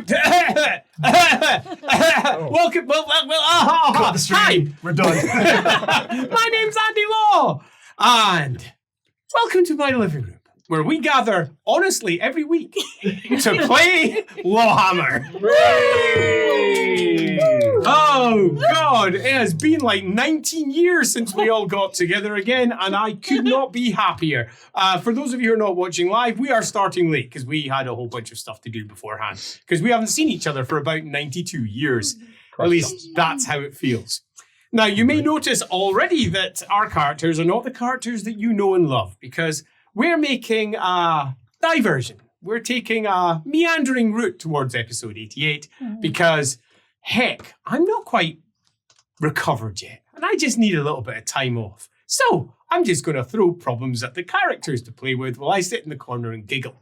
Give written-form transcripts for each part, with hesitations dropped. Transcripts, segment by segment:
welcome to... welcome... Cut the stream. We're done. My name's Andy Law, and welcome to my living room, where we gather, honestly, every week to play LAWhammer. Oh, God, it has been like 19 years since we all got together again, and I could not be happier. For those of you who are not watching live, we are starting late because we had a whole bunch of stuff to do beforehand, because we haven't seen each other for about 92 years. At least that's how it feels. Now, you may notice already that our characters are not the characters that you know and love, because we're making a diversion. We're taking a meandering route towards episode 88 because, heck, I'm not quite recovered yet, and I just need a little bit of time off. So I'm just going to throw problems at the characters to play with while I sit in the corner and giggle.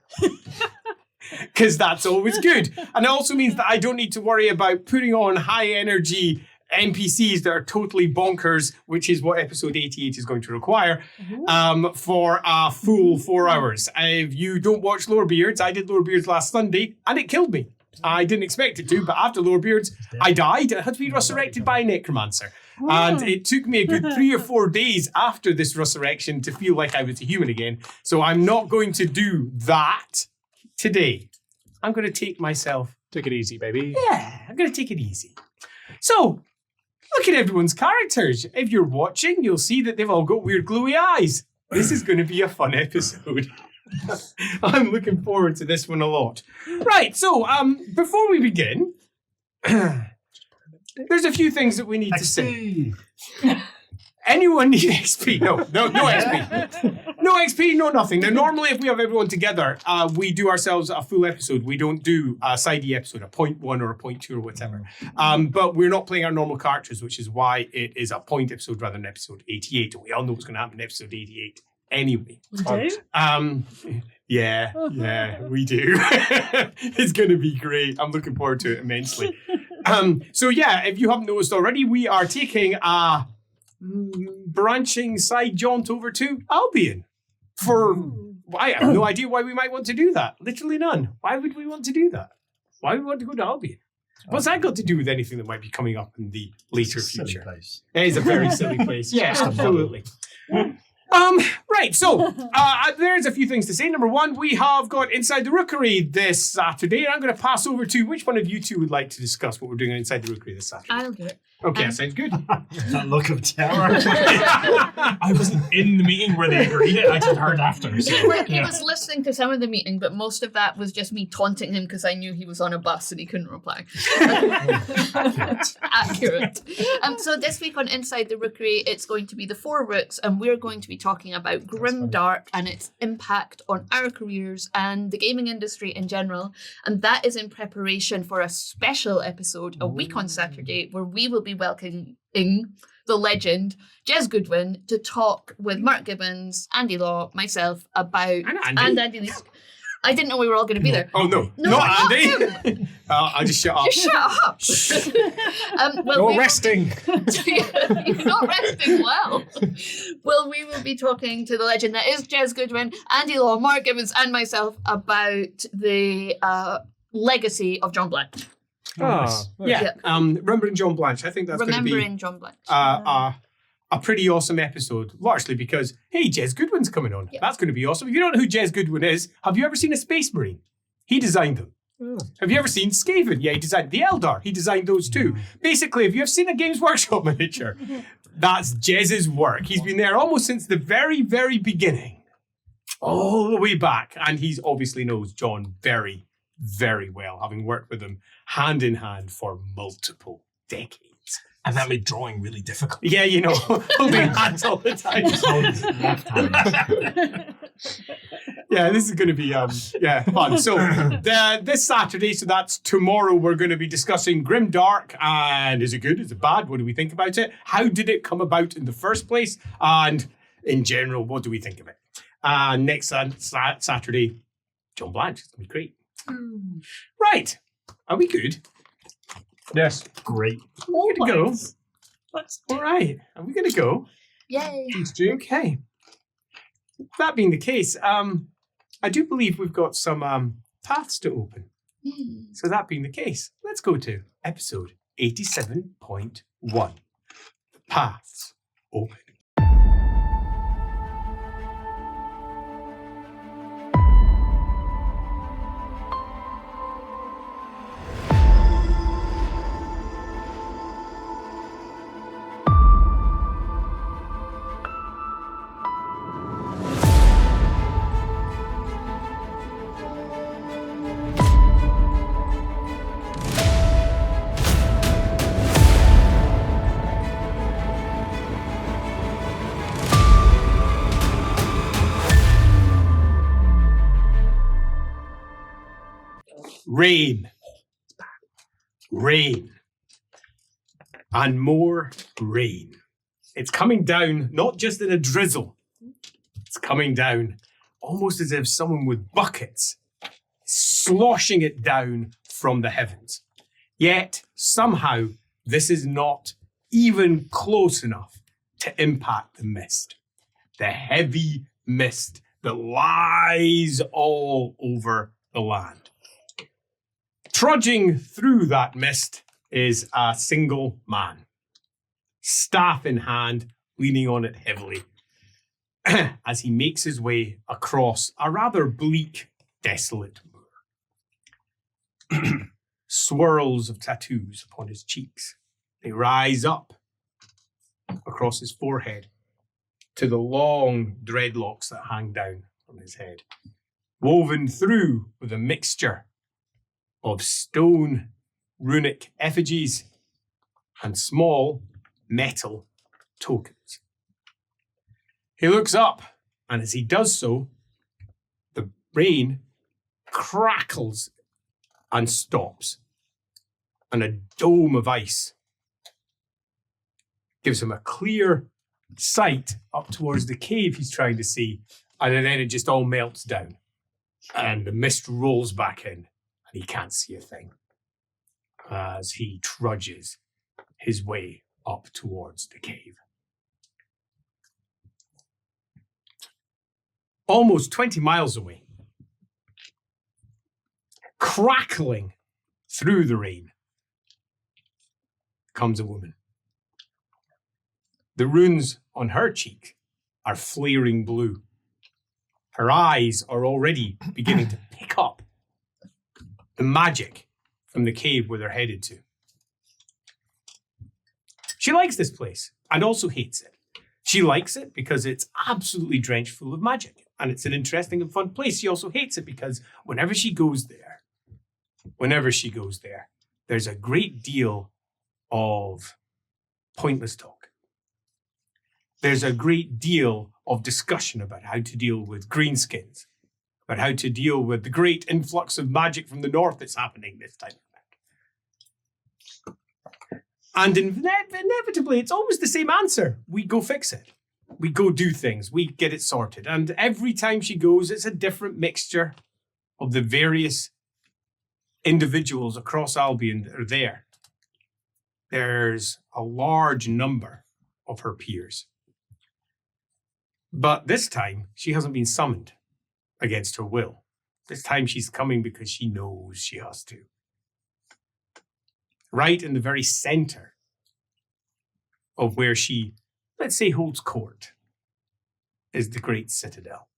Because that's always good. And it also means that I don't need to worry about putting on high energy NPCs that are totally bonkers, which is what episode 88 is going to require, for a full 4 hours. If you don't watch Lorebeards, I did Lorebeards last Sunday, and it killed me. I didn't expect it to, but after Lorebeards, I died. I had to be resurrected by a necromancer. And it took me a good 3 or 4 days after this resurrection to feel like I was a human again. So I'm not going to do that today. I'm going to take myself... Take it easy, baby. Yeah, I'm going to take it easy. So... look at everyone's characters. If you're watching, you'll see that they've all got weird glowy eyes. This is going to be a fun episode. I'm looking forward to this one a lot. Right, so before we begin, there's a few things that we need to say. Anyone need XP? No XP. No XP, no nothing. Now, normally if we have everyone together, we do ourselves a full episode. We don't do a sidey episode, a 0.1 or a 0.2 or whatever. But we're not playing our normal characters, which is why it is a point episode rather than episode 88. And we all know what's going to happen in episode 88 anyway. We do? Yeah, we do. It's going to be great. I'm looking forward to it immensely. So yeah, if you haven't noticed already, we are taking a... branching side jaunt over to Albion. I have no idea why we might want to do that. Literally none. Why would we want to do that? Why would we want to go to Albion? What's that got to do with anything that might be coming up in the later future? Place. It is a very silly place. Yeah, absolutely. Right, so there's a few things to say. Number one, we have got Inside the Rookery this Saturday, and I'm going to pass over to which one of you two would like to discuss what we're doing Inside the Rookery this Saturday. I'll do it. Okay, sounds good. That look of terror. I wasn't in the meeting where they agreed it. I just heard after. So, He was listening to some of the meeting, but most of that was just me taunting him because I knew he was on a bus and he couldn't reply. Accurate. So this week on Inside the Rookery, it's going to be the 4 Rooks, and we're going to be talking about Grimdark and its impact on our careers and the gaming industry in general. And that is in preparation for a special episode a week on Saturday, where we will be welcoming the legend, Jez Goodwin, to talk with Mark Gibbons, Andy Law, myself, about... And Andy Leesk. I didn't know we were all going to be there. Oh, no. Not Andy. I'll just shut up. Just shut up. You're resting. You're not resting well. Well, we will be talking to the legend that is Jez Goodwin, Andy Law, Mark Gibbons, and myself about the legacy of John Blanche. Yeah. Remembering John Blanche. I think that's going to be... Remembering John Blanche. A pretty awesome episode, largely because, hey, Jez Goodwin's coming on. Yeah. That's going to be awesome. If you don't know who Jez Goodwin is, have you ever seen a Space Marine? He designed them. Oh. Have you ever seen Skaven? Yeah, he designed the Eldar. He designed those too. Basically, if you've seen a Games Workshop miniature, that's Jez's work. He's been there almost since the very, very beginning, all the way back. And he obviously knows John very, very well, having worked with him hand in hand for multiple decades. And that made drawing really difficult. Yeah, you know, holding hands all the time. Yeah, this is going to be fun. So this Saturday, so that's tomorrow, we're going to be discussing Grimdark. And is it good? Is it bad? What do we think about it? How did it come about in the first place? And in general, what do we think of it? Next Saturday, John Blanche. It's going to be great. Right. Are we good? Yes. Great. We're going to go. All right. Are we going to go? Yay. Okay. That being the case, I do believe we've got some paths to open. So that being the case, let's go to episode 87.1. The paths open. Rain. Rain. And more rain. It's coming down, not just in a drizzle. It's coming down almost as if someone with buckets sloshing it down from the heavens. Yet, somehow, this is not even close enough to impact the mist. The heavy mist that lies all over the land. Trudging through that mist is a single man, staff in hand, leaning on it heavily, as he makes his way across a rather bleak, desolate moor. Swirls of tattoos upon his cheeks. They rise up across his forehead to the long dreadlocks that hang down from his head, woven through with a mixture of stone runic effigies and small metal tokens. He looks up, and as he does so, the rain crackles and stops, and a dome of ice gives him a clear sight up towards the cave he's trying to see, and then it just all melts down, and the mist rolls back in. And he can't see a thing as he trudges his way up towards the cave. Almost 20 miles away, crackling through the rain, comes a woman. The runes on her cheek are flaring blue. Her eyes are already beginning to pick up the magic from the cave where they're headed to. She likes this place and also hates it. She likes it because it's absolutely drenched full of magic and it's an interesting and fun place. She also hates it because whenever she goes there, there's a great deal of pointless talk. There's a great deal of discussion about how to deal with greenskins, about how to deal with the great influx of magic from the north that's happening this time around. And inevitably, it's always the same answer. We go fix it. We go do things. We get it sorted. And every time she goes, it's a different mixture of the various individuals across Albion that are there. There's a large number of her peers. But this time, she hasn't been summoned against her will. This time she's coming because she knows she has to. Right in the very center of where she, let's say, holds court, is the Great Citadel,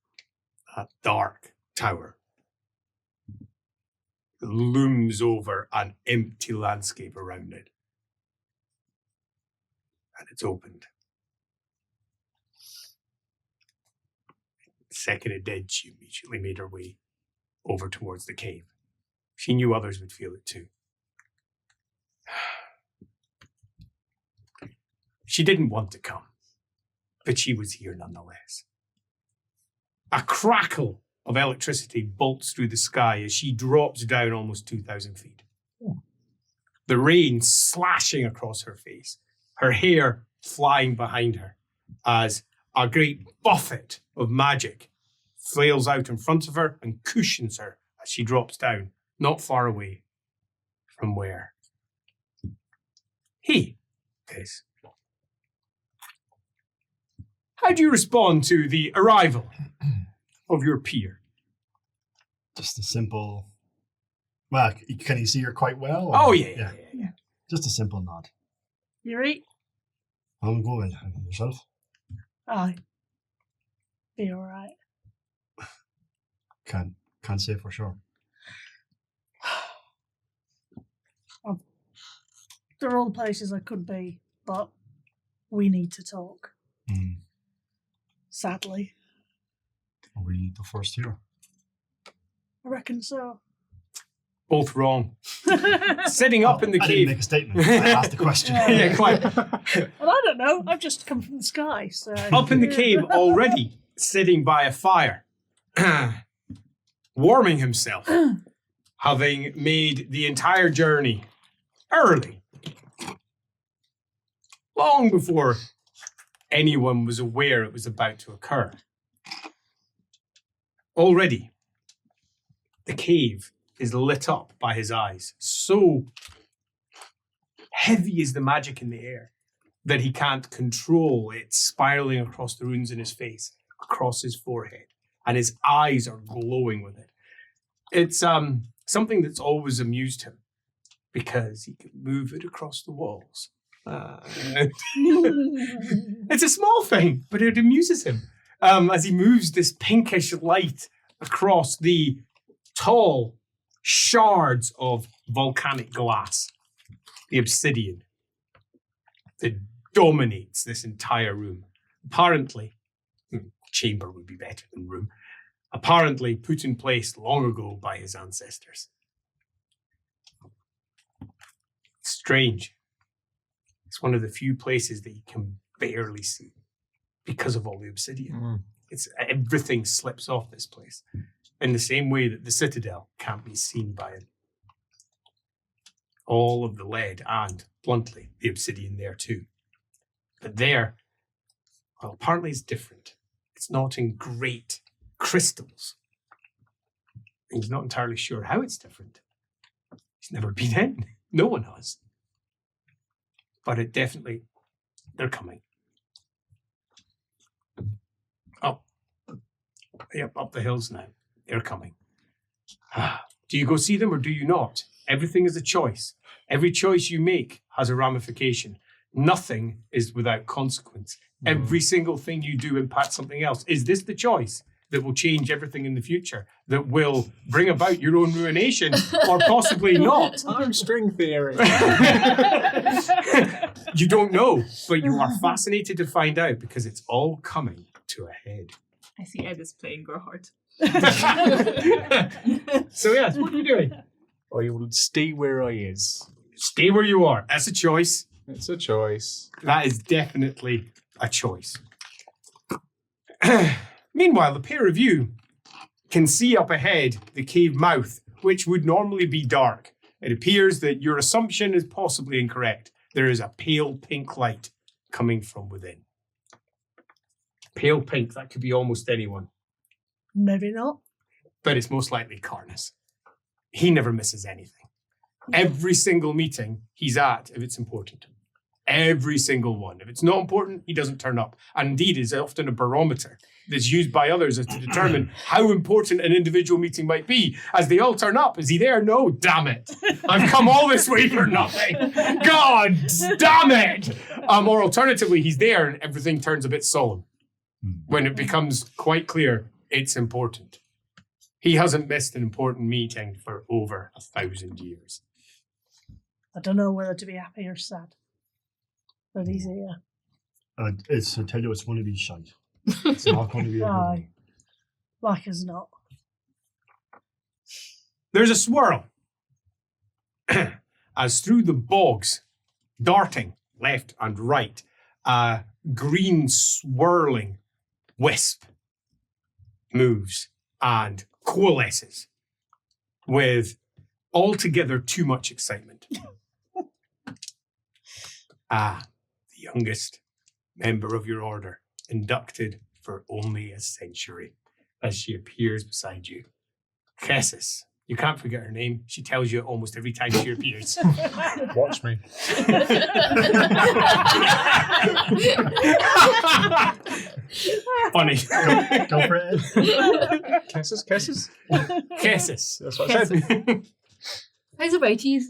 a dark tower that looms over an empty landscape around it. And it's opened. The second it did, she immediately made her way over towards the cave. She knew others would feel it too. She didn't want to come, but she was here nonetheless. A crackle of electricity bolts through the sky as she drops down almost 2,000 feet. The rain slashing across her face, her hair flying behind her as a great buffet of magic flails out in front of her and cushions her as she drops down, not far away from where he is. How do you respond to the arrival of your peer? Just a simple, Well, can you see her quite well? or- Oh, yeah. Just a simple nod. You right? I'm going. And yourself? Aye. Be alright. Can't say for sure. There are all the places I could be, but we need to talk. Sadly. Are we the first here? I reckon so. Both wrong. Sitting up in the I didn't cave. make a statement. I asked the question. Yeah, quite. Well, I don't know. I've just come from the sky, so... Up in the cave already, sitting by a fire, warming himself, having made the entire journey early, long before anyone was aware it was about to occur. Already, the cave is lit up by his eyes. So heavy is the magic in the air that he can't control it spiraling across the runes in his face, across his forehead, and his eyes are glowing with it. It's something that's always amused him because he can move it across the walls. It's a small thing, but it amuses him as he moves this pinkish light across the tall shards of volcanic glass, the obsidian that dominates this entire room. Apparently, chamber would be better than room, apparently put in place long ago by his ancestors. Strange. It's one of the few places that you can barely see because of all the obsidian. It's everything slips off this place in the same way that the citadel can't be seen by him. All of the lead and, bluntly, the obsidian there too. But there, well, apparently it's different. It's not in great crystals. And he's not entirely sure how it's different. He's never been in. No one has. But it definitely, they're coming. Up the hills now. They're coming. Do you go see them or do you not? Everything is a choice. Every choice you make has a ramification. Nothing is without consequence. Every single thing you do impacts something else. Is this the choice that will change everything in the future, that will bring about your own ruination, or possibly not? Armstring theory. You don't know, but you are fascinated to find out because it's all coming to a head. I see Ed is playing Grohard. So yes, what are you doing? I will stay where I is. Stay where you are. That's a choice. It's a choice. That is definitely a choice. Meanwhile, the pair of you can see up ahead the cave mouth, which would normally be dark. It appears that your assumption is possibly incorrect. There is a pale pink light coming from within. Pale pink, that could be almost anyone, Maybe not. but it's most likely Karnas. He never misses anything. Every single meeting he's at, if it's important. Every single one. If it's not important, he doesn't turn up. And indeed, is often a barometer that's used by others as to determine how important an individual meeting might be. As they all turn up, is he there? No, damn it. I've come all this way for nothing. God damn it. Or alternatively, he's there and everything turns a bit solemn when it becomes quite clear it's important. He hasn't missed an important meeting for over 1,000 years. I don't know whether to be happy or sad. But he's here. I tell you, it's going to be shite. It's not going to be a good one. Aye. Like as not. There's a swirl as through the bogs, darting left and right, a green swirling wisp moves and coalesces with altogether too much excitement. The youngest member of your order, inducted for only a century, as she appears beside you. Kessis. You can't forget her name. She tells you almost every time she appears. Watch me. Funny. Go for it. Kisses? Kessis. That's what I said. How's the righties?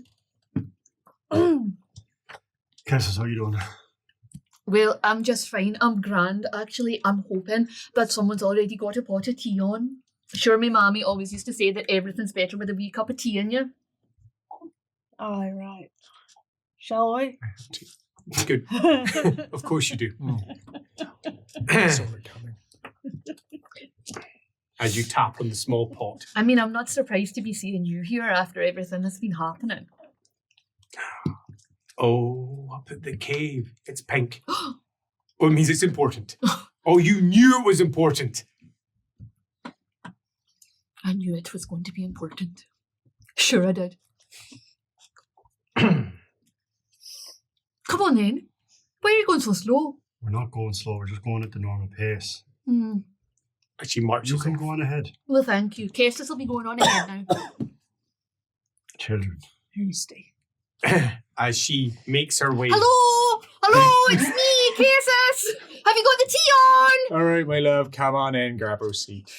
Cass, how you doing? Well, I'm just fine. I'm grand, actually. I'm hoping that someone's already got a pot of tea on. Sure, my mommy always used to say that everything's better with a wee cup of tea in you. Aye, right. Shall we? Good. Of course you do. It's overcoming. As you tap on the small pot. I mean, I'm not surprised to be seeing you here after everything that's been happening. Oh, up at the cave. It's pink. Oh, it means it's important. Oh, you knew it was important. I knew it was going to be important. Sure I did. Come on then. Why are you going so slow? We're not going slow. We're just going at the normal pace. And she marches You can off. go on ahead. Well, thank you. Kestis will be going on ahead now. Children. You stay. As she makes her way. Hello! Hello, it's me, Kestis! Have you got the tea on? All right, my love, come on in, grab a seat.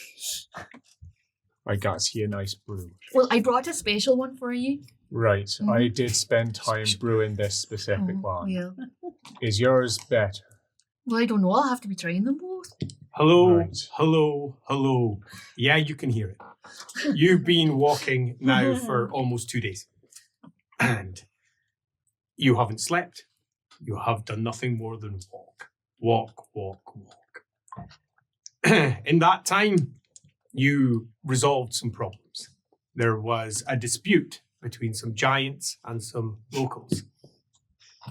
I got you a nice brew. Well, I brought a special one for you. Right, Mhm. I did spend time brewing this specific one. Yeah. Is yours better? Well, I don't know. I'll have to be trying them both. Hello, Right. hello, hello. Yeah, you can hear it. You've been walking now for almost 2 days. And you haven't slept. You have done nothing more than walk. Walk, walk, walk. In that time, you resolved some problems. There was a dispute between some giants and some locals.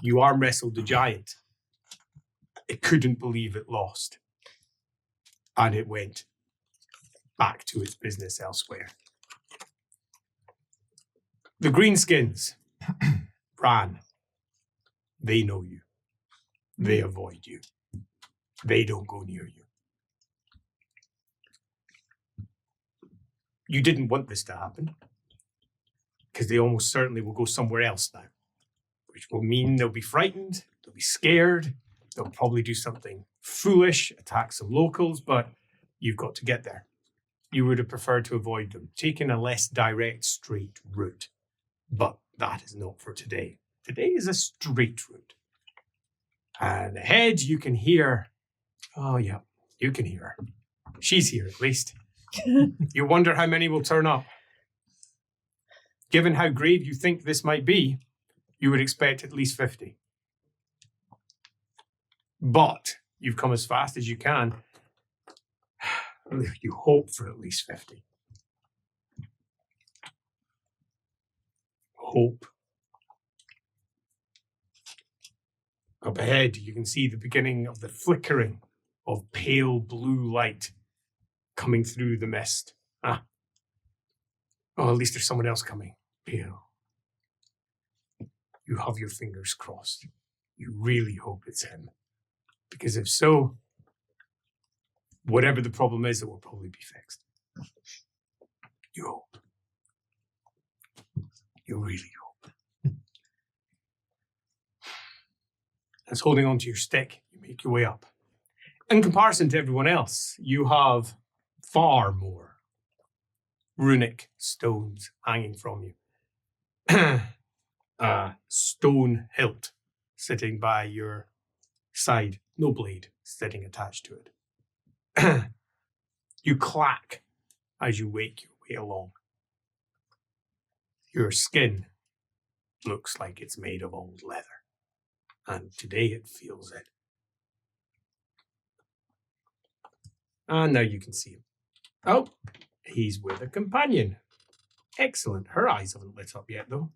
You arm wrestled the giant. It couldn't believe it lost. And it went back to its business elsewhere. The Greenskins ran. They know you. They avoid you. They don't go near you. You didn't want this to happen, because they almost certainly will go somewhere else now, which will mean they'll be frightened, they'll be scared, they'll probably do something foolish, attack some locals, but you've got to get there. You would have preferred to avoid them, taking a less direct, straight route. But that is not for today. Today is a straight route. And ahead you can hear, oh yeah, you can hear her. She's here at least. You wonder how many will turn up. Given how grave you think this might be, you would expect at least 50. But you've come as fast as you can. You hope for at least 50. Hope. Up ahead, you can see the beginning of the flickering of pale blue light coming through the mist. Ah. Oh, at least there's someone else coming. Pale. You have your fingers crossed. You really hope it's him. Because if so, whatever the problem is, it will probably be fixed. You hope. You really hope. As holding onto your stick, you make your way up. In comparison to everyone else, you have far more runic stones hanging from you. A stone hilt sitting by your side, no blade sitting attached to it. You clack as you wake your way along. Your skin looks like it's made of old leather, and today it feels it. And now you can see him. Oh, he's with a companion. Excellent. Her eyes haven't lit up yet, though.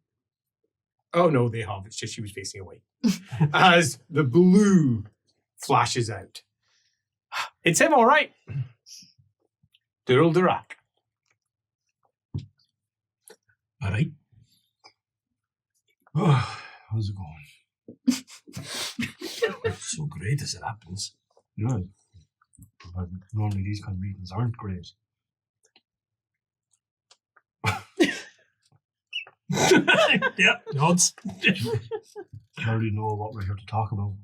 Oh, no, they have. It's just she was facing away. As the blue flashes out. It's him, all right. Durl Durak. All right. Oh, how's it going? So great as it happens. Yeah. But normally these kind of meetings aren't great. Yep, nods. I already know what we're here to talk about.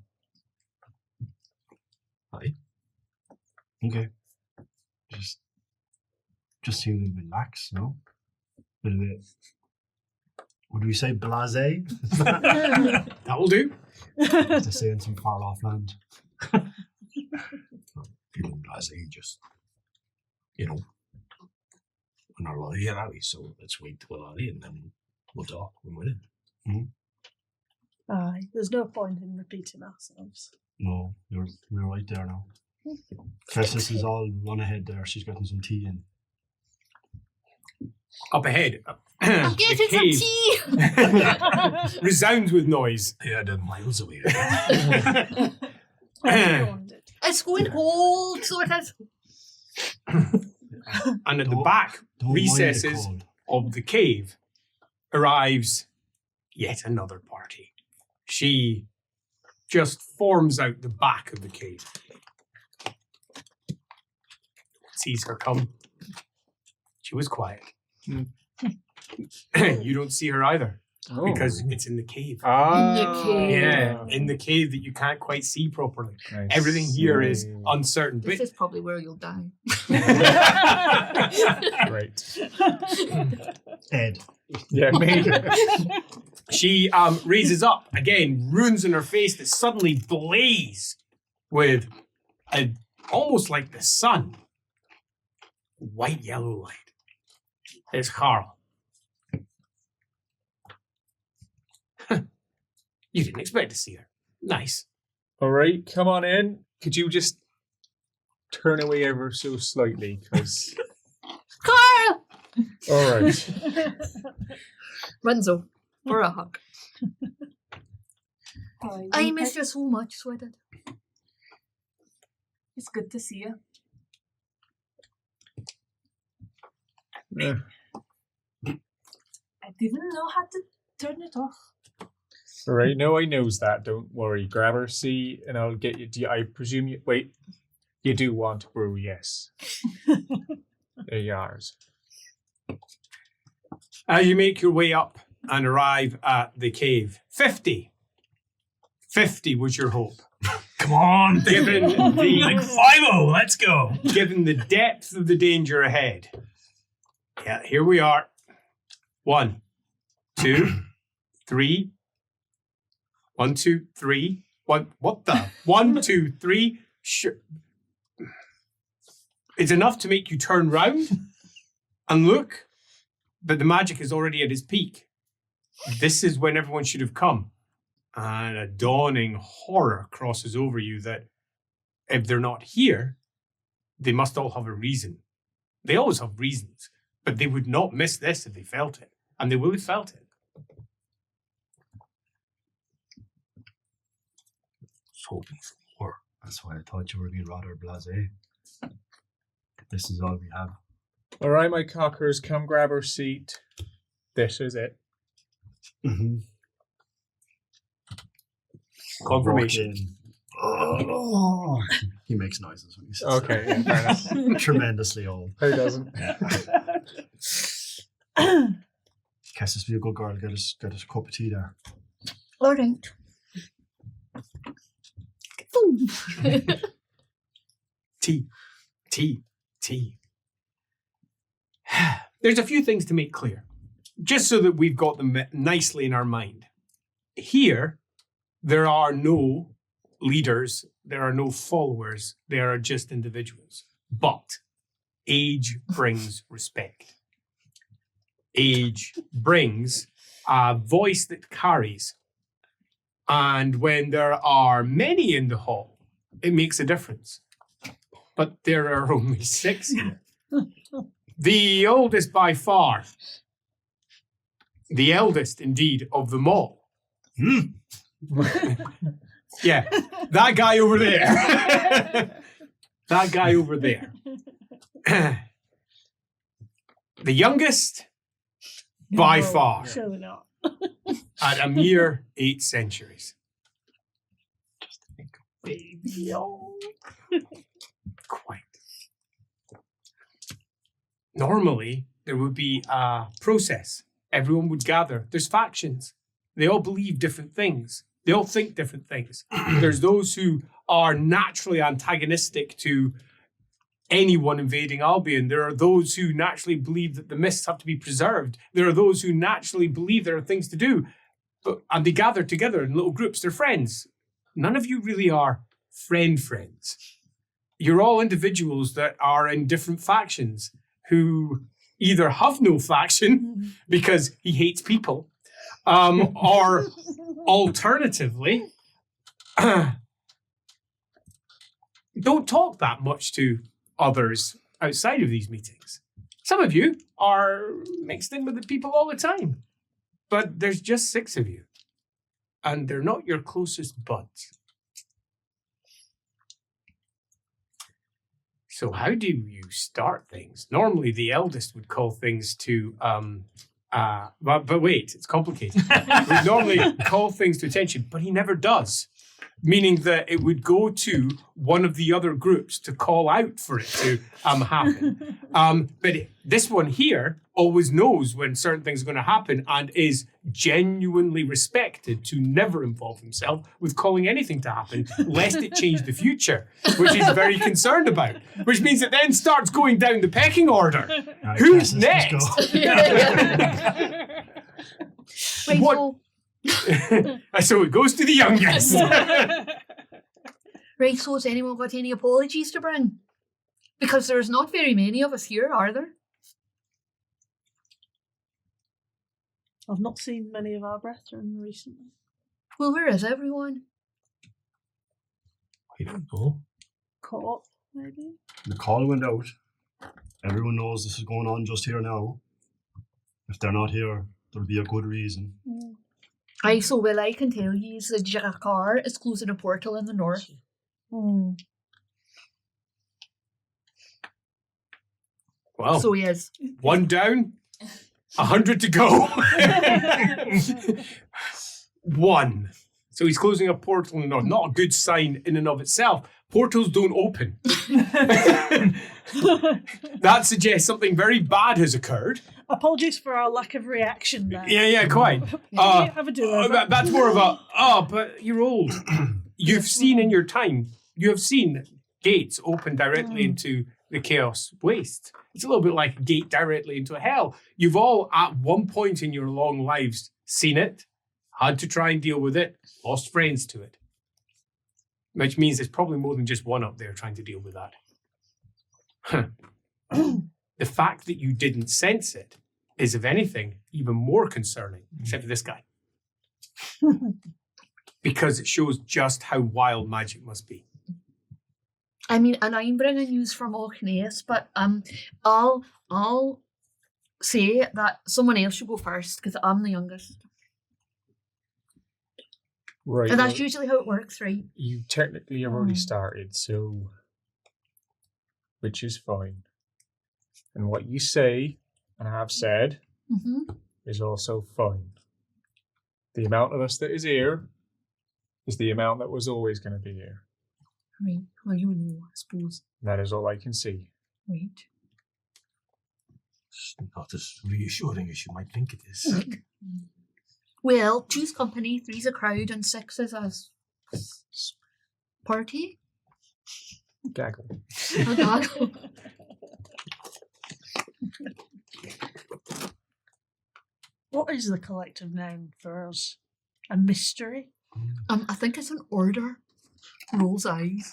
Aye. Okay. Just seem to be lax, no? Bit of it. Would we say blasé? That will do. To say in some far off land. Feeling blasé, just, on our way here, are we? So let's wait till we're ready and then we'll talk when we're in. Aye, there's no point in repeating ourselves. No, you're right there now. Festus is all run ahead there. She's getting some tea in. Up ahead. I'm getting the some cave tea! resounds with noise. Yeah, they're miles away. It's going cold, so it is. And at the back recesses of the cave arrives yet another party. She just forms out the back of the cave. Sees her come. She was quiet. You don't see her either because it's in the cave. In the cave. Yeah, in the cave that you can't quite see properly. I Everything here is see. uncertain. This is probably where you'll die. Right. Ed. Yeah, maybe. She raises up again, runes in her face that suddenly blaze with almost like the sun, white yellow light. It's Carl. You didn't expect to see her. Nice. All right, come on in. Could you just turn away ever so slightly? Because Carl! all right. Renzo, for a hug. Aye, I missed you so much, so I did. It's good to see you. Yeah. I didn't know how to turn it off. All right, no, I knows that. Don't worry. Grab her seat, and I'll get you. I presume you wait. You do want brew, yes. They're yours. As you make your way up and arrive at the cave, 50 was your hope. Come on. Given the Like 5-0, let's go. given the depth of the danger ahead. Yeah, here we are. 1, 2, 3. 1, 2, 3. What the? 1, 2, 3. Sure. It's enough to make you turn round and look, but the magic is already at its peak. This is when everyone should have come. And a dawning horror crosses over you that if they're not here, they must all have a reason. They always have reasons, but they would not miss this if they felt it. And they will have felt it. Was hoping for more. That's why I thought you were being rather blasé. This is all we have. All right, my cockers, come grab her seat. This is it. Mm-hmm. Confirmation. Oh, he makes noises when he says Okay, yeah, fair enough. that. Tremendously old. Who doesn't? Cassis, be a good girl. Get us a cup of tea there. All right. Tea. There's a few things to make clear, just so that we've got them nicely in our mind. Here, there are no leaders, there are no followers, there are just individuals. But age brings respect. Age brings a voice that carries. And when there are many in the hall, it makes a difference. But there are only 6 here. The oldest by far. The eldest, indeed, of them all. Yeah, that guy over there. That guy over there. The youngest by No, far. Surely not. At a mere 8 centuries. Baby, oh. Quite. Normally, there would be a process. Everyone would gather. There's factions. They all believe different things. They all think different things. There's those who are naturally antagonistic to anyone invading Albion. There are those who naturally believe that the mists have to be preserved. There are those who naturally believe there are things to do. And they gather together in little groups. They're friends. None of you really are friends. You're all individuals that are in different factions who either have no faction because he hates people, or alternatively, don't talk that much to others outside of these meetings. Some of you are mixed in with the people all the time, but there's just 6 of you, and they're not your closest buds. So how do you start things? Normally, the eldest would call things to, but wait, it's complicated. We normally call things to attention, but he never does. Meaning that it would go to one of the other groups to call out for it to happen. But this one here always knows when certain things are going to happen and is genuinely respected to never involve himself with calling anything to happen, lest it change the future, which he's very concerned about. Which means it then starts going down the pecking order. Right, Who's let's next? Right, What- So it goes to the youngest. Right, so has anyone got any apologies to bring? Because there's not very many of us here, are there? I've not seen many of our brethren recently. Well, where is everyone? I don't know. Caught up, maybe? The call went out. Everyone knows this is going on just here now. If they're not here, there'll be a good reason. Mm. Aye, so well, I can tell you the Jakar is closing a portal in the north. Mm. Well, So he is. 1 down, 100 to go. 1. So he's closing a portal in the north. Not a good sign in and of itself. Portals don't open. That suggests something very bad has occurred. Apologies for our lack of reaction there. Yeah, quite. Have a do over. That's more of a, but you're old. You've seen in your time, you have seen gates open directly into the chaos waste. It's a little bit like a gate directly into hell. You've all, at one point in your long lives, seen it, had to try and deal with it, lost friends to it. Which means there's probably more than just one up there trying to deal with that. The fact that you didn't sense it is, if anything, even more concerning, except for this guy. Because it shows just how wild magic must be. I mean, and I'm bringing news from Orkneys, but I'll say that someone else should go first because I'm the youngest. Right. And that's well, usually how it works, right? you technically have already started, so which is fine. And what you say and have said Mm-hmm. is also fine. The amount of us that is here is the amount that was always going to be here. Right. Well, you know, I suppose. That is all I can see. Right. It's not as reassuring as you might think it is. Well, 2's company, 3's a crowd, and 6 is a party. Gaggle. A gaggle. What is the collective name for us? A mystery? I think it's an order. Rolls eyes.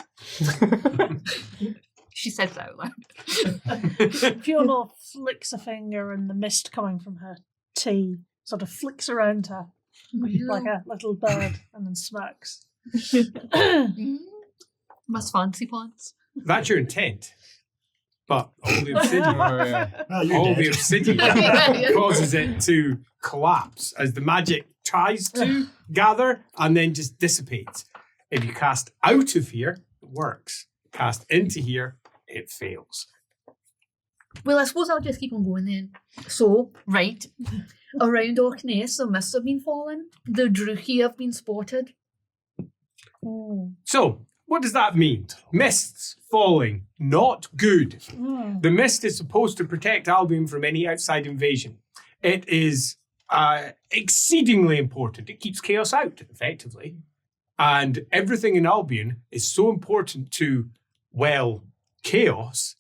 She said that out loud. Fiona flicks a finger and the mist coming from her tea sort of flicks around her like a little bird and then smirks. Must fancy pants. That's your intent. But all the obsidian, Well, you're all dead. the obsidian causes it to collapse as the magic tries to gather and then just dissipates. If you cast out of here, it works. Cast into here, it fails. Well, I suppose I'll just keep on going then. So, right. Around Orkneys, the mists have been falling. The Druchi have been spotted. Mm. So, what does that mean? Mists falling, not good. Mm. The mist is supposed to protect Albion from any outside invasion. It is exceedingly important. It keeps chaos out, effectively. And everything in Albion is so important to, well, chaos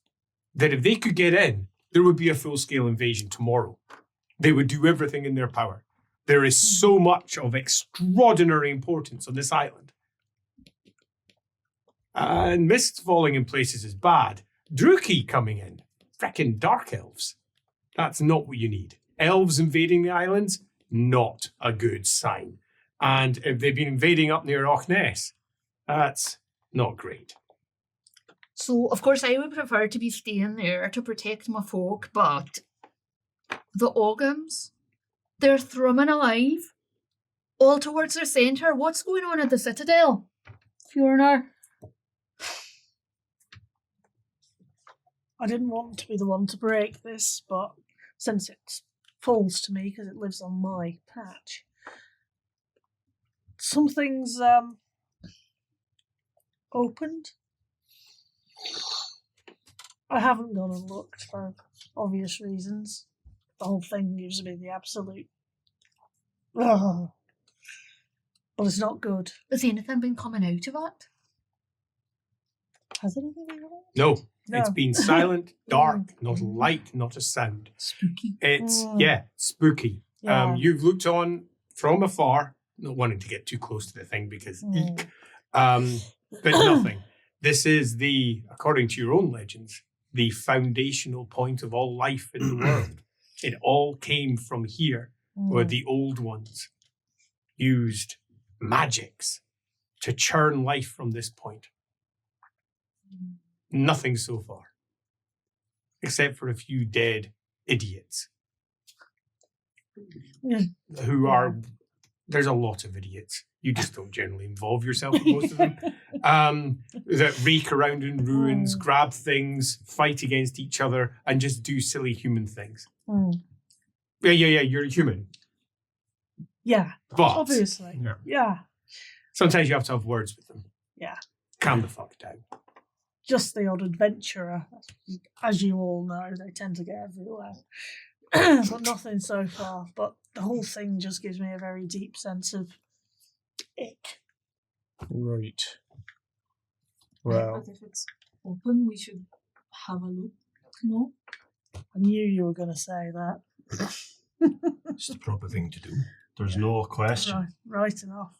that if they could get in, there would be a full-scale invasion tomorrow. They would do everything in their power. There is so much of extraordinary importance on this island. And mist falling in places is bad. Druki coming in. Frickin' dark elves. That's not what you need. Elves invading the islands, not a good sign. And if they've been invading up near Loch Ness, that's not great. So, of course, I would prefer to be staying there to protect my folk, but the Oghams, they're thrumming alive, all towards their centre. What's going on at the Citadel, Fiona? I didn't want to be the one to break this, but since it falls to me because it lives on my patch, something's opened. I haven't gone and looked for obvious reasons. The whole thing gives me the absolute. Ugh. But it's not good. Has anything been coming out of it? Has anything been going on? No, No. it's been silent, dark, not a light, not a sound. Spooky. It's, Mm. spooky. Yeah. You've looked on from afar, not wanting to get too close to the thing because Mm. eek. But nothing. This is according to your own legends, the foundational point of all life in the world. It all came from here, where the old ones used magics to churn life from this point. Nothing so far, except for a few dead idiots who are. There's a lot of idiots. You just don't generally involve yourself with most of them. That rake around in ruins, grab things, fight against each other, and just do silly human things. Mm. Yeah, you're human. Yeah, But obviously. Yeah. sometimes you have to have words with them. Yeah. Calm the fuck down. Just the odd adventurer. As you all know, they tend to get everywhere. But nothing so far. But the whole thing just gives me a very deep sense of ick. Right. Well, But if it's open, we should have a look. No? I knew you were going to say that. It's the proper thing to do. There's no question. Right enough.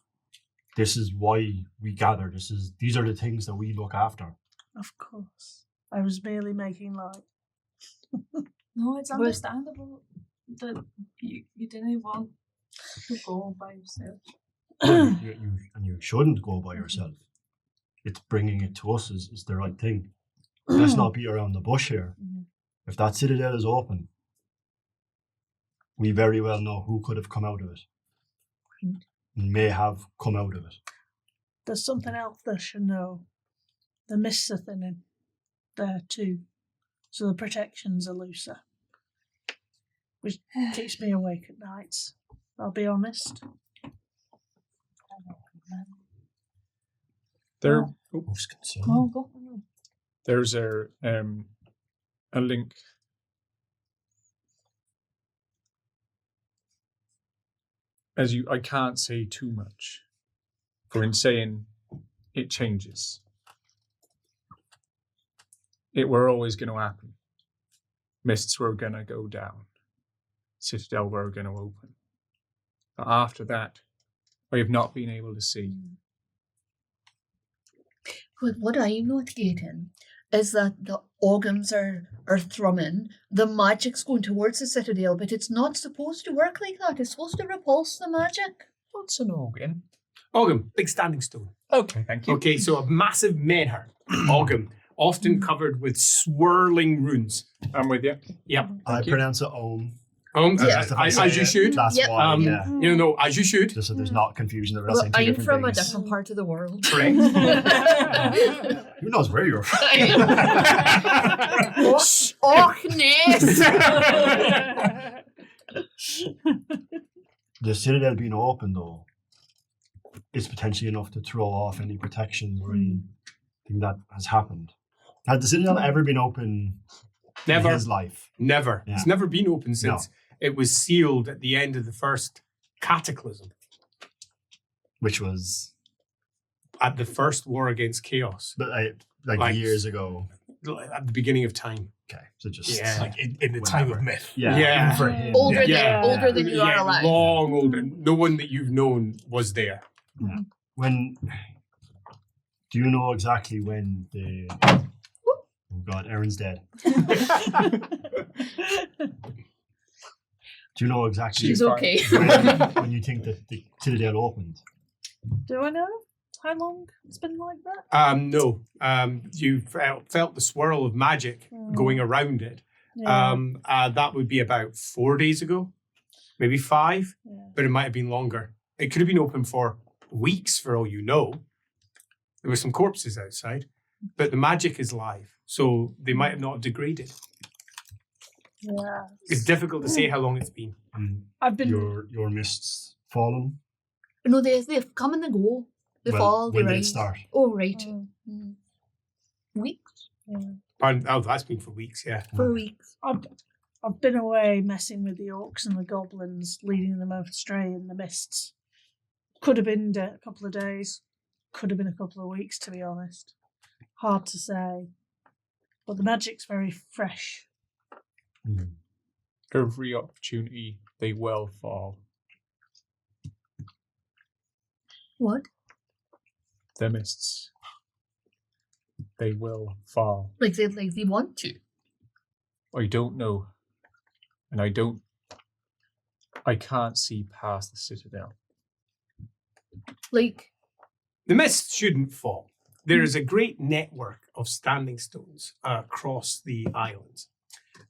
This is why we gather. These are the things that we look after. Of course. I was merely making light. No, it's But- understandable that you didn't want to go by yourself. You shouldn't go by yourself. It's bringing it to us is the right thing. Let's not beat around the bush here. Mhm. If that citadel is open, we very well know who could have come out of it. Right. May have come out of it. There's something else they should know. The mists are thinning there too. So the protections are looser. Which keeps me awake at nights. I'll be honest. there, Most concerned. No, go. there's a link. I can't say too much. For in saying it changes. It were always going to happen. Mists were going to go down. Citadel were going to open. But after that, I have not been able to see. But what I'm not getting is that the Oghams are thrumming, the magic's going towards the Citadel, but it's not supposed to work like that. It's supposed to repulse the magic. What's an organ? Ogham, big standing stone. Okay, thank you. Okay, so a massive menhir, Ogham, often covered with swirling runes. I'm with you. Yep. I Thank you. pronounce it Om. Yeah. As you should. That's Yep. why, Yeah. As you should. Just so there's not confusion that we're Well, saying two I'm different from a things. different part of the world. Correct. Who knows where you're from? Och, Ness! The citadel being open, though, is potentially enough to throw off any protection or anything that has happened. Has the citadel ever been open Never. in his life? Never. Yeah. It's never been open since it was sealed at the end of the first cataclysm, Which was at the first war against chaos, like Like- years ago. at the beginning of time. Okay, so just Yeah. Like in the time of Whatever. myth. yeah, Yeah. even for him. Older Yeah. than older than you are alive. long older. No one that you've known was there. When do you know exactly when the? Oh God, Aaron's dead. Do you know exactly She's okay. when you think that the Citadel opened? Do I know how long it's been like that? No. You felt the swirl of magic going around it. Yeah. That would be about 4 days ago, maybe 5, Yeah. but it might have been longer. It could have been open for weeks for all you know. There were some corpses outside, but the magic is live, so they might have not degraded. Yeah. It's difficult to say how long it's been. And I've been. your mists fallen. No, they've come and they go. They fall, they when did it rise. start? Oh, right. Mm, Weeks? yeah. And, that's been for weeks, yeah. For weeks. I've been away messing with the orcs and the goblins, leading them astray in the mists. Could have been a couple of days. Could have been a couple of weeks, to be honest. Hard to say. But the magic's very fresh. Mm. Every opportunity they will fall. What? The mists. They will fall. Like they want to. I don't know. And I can't see past the Citadel. Like, The mist shouldn't fall. There is a great network of standing stones across the islands.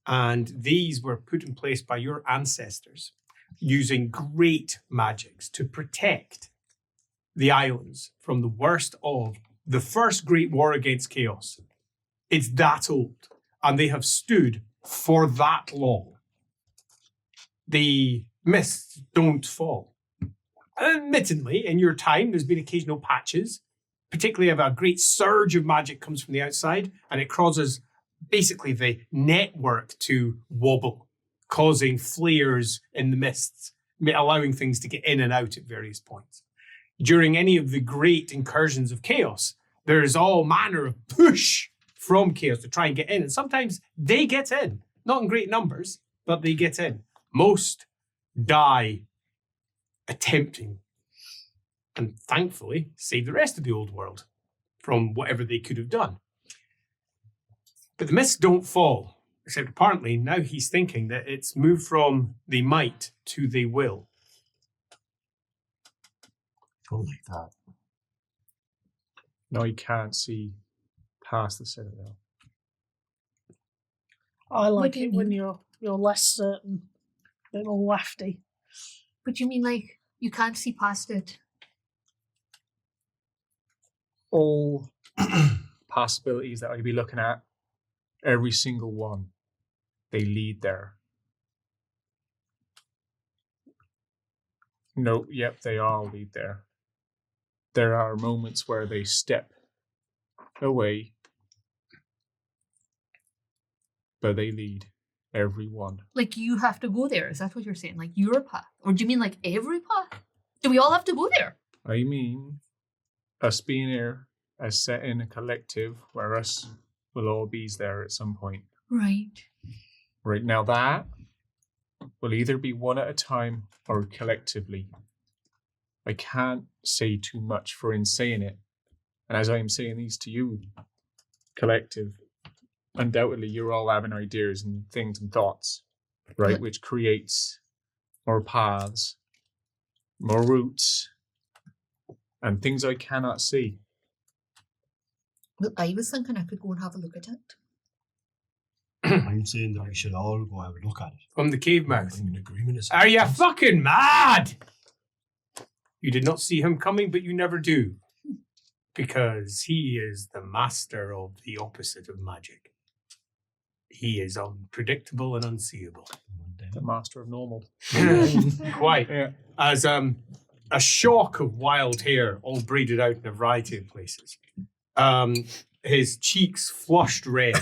And these were put in place by your ancestors using great magics to protect the islands from the worst of the first great war against chaos. It's that old, and they have stood for that long. The mists don't fall. Admittedly, in your time, there's been occasional patches, particularly if a great surge of magic comes from the outside, and it causes basically the network to wobble, causing flares in the mists, allowing things to get in and out at various points. During any of the great incursions of chaos, there's all manner of push from chaos to try and get in. And sometimes they get in, not in great numbers, but they get in. Most die attempting, and thankfully save the rest of the old world from whatever they could have done. But the mists don't fall, except apparently now he's thinking that it's moved from they might to they will. Go like that. No, you can't see past the Citadel. I What like do you it when mean? you're less certain, a bit more wafty. but you mean like you can't see past it? All possibilities that I'd be looking at, every single one, they lead there. No, yep, they all lead there. There are moments where they step away, but they lead every one. Like you have to go there. Is that what you're saying? Like your path? Or do you mean like every path? Do we all have to go there? I mean, us being here as set in a collective where us will all be there at some point. Right. Right now, that will either be one at a time or collectively. I can't say too much for in saying it. And as I am saying these to you, collective, undoubtedly you're all having ideas and things and thoughts, right? But- Which creates more paths, more routes, and things I cannot see. Well, I was thinking I could go and have a look at it. I'm saying that we should all go have a look at it. From the cave I'm mouth. in agreement. Is Are you fucking mad? You did not see him coming, but you never do. Because he is the master of the opposite of magic. He is unpredictable and unseeable. The master of normal. Quite. Yeah. As a shock of wild hair, all braided out in a variety of places. His cheeks flushed red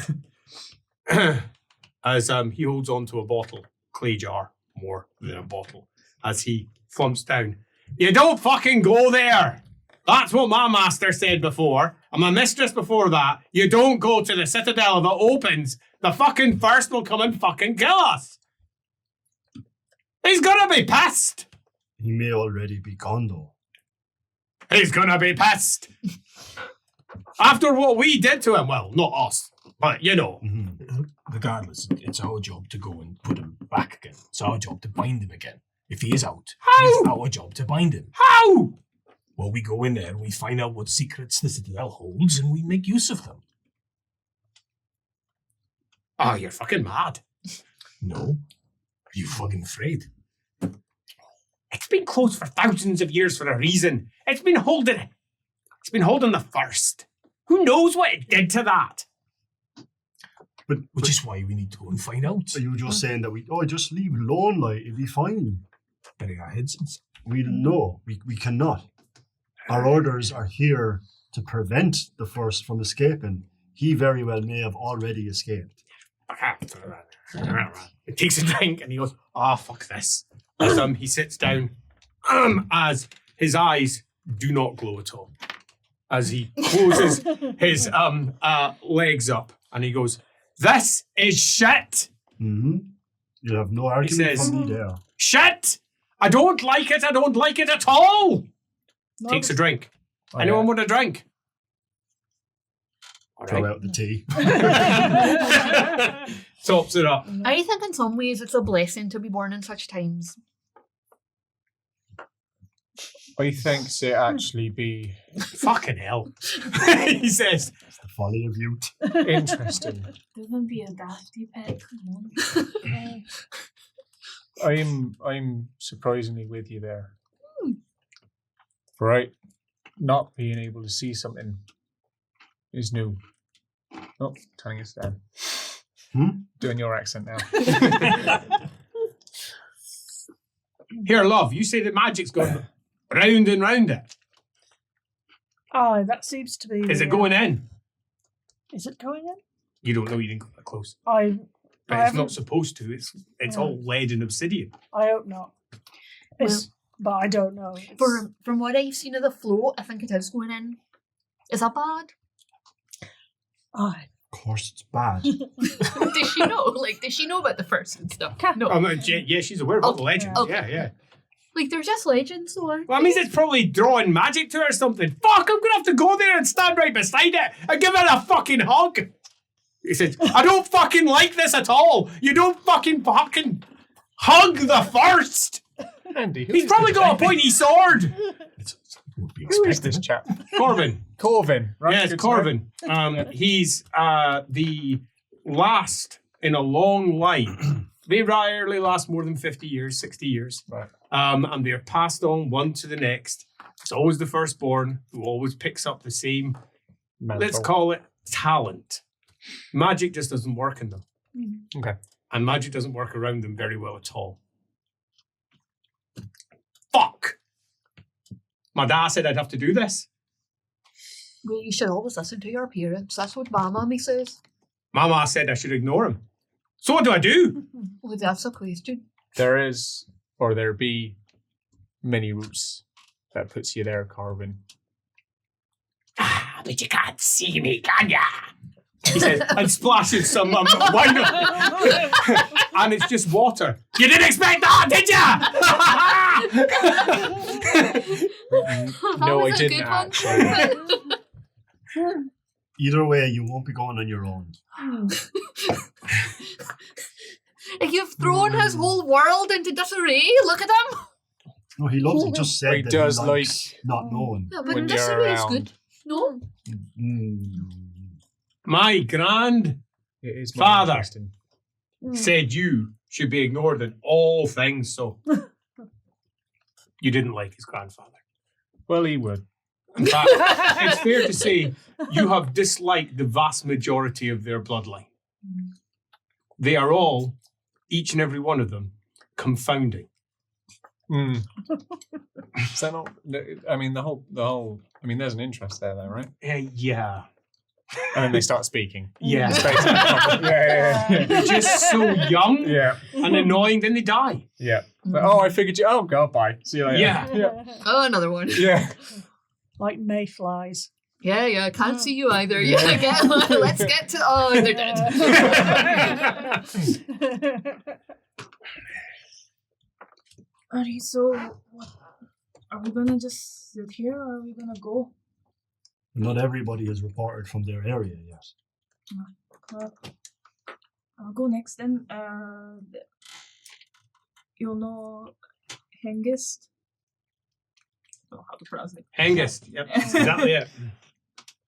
as he holds onto a bottle, clay jar, more than a bottle, as he flumps down. You don't fucking go there! That's what my master said before, and my mistress before that. You don't go to the Citadel if it opens. The fucking first will come and fucking kill us. He's gonna be pissed. He may already be gone, though. He's gonna be pissed. After what we did to him. Well, not us, but you know. Mm-hmm. Regardless, it's our job to go and put him back again. It's our job to bind him again. If he is out, How? it's our job to bind him. How? Well, we go in there and we find out what secrets the Citadel holds and we make use of them. Oh, you're fucking mad. No? Are you fucking afraid? It's been closed for thousands of years for a reason. It's been holding the first. Who knows what it did to that? Which is why we need to go and find out. So you were just saying that just leave it alone, like, it'll be fine. Bury our heads in. We cannot. Our orders are here to prevent the first from escaping. He very well may have already escaped. He takes a drink and he goes, fuck this. As he sits down, as his eyes do not glow at all. As he closes his legs up and he goes, this is shit. Mm-hmm. You'll have no argument says, from me there. Shit! I don't like it. I don't like it at all. No, Takes a drink. Oh, Anyone want a drink? All Throw right. out the tea. Tops it up. I think in some ways it's a blessing to be born in such times. I think it actually be Fucking hell. He says, It's the folly of youth. interesting. Doesn't be a dafty pet. Come on. I'm surprisingly with you there. Right. Not being able to see something is new. Oh, turning us down. Doing your accent now. here, love, you say the magic's going round and round it. Oh, that seems to be. Is it going in? Is it going in? You don't know, you didn't go that close. I But I it's not haven't- supposed to. It's Yeah. all lead and obsidian. hope not. But I don't know. It's- From what I've seen of the float, I think it is going in. Is that bad? Aye. Of course, it's bad. Does she know? Like, does she know about the first and stuff? No. Yeah, she's aware of all the legends. okay. Yeah. Like, they're just legends, so aren't Well, I mean, it's probably drawing magic to her or something. Fuck, I'm going to have to go there and stand right beside it and give it a fucking hug. He says, I don't fucking like this at all. You don't fucking hug the first. Andy, who He's is probably this got a guy? pointy sword. Would be Who is expected. this chap? Corvin. Corvin, right? Yes, Good to know. Corvin. He's the last in a long line. They rarely last more than 50 years, 60 years. Right. And they're passed on one to the next. It's always the firstborn who always picks up the same, let's Mental. call it talent. Magic just doesn't work in them. Okay. And magic doesn't work around them very well at all. Fuck! My dad said I'd have to do this. Well, you should always listen to your parents. That's what my mommy says. Mama said I should ignore him. So what do I do? Well, that's a question. There is, or there be, many routes that puts you there, Corvin. But you can't see me, can ya? He says, and splashes some wine on it. And it's just water. You didn't expect that, did ya? No, was I a didn't good one. actually. Either way, you won't be going on your own. Like, you've thrown his whole world into disarray. Look at him. No, he loves it. Just said He that does he likes not knowing. No, but When you're disarray is around. good. No. My grandfather It is Father. interesting. said you should be ignored in all things, so you didn't like his grandfather. Well, he would. In fact, it's fair to say you have disliked the vast majority of their bloodline. They are all, each and every one of them, confounding. Is that not? I mean, the whole. I mean, there's an interest there, though, right? Yeah. And then they start speaking. Yeah. It's basically- yeah. They're just so young Yeah. and annoying, then they die. Yeah. But, oh, I figured you. Oh, God, bye. See you later. Yeah. Yeah. Oh, another one. Yeah. Like mayflies. Yeah, I can't see you either. Yeah, again, let's get to. Oh, they're dead. Alright, so what, are we gonna just sit here or are we gonna go? Not everybody has reported from their area yet. I'll go next then. You'll know Hengist. I don't know how to pronounce it. Hengist. Yep, that's exactly it.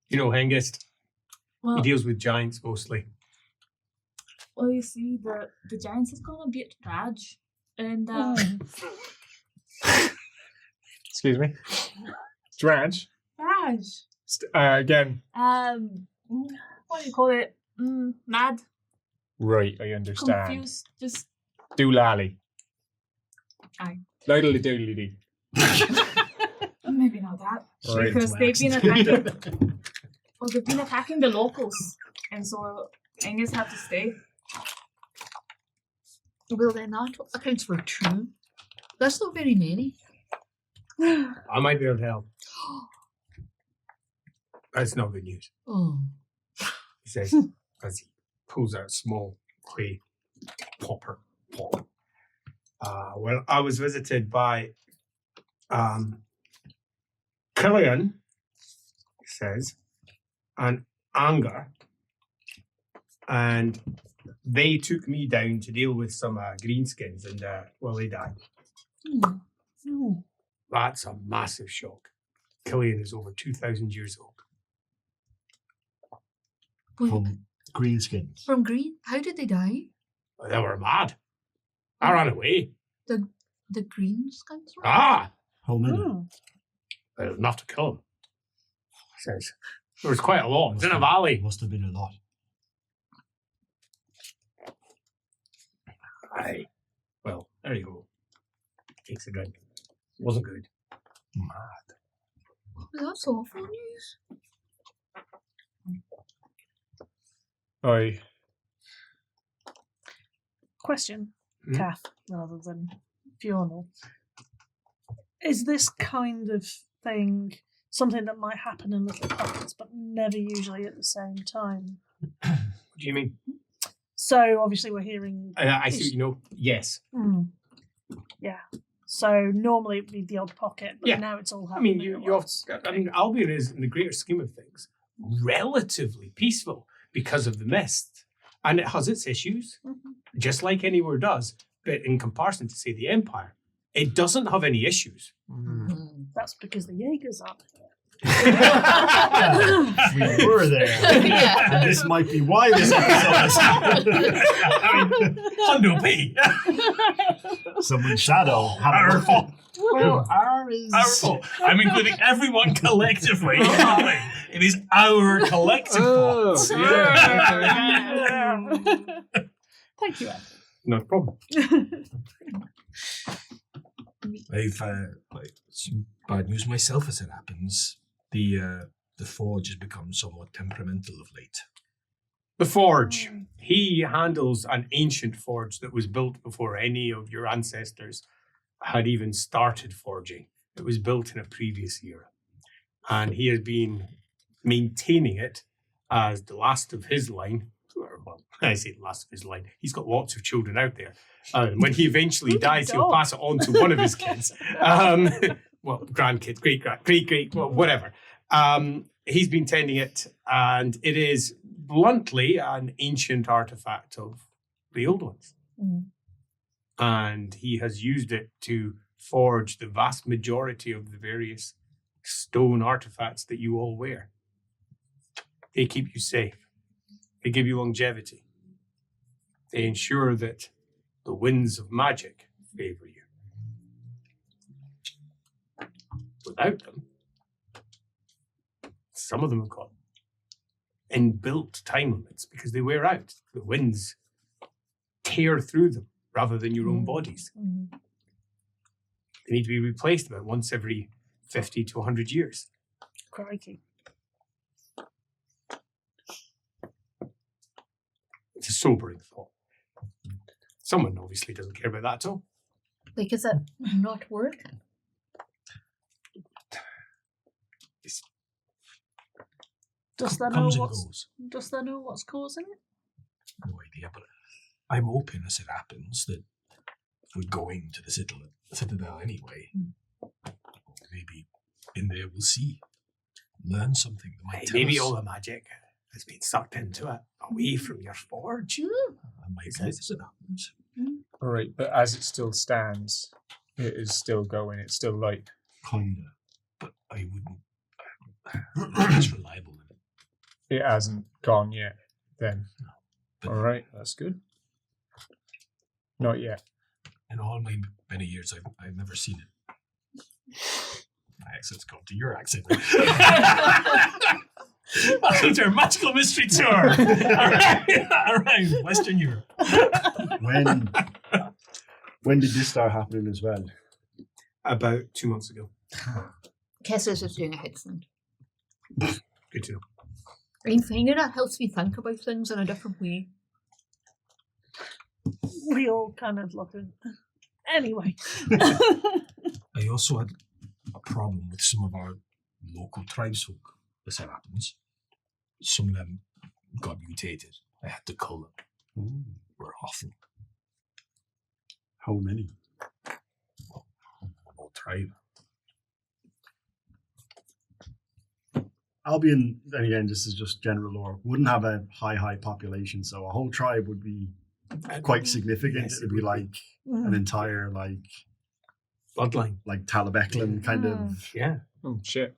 You know Hengist. Well, He deals with giants mostly. well, you see, the Giants has gone a bit Raj, and Excuse me. Draj. Raj. Again. What do you call it? Mad, Right, I understand. confused, just Doolally. Aye. Doodly doodly dee. maybe not that, Right. because they've been attacking. Well, they've been attacking the locals, and so Angus had to stay. Well, then that accounts for 2. That's not very many. I might be able to help. That's not good news. Oh. He says as he pulls out a small clay popper. Pop. Well, I was visited by Killian, he says, and Anger, and they took me down to deal with some greenskins, and well, they died. That's a massive shock. Killian is over 2,000 years old. From greenskins. From green? How did they die? They were mad. I ran away. The green skins? Ah! How many? Well, enough to kill him. He says, there was quite a lot. It's in a valley. Must have been a lot. Aye. Well, there you go. Takes a drink. Wasn't good. Mad. That's awful news. Aye. Question, Hmm? Kath, rather than Fiona. Is this kind of thing something that might happen in little pockets, but never usually at the same time? What do you mean? So obviously we're hearing. I see what you know. Yes. Yeah. So normally it'd be the odd pocket, but Yeah. now it's all I happening. mean, at you have, once. I mean, Albion is, in the greater scheme of things, relatively peaceful because of the mist. And it has its issues, just like anywhere does. But in comparison to, say, the Empire, it doesn't have any issues. That's because the Jaegers aren't here. We were there. Yeah. And this might be why this episode has happened. Hundo P. Someone's shadow. Our fault. Well, our is... Our fault. I'm including everyone collectively. It is our collective Oh, fault. yeah. Thank you, Andy. No problem. I've some bad news myself as it happens. The forge has become somewhat temperamental of late. The forge. He handles an ancient forge that was built before any of your ancestors had even started forging. It was built in a previous era. And he has been maintaining it as the last of his line. Well, I say the last of his line. He's got lots of children out there. When he eventually dies, he'll pass it on to one of his kids. Well, grandkids, great, well, whatever. He's been tending it, and it is bluntly an ancient artifact of the old ones. And he has used it to forge the vast majority of the various stone artifacts that you all wear. They keep you safe. They give you longevity. They ensure that the winds of magic favor you. Without them, some of them have got inbuilt time limits because they wear out. The winds tear through them rather than your own bodies. They need to be replaced about once every 50 to 100 years. Crikey. It's a sobering thought. Someone obviously doesn't care about that at all. Like, is it not working? Does they know comes and what's goes. Does they know what's causing it? No idea, but I'm hoping as it happens that if we're going to the citadel anyway, maybe in there we'll see, learn something that might tell Maybe us. all the magic has been sucked into it, away from your forge. I might be as it happens. All right, but as it still stands, it is still going. It's still light. Kinda. But I wouldn't. It's reliable. It hasn't gone yet. Then, But all right, that's good. Not yet. in all my many years, I've never seen it. My accent's gone to your accent. Welcome to our magical mystery tour around Western Europe. When did this start happening as well? About 2 months ago. Kessa's just doing a head sound. Good to know. I'm finding that helps me think about things in a different way. We all kind of look at. Anyway. I also had a problem with some of our local tribesfolk, as it happens. Some of them got mutated. I had to cull them. Ooh, We're awful. how many? The whole tribe. Albion, and again, this is just general lore, wouldn't have a high population, so a whole tribe would be quite significant. Yes, it It'd be would be. like an entire Bloodline. like Talabeclan kind of. Yeah. Oh shit!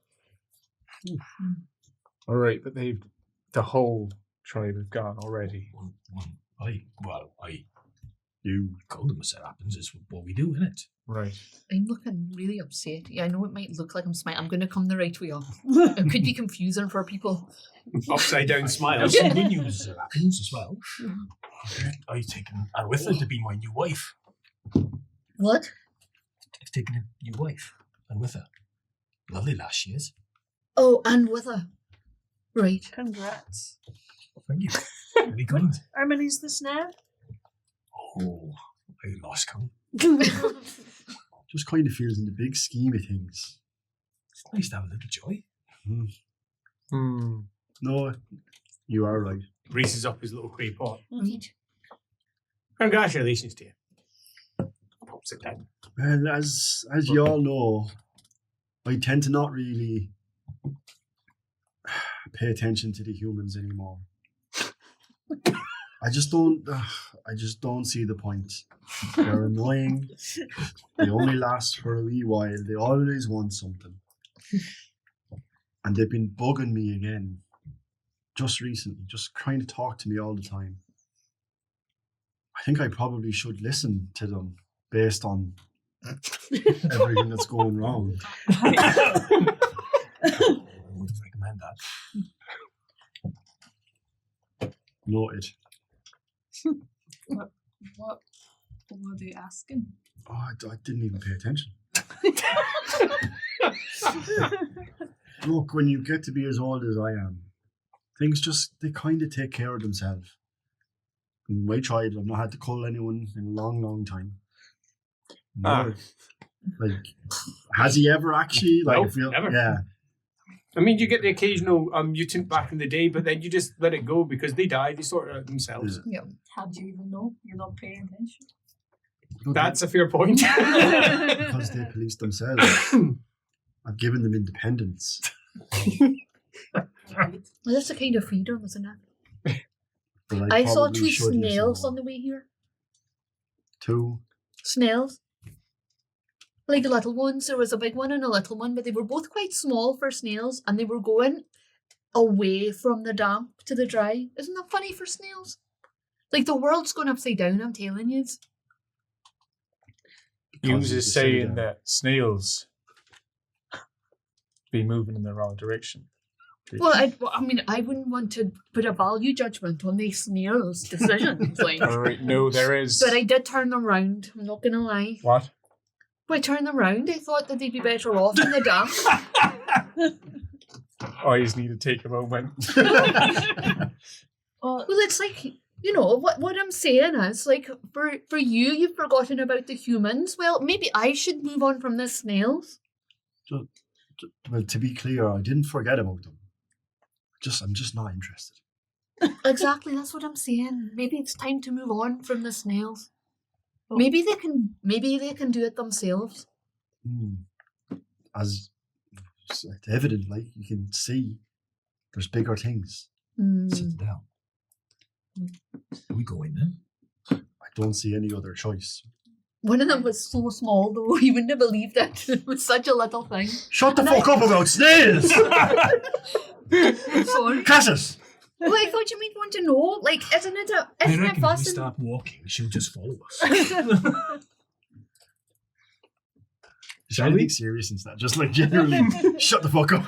All right, but the whole tribe have gone already. You call them as it happens. Is what we do, isn't it? Right. I'm looking really upset. Yeah, I know it might look like I'm smiling. I'm going to come the right way up. It could be confusing for people. Upside down smile. There's some good news as it happens as well. I've taken Arwitha to be my new wife. What? I've taken a new wife, Arwitha. Lovely lass she is. Oh, and with her. Right. Congrats. Thank you. Very kind. How many's this now? Oh, I lost count. Just kind of feels in the big scheme of things. It's nice to have a little joy. No, you are right. Reeses up his little clay pot. Right. Congratulations to you. Pops it down. Well, as you all know, I tend to not really pay attention to the humans anymore. I just don't see the point. They're annoying. They only last for a wee while. They always want something. And they've been bugging me again. Just recently, just trying to talk to me all the time. I think I probably should listen to them based on everything that's going wrong. I wouldn't recommend that. Noted. What were they asking? Oh, I didn't even pay attention. Look, when you get to be as old as I am, things they kind of take care of themselves. In my tribe, I've not had to call anyone in a long time. No. Like, has he ever actually? Like, No, never. Yeah. I mean, you get the occasional mutant back in the day, but then you just let it go because they die. They sort it out themselves. How do you even know? You're not paying attention. That's a fair point. Because they police themselves. I've given them independence. Well, that's a kind of freedom, isn't it? But I saw probably 2 should listen snails more. on the way here. 2? Snails. Like little ones. There was a big one and a little one, but they were both quite small for snails, and they were going away from the damp to the dry. Isn't that funny for snails? Like the world's going upside down, I'm telling you. Hughes of is the saying citadel. that snails be moving in the wrong direction. Well, I mean, I wouldn't want to put a value judgment on these snails' decisions. Like, All right, no, there is. but I did turn them round. I'm not going to lie. What? When I turned them round, I thought that they'd be better off in the damp. I just need to take a moment. Well, it's like, you know, what I'm saying is, like, for you, you've forgotten about the humans. Well, maybe I should move on from the snails. Well, to be clear, I didn't forget about them. I'm just not interested. Exactly, that's what I'm saying. Maybe it's time to move on from the snails. Maybe they can do it themselves. As it's evident, like you can see, there's bigger things. Sit down. We go in then. I don't see any other choice. One of them was so small, though. You wouldn't have believed it. It was such a little thing. Shut the fuck up about snails! Sorry. Cassius! Well, I thought you might want to know. Like, isn't it I it reckon if we fast? start walking, she'll just follow us. Is there anything serious in that? Just like generally, shut the fuck up.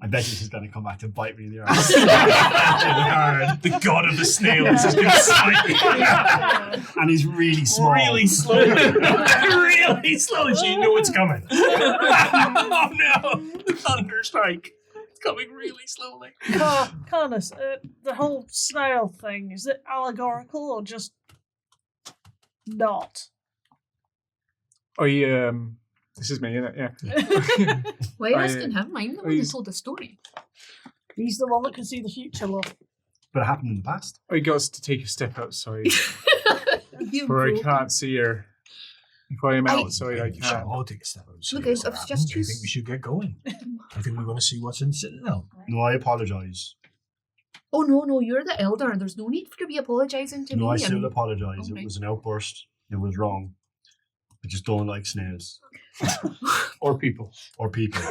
I bet you she's going to come back to bite me in the arse. The god of the snails has been smiting. And he's really small. Really slow. Really slow. So you know it's coming. Oh no! The thunder strike. It's coming really slowly. Carnus, the whole snail thing, is it allegorical or just not? This is me, isn't it? Yeah. Why are you asking him? I'm the one who told the story. He's the one that can see the future, love. But it happened in the past. I got to take a step outside You where I broke. can't see her. If I am outside, I We should can't. all take a step outside. Look, I was just I think we should get going. I think we're going to see what's in the Citadel. No, I apologise. Oh, no, you're the elder. There's no need to be apologising to No, me. I still apologise. alright. It was an outburst. It was wrong. I just don't like snails. Or people. Or people.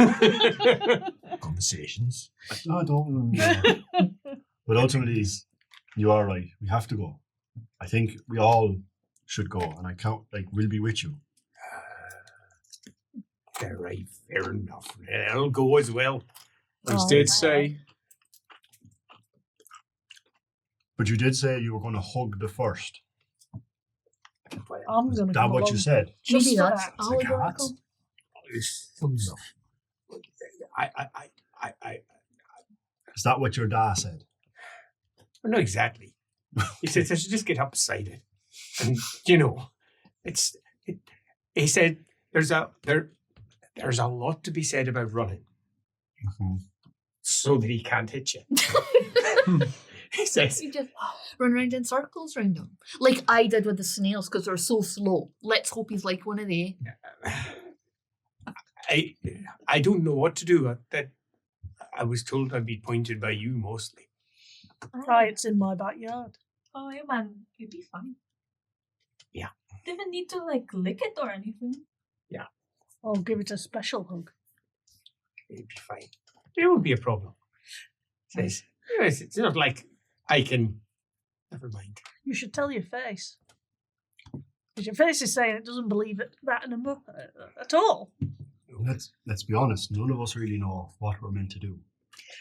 Conversations. I don't know. But ultimately, you are right. We have to go. I think we all should go. And I can't, we'll be with you. All right, fair enough. I'll go as well. I did say, But you did say you were going to hug the first. I'm Is going to that what you said? Just Maybe for that's that. allegorical. It's fun enough. I Is that what your dad said? well, not exactly. He said I should just get up beside it, and he said there's a lot to be said about running, so that he can't hit you. He says, You just run around in circles around him. Like I did with the snails because they're so slow. Let's hope he's like one of they. I don't know what to do. That I was told I'd be pointed by you mostly. Try it's in my backyard. Oh, yeah, man. You'll be fine. Yeah. Don't even need to, lick it or anything. I'll give it a special hug. It'd be fine. There won't be a problem. Says, it's not like I can. Never mind. You should tell your face. Because your face is saying it doesn't believe that anymore at all. Let's be honest. None of us really know what we're meant to do.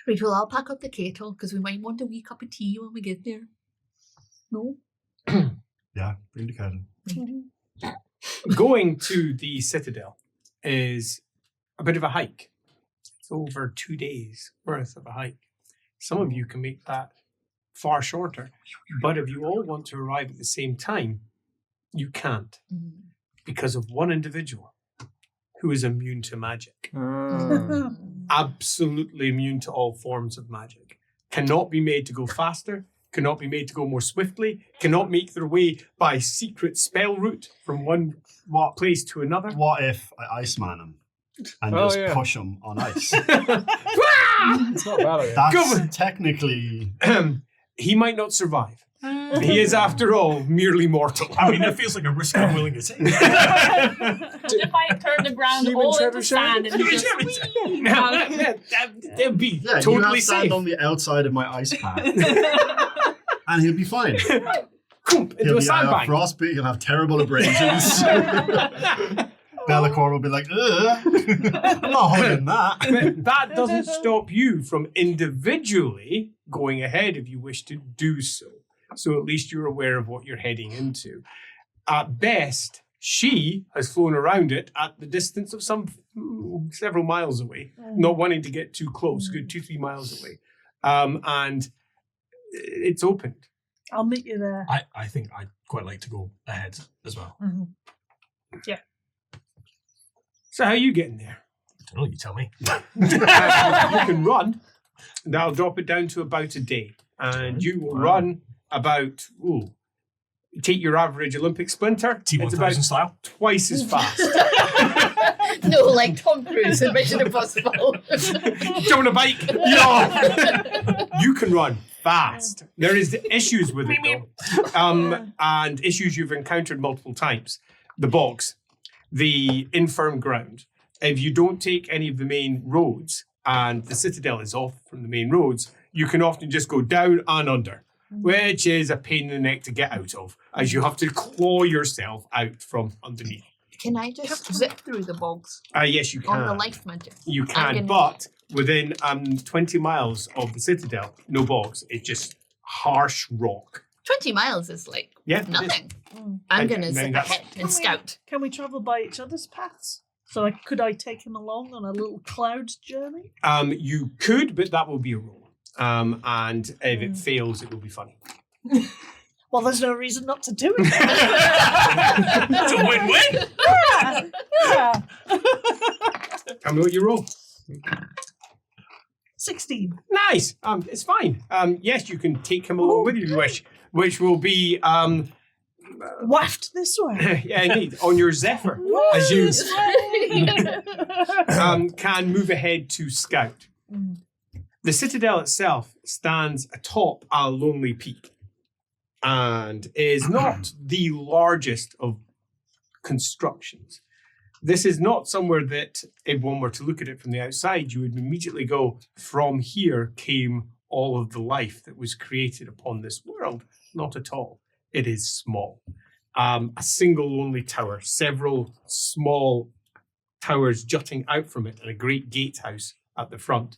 Right, well, I'll pack up the kettle because we might want a wee cup of tea when we get there. No? Yeah, bring the kettle. Going to the Citadel is a bit of a hike. It's over 2 days worth of a hike. Some of you can make that far shorter, but if you all want to arrive at the same time, you can't because of one individual who is immune to magic. Absolutely immune to all forms of magic. Cannot be made to go faster, cannot be made to go more swiftly, cannot make their way by secret spell route from one place to another. What if I Iceman him and Oh, just yeah. push him on ice? It's not bad. Idea. That's technically... He might not survive. He is, after all, merely mortal. I mean, that feels like a risk I'm willing to take. If I turn the ground Human all into trebuchet? sand and just They'll be Yeah, you totally have sand safe. on the outside of my ice pack. And he'll be fine. Into He'll a be sandbank. frostbite, he'll have terrible abrasions. Bellicor will be like, ugh, I'm not hugging that. That doesn't stop you from individually going ahead if you wish to do so. So at least you're aware of what you're heading into. At best, she has flown around it at the distance of several miles away, not wanting to get too close, good 2-3 miles away. And it's opened. I'll meet you there. I think I'd quite like to go ahead as well. Yeah. So how are you getting there? don't know, you tell me. You can run. That'll drop it down to about a day. And you will run about, take your average Olympic sprinter. It's about T-1000 style. twice as fast. No, like Tom Cruise in Mission Impossible. Jump on a bike. Yeah. You can run fast. There is issues with it though. And issues you've encountered multiple times. The bogs, the infirm ground. If you don't take any of the main roads and the citadel is off from the main roads, you can often just go down and under, which is a pain in the neck to get out of, as you have to claw yourself out from underneath. Can I just zip through the bogs Yes, you can. on the life magic? You can, but within 20 miles of the citadel, no bogs. It's just harsh rock. 20 miles is like nothing. I I'm going to mean, zip that's- ahead and scout. Can we travel by each other's paths? So could I take him along on a little cloud journey? You could, but that will be a roll. And if it fails, it will be funny. Well, there's no reason not to do it. It's a win-win. Yeah. Tell me what you roll. 16. Nice. It's fine. Yes, you can take him along with you if you wish, which will be Waft this way. yeah, indeed, on your Zephyr, as you can move ahead to scout. The citadel itself stands atop a lonely peak and is not the largest of constructions. This is not somewhere that, if one were to look at it from the outside, you would immediately go, from here came all of the life that was created upon this world. Not at all. It is small. A single lonely tower, several small towers jutting out from it, and a great gatehouse at the front.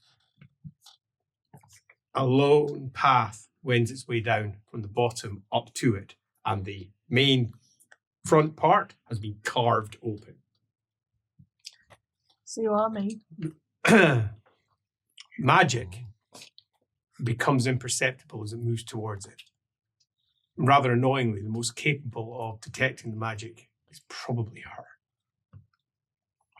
A lone path wends its way down from the bottom up to it, and the main front part has been carved open. See what I mean? Magic becomes imperceptible as it moves towards it. Rather annoyingly, the most capable of detecting the magic is probably her.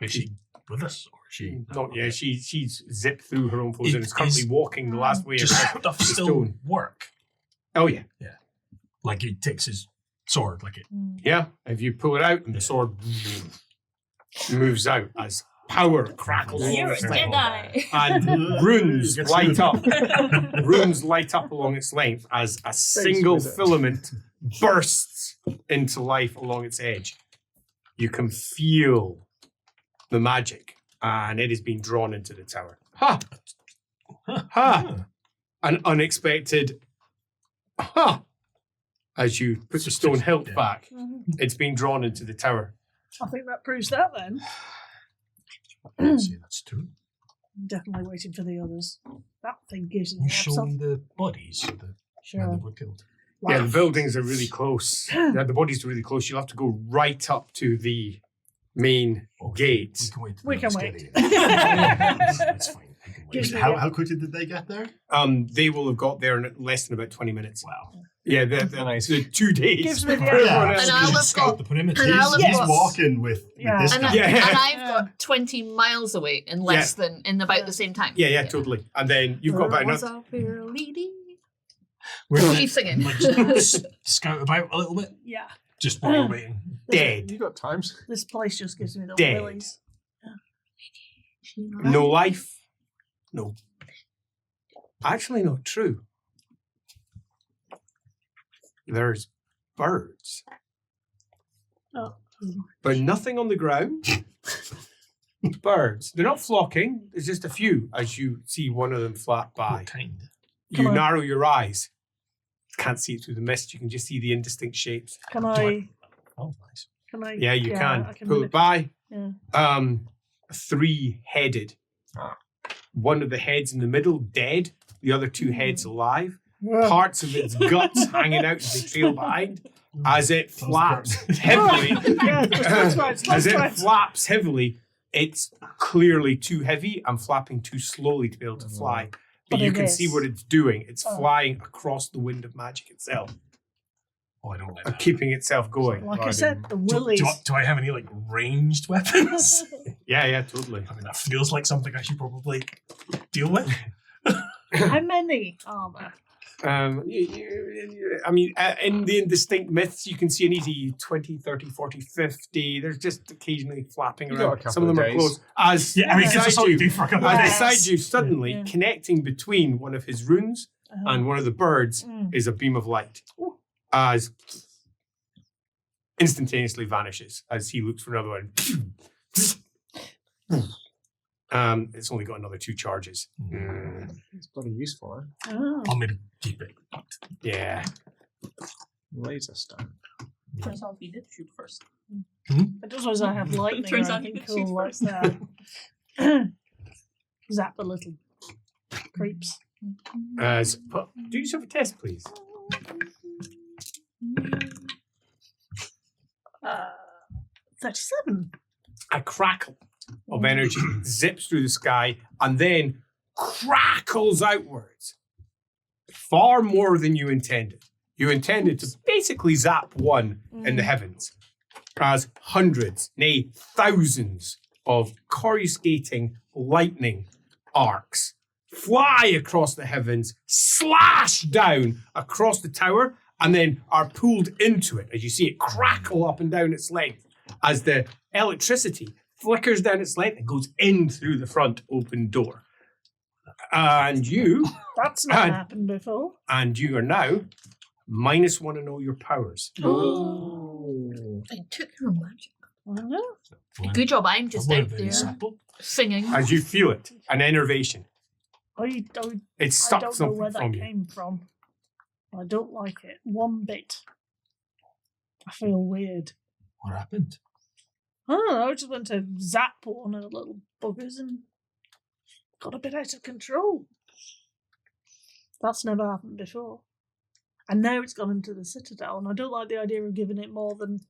Is she with us, or is she? Not yet. She's zipped through her own pose and is currently walking the last way Does across stuff the still stone. work? Oh yeah. Like he takes his sword, like it. Yeah. If you pull it out and the sword moves out as power crackles along You're a its length. Jedi. And runes Gets light you. up. Runes light up along its length as a single with it. filament bursts into life along its edge. You can feel the magic, and it is being drawn into the tower. Ha! Ha! An unexpected ha! As you put the stone hilt back, it's being drawn into the tower. I think that proves that then. I'd say that's true. I'm definitely waiting for the others. That thing gives me You show me absolute. the bodies of the men Sure. that were killed. Yeah, the buildings are really close. Yeah, the bodies are really close. You'll have to go right up to the main gate. We can wait. We can wait. That's fine. We can wait. Gives me How quickly did they get there? They will have got there in less than about 20 minutes. Wow. Yeah, Nice. the 2 days. Gives me the for everyone Yeah. else. And I'll have Scout got the perimeter. and I'll have He's got- walking with Yeah. this and, guy. I, Yeah. and I've got 20 miles away in less than in about the same time. Yeah, totally. And then you've got about Was another. a fair lady. We're gonna, Keep singing. like, just scout about a little bit, Yeah. just while we're waiting. Dead. You got times. This place just gives me the Dead. willies. No life. No. Actually, not true. There's birds, Oh. but nothing on the ground. Birds. They're not flocking. There's just a few as you see one of them flat by. What kind? You Come on. narrow your eyes. Can't see it through the mist. You can just see the indistinct shapes. Can I? Oh, nice. Can I? Yeah, you can. I can Pull it by. Yeah. Three-headed. One of the heads in the middle dead. The other two heads alive. Parts of its guts hanging out as they trail behind. As it flaps heavily. Yeah, that's right. As it flaps heavily, it's clearly too heavy and flapping too slowly to be able to fly. But But you it can see is. what it's doing. It's Oh. flying across the wind of magic itself Oh, I don't like and that. keeping itself going. Like I said, the willies. Do I have any like ranged weapons? Yeah, totally. I mean, that feels like something I should probably deal with. How many are there? I mean, in the indistinct myths, you can see an easy 20, 30, 40, 50. There's just occasionally flapping You got a around. couple Some of them of are days. close. As Yeah, I mean, beside it's all you you, do for a couple of as days. beside you, suddenly Yeah. connecting between one of his runes and one of the birds is a beam of light. As instantaneously vanishes as he looks for another one. It's only got another 2 charges. It's bloody useful, eh? Oh. I'll maybe keep it. Yeah. Laser stone. Turns out we did shoot first. It does always I have lightning Turns or out anything you can shoot cool like first. that. Zap the little creeps. But do yourself a test, please. 37. A crackle of energy zips through the sky and then crackles outwards. Far more than you intended. You intended to basically zap one in the heavens, as hundreds, nay, thousands of coruscating lightning arcs fly across the heavens, slash down across the tower, and then are pulled into it as you see it crackle up and down its length as the electricity flickers down its length and goes in through the front open door. And you, That's not happened before. and you are now -1 in all your powers. I took your magic. I know. Good job, I'm just That out would've been there simple. singing. As you feel it, an enervation. I don't It sucked know something where that from you. came from. I don't like it one bit. I feel weird. What happened? I don't know. I just went to zap one of the little buggers and got a bit out of control. That's never happened before. And now it's gone into the Citadel, and I don't like the idea of giving it more than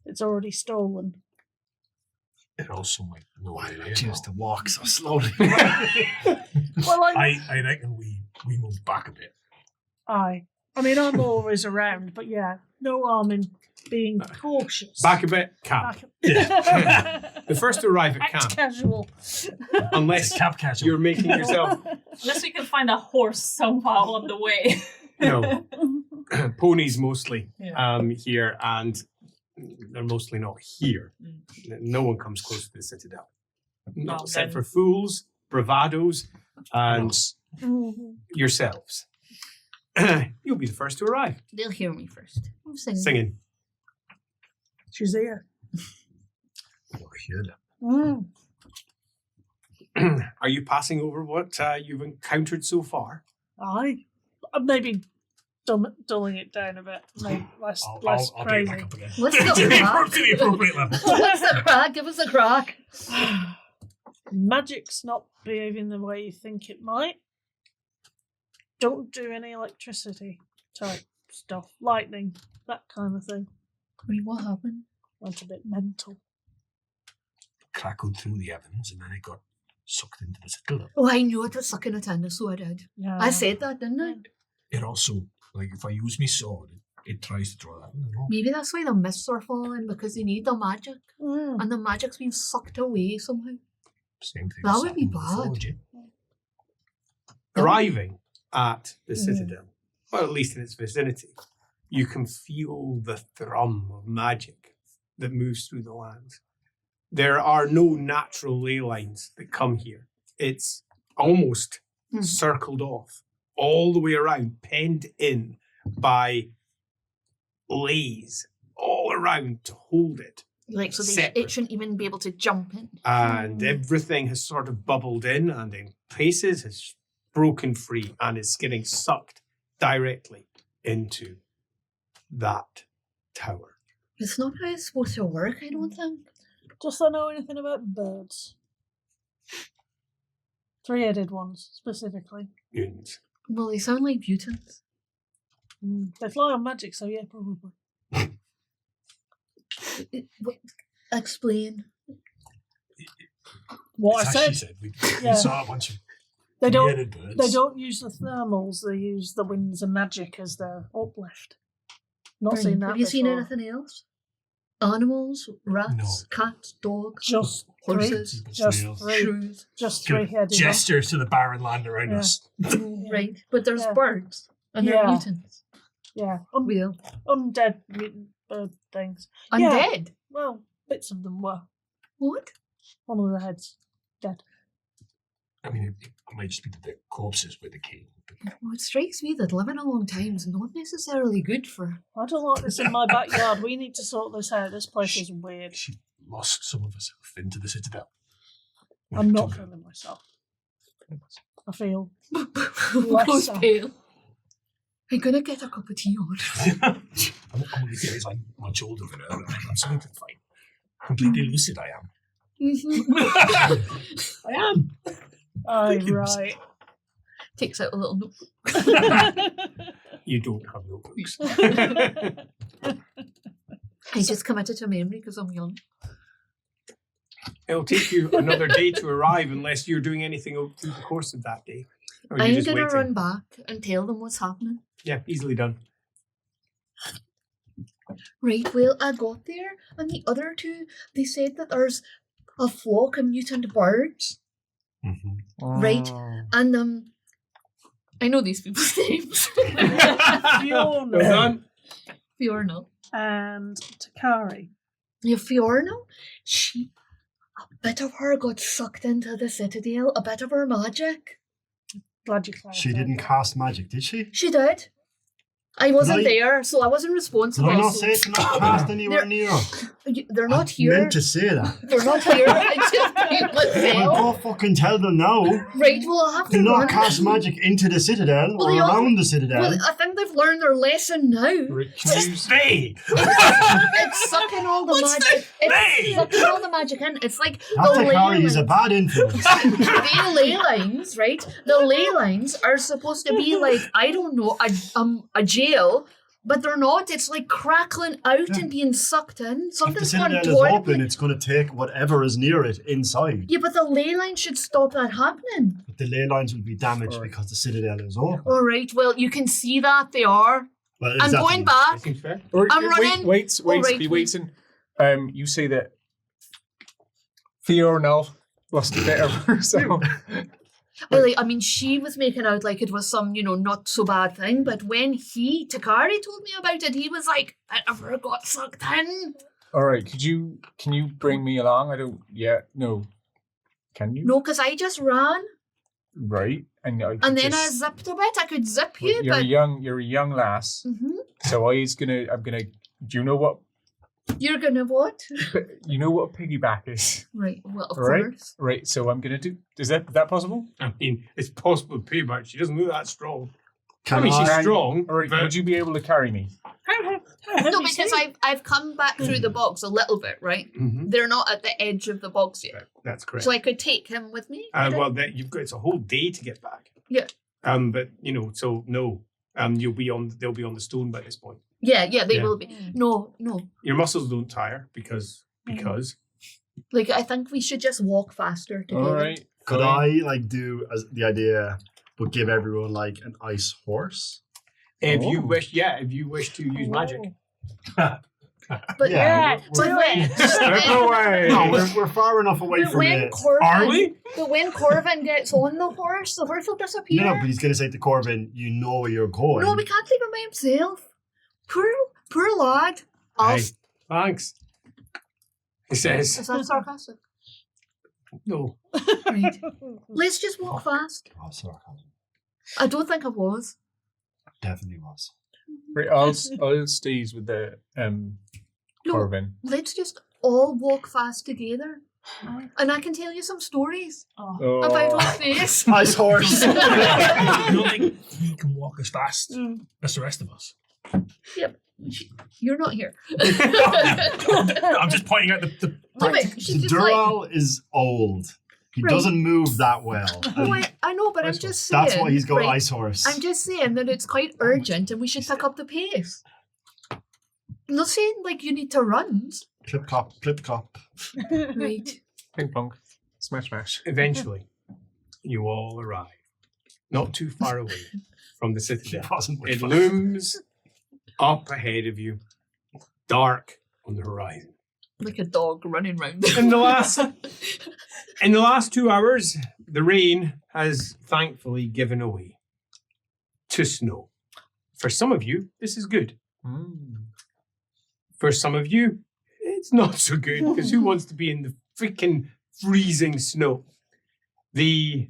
it's already stolen. It also might know Why where did they I choose are. to walk so slowly? Well, I reckon we move back a bit. I mean, I'm always around, but yeah, no harm in being cautious. Back a bit, camp. Back The first to arrive at Act camp, casual. unless Cap casual. you're making yourself, Unless we can find a horse somehow on the way. ponies mostly Yeah. here, and they're mostly not here. No one comes close to the Citadel. Not Well, except then- for fools, bravados, and Us. yourselves. You'll be the first to arrive, They'll hear me first. I'm singing. singing. She's here. We're here then. Are you passing over what you've encountered so far? I'm maybe dulling it down a bit. Maybe less I'll bring it crazy. back up again. What's to, the the, crack? to the appropriate level. What's the crack? Give us a crack. Magic's not behaving the way you think it might. Don't do any electricity type stuff. Lightning, that kind of thing. Wait, what happened? Went a bit mental. Crackled through the heavens and then it got sucked into the Citadel. Oh, I knew it was sucking a tender, so I did. Yeah. I said that, didn't I? It also, like, if I use my sword, it tries to draw that. You know? Maybe that's why the mists are falling, because they need the magic. Mm. And the magic's being sucked away somehow. Same thing. That as would be happened with the bad. Forge, eh? Arriving at the Citadel, or at least in its vicinity, you can feel the thrum of magic that moves through the land. There are no natural ley lines that come here. It's almost circled off all the way around, penned in by lays all around to hold it. Like, so Separate. it shouldn't even be able to jump in. And everything has sort of bubbled in and in places has broken free and is getting sucked directly into that tower. It's not how it's supposed to work, I don't think. Does I know anything about birds? 3-headed ones, specifically. Mutants. Well, they sound like mutants. They fly on magic, so yeah, probably. Explain. What It's I as she said, we Yeah. saw a bunch of they don't. bearded birds. They don't use the thermals. They use the winds and magic as their uplift. Not seen that Have you seen before. anything else? Animals, rats, No. cats, dogs, Just horses, People, Just snails. three. shrews. Just Kind of three-headed. gestures to the barren land around Yeah. us. Right, but there's Yeah. birds and they're Yeah. mutants. Yeah. Real. Undead mutant bird things. Yeah. Undead. Well, bits of them were. What? One of the heads dead. I mean, it might just be that the corpses were decaying. But Well, it strikes me that living a long time is not necessarily good for. I don't like this in my backyard. We need to sort this out. This place is weird. she lost some of herself into the citadel. I'm not killing myself. I feel Rose Lesser. pale. I'm gonna get a cup of tea on. I'm only because I'm much older than her. I'm something fine. Completely lucid, I am. Mhm. I am. Oh, Thank you. Right. Takes out a little notebook. You don't have notebooks. I just committed to memory because I'm young. It'll take you another day to arrive unless you're doing anything through the course of that day. Or you're I'm just gonna waiting. run back and tell them what's happening. Yeah, easily done. Right, well, I got there, and the other two, they said that there's a flock of mutant birds, right? And I know these people's names. Well Fiona done. Fiorna. and Takari. Yeah, Fiorna, a bit of her got sucked into the citadel, a bit of her magic. Glad you clarified. She didn't that. cast magic, did she? She did. I wasn't Did I- there, so I wasn't Did responsible. I not so- say to not cast anywhere They're- near her? They're not I here. meant to say that. They're not here. I just can't Well, myself. go fucking tell them now. Right, well, I'll have to Do not run. cast magic into the citadel Well, or they all- around the citadel. Well, I think they've learned their lesson now. Right, can you Stay! It's sucking all the What's magic. Hey! It's sucking all the magic in. It's like That the ley Takari is a lines. bad influence. The ley lines, right? The ley lines are supposed to be like, I don't know, a jail, but they're not. It's like crackling out Yeah. and being sucked in. If the Something's gone citadel is toilet. open, it's going to take whatever is near it inside. Yeah, but the ley line should stop that happening. But the ley lines will be damaged Alright. because the citadel is open. All right, well, you can see that they are. Well, I'm exactly. going back. That seems fair. Or, I'm running. Wait, Alright, be please. waiting. You say that Fiona lost a bit of herself. Well, like, I mean, she was making out like it was some, not so bad thing. But when Takari told me about it, he was like, I never got sucked in. All right, can you bring me along? I don't. Yeah, no. Can you? No, because I just ran. Right, and I And then I just, zipped a bit. I could zip you, You're but you're a young lass. Mhm. So I'm gonna. Do you know what? You're gonna what? You know what a piggyback is, Right. Well, of Right. course. right? So I'm gonna do. Is that possible? I mean, it's possible to pay, but she doesn't look that strong. Can I mean, she's I- strong, All right, but would you be able to carry me? No, because I've come back through the box a little bit, right? Mhm. They're not at the edge of the box yet, That's correct. so I could take him with me. could I? Well, you've got it's a whole day to get back. Yeah. But so no. They'll be on the stone by this point. Yeah, they Yeah. will be. No. Your muscles don't tire because Like I think we should just walk faster together. All right. Could fine. I do as the idea, but give everyone like an ice horse? if you Oh. wish, if you wish to use magic. But Yeah, but when, Step away. No, we're far enough away but from when it. Are we? But when Corvin gets on the horse will disappear. No, but he's going to say to Corbin, you know where you're going. No, we can't leave him by himself. Poor lad. I'll Hey, thanks. He says, Is that sarcastic? no. Right. Let's just walk fast. Oh, sarcasm. I don't think I was. Definitely was. Right, I'll stays with the No, Corvin. let's just all walk fast together. And I can tell you some stories Oh, about our face. Ice horse. You don't think he can walk as fast as the rest of us? You're not here. I'm just pointing out the No, but she's just like, Dural is old. He Right. doesn't move that well. oh, And I know, but I'm just saying. that's why he's got right, ice horse. I'm just saying that it's quite urgent and we should pick up the pace. I'm not saying like you need to run. Clip clop, clip clop. Right. ping pong, smash smash. Eventually, you all arrive. Not too far away from the citadel. It wasn't much It fun. looms up ahead of you, dark on the horizon. Like a dog running round. In the last 2 hours, the rain has thankfully given away to snow. For some of you, this is good. For some of you, it's not so good, because who wants to be in the freaking freezing snow? The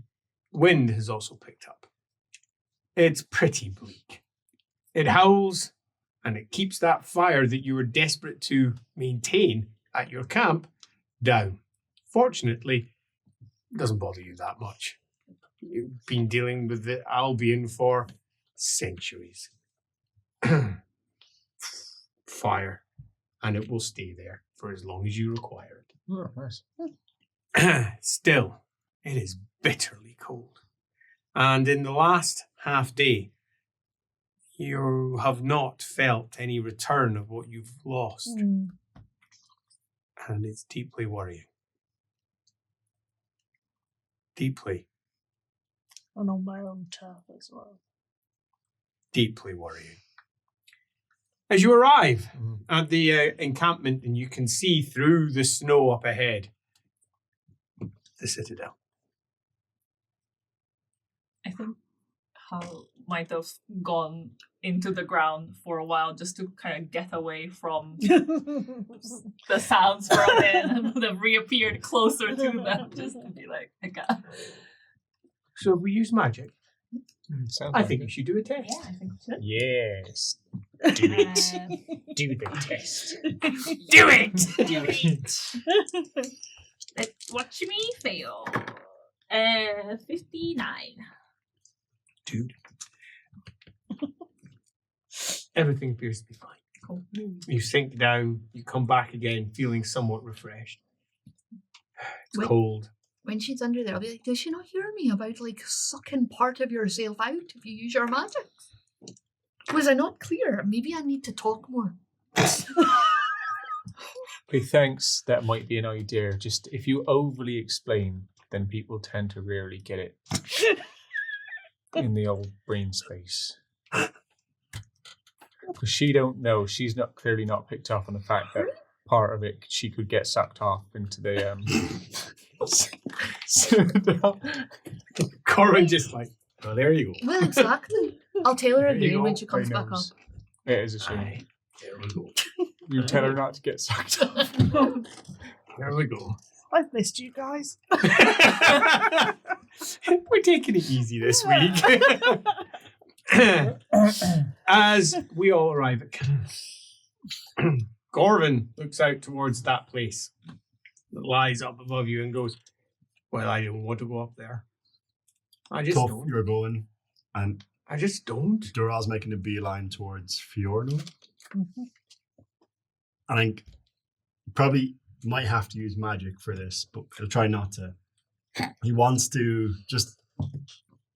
wind has also picked up. It's pretty bleak. It howls, and it keeps that fire that you were desperate to maintain at your camp down. Fortunately, it doesn't bother you that much. You've been dealing with the Albion for centuries. Fire, and it will stay there for as long as you require it. Oh, nice. Still, it is bitterly cold. And in the last half day, you have not felt any return of what you've lost. And it's deeply worrying. Deeply, And on my own turf as well. deeply worrying. As you arrive at the encampment and you can see through the snow up ahead, the citadel. I think Hal might have gone into the ground for a while just to kind of get away from the sounds from it, and would have reappeared closer to them just to be like, I got. So if we use magic, Sounds I like think it. you should do a test. Yeah, I think we should. Yes. Do it. Do the test. Do it! Do it. Let's watch me fail. 59. Dude. Everything appears to be fine. Cool. You sink down, you come back again feeling somewhat refreshed. It's Wait. cold. When she's under there, I'll be like, does she not hear me about like sucking part of yourself out if you use your magic? Was I not clear? Maybe I need to talk more. He thinks that might be an idea. Just if you overly explain, then people tend to rarely get it in the old brain space. Because she don't know. She's not clearly not picked up on the fact that part of it she could get sucked off into the Corin just like, well, there you go. Well, exactly. I'll tell her There you again go. when she comes Very back nice. up. It is a shame. Aye, there we go. You tell her not to get sucked off. There we go. I've missed you guys. We're taking it easy this week. As we all arrive at camp, Gorvin looks out towards that place that lies up above you and goes, well, I don't want to go up there. I just Tough, don't. you're going, and I just don't. Dural's making a beeline towards Fiorno. I think probably might have to use magic for this, but he'll try not to. He wants to just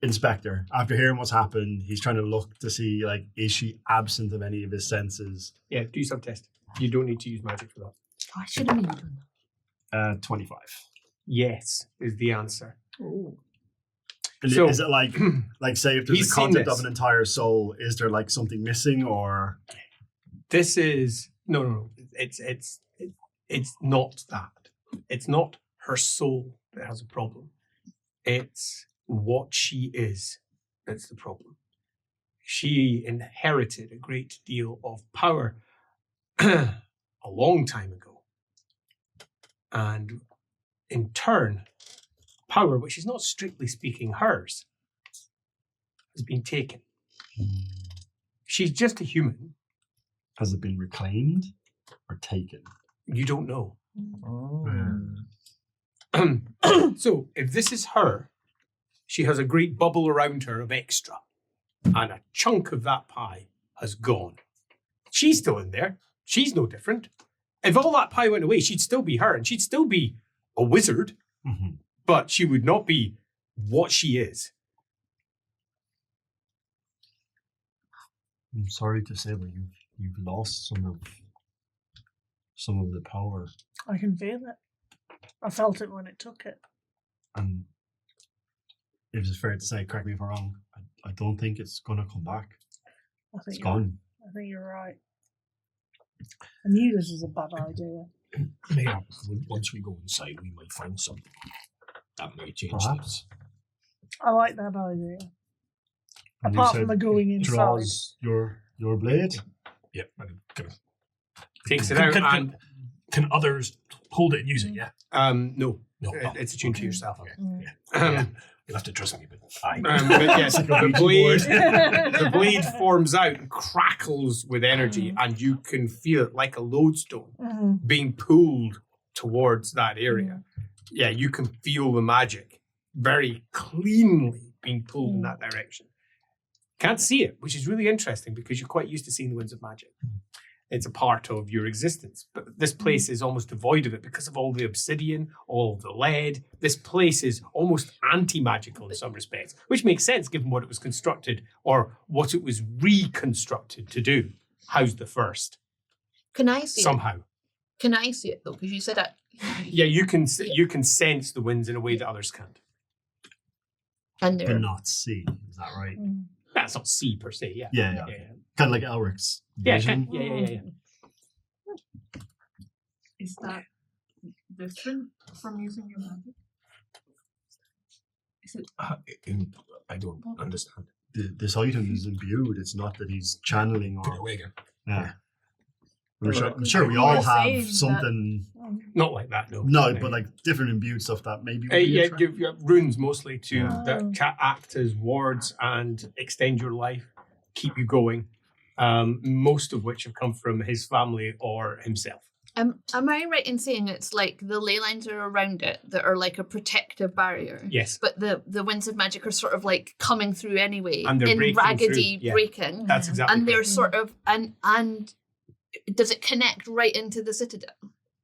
inspect her. After hearing what's happened, he's trying to look to see, like, is she absent of any of his senses? Yeah, do some test. You don't need to use magic for that. Oh, I should have made done 25. Yes, is the answer. And So- is it like say if there's He's a seen content this. of an entire soul, is there like something missing, or This is no. It's not that. It's not her soul that has a problem. It's what she is that's the problem. She inherited a great deal of power a long time ago, and in turn, power, which is not strictly speaking hers, has been taken. She's just a human. has it been reclaimed or taken? You don't know. Oh. So if this is her, she has a great bubble around her of extra, and a chunk of that pie has gone. She's still in there. She's no different. If all that pie went away, she'd still be her, and she'd still be a wizard, Mm-hmm. but she would not be what she is. I'm sorry to say, but you've lost some of the power, I can feel it. I felt it when it took it. and if it's fair to say, correct me if I'm wrong, I don't think it's gonna come back. I think It's you're, gone. I think you're right. I knew this was a bad idea. Mayhaps once we go inside, we might find something that may change things. Perhaps. I like that idea. And you Apart said from the going inside. draws your blade. Yep. And kind of, Takes it out can others hold it and use it? Yeah. No. No. It's attuned to yourself. Okay. Um, You'll have to trust me, but but yes, the blade forms out and crackles with energy, and you can feel it like a lodestone being pulled towards that area. Yeah, you can feel the magic very cleanly being pulled in that direction. Can't see it, which is really interesting because you're quite used to seeing the winds of magic. It's a part of your existence. But this place is almost devoid of it because of all the obsidian, all the lead. This place is almost anti-magical in some respects, which makes sense given what it was constructed or what it was reconstructed to do. House the first. Can I see somehow? it? Can I see it though? Because you said that. Yeah, you can sense the winds in a way that others can't. And they're Cannot see. Is that right? That's not see per se. Yeah. Yeah. Kind of like Elric's Yeah. vision. Yeah. Is that different from using your magic? Is it? I don't understand. This item is imbued. It's not that he's channeling Put it or. away again. Yeah. Well, I'm sure we you all were saying have that- something. Not like that, no. No, but like different imbued stuff that maybe. would be Yeah, attractive. you have runes mostly to Yeah. that act as wards and extend your life, keep you going. Most of which have come from his family or himself. Am I right in saying it's like the ley lines are around it that are like a protective barrier? Yes, But the winds of magic are sort of like coming through anyway, And they're in breaking raggedy through, yeah. breaking, that's exactly. and they're correct. sort of and does it connect right into the citadel?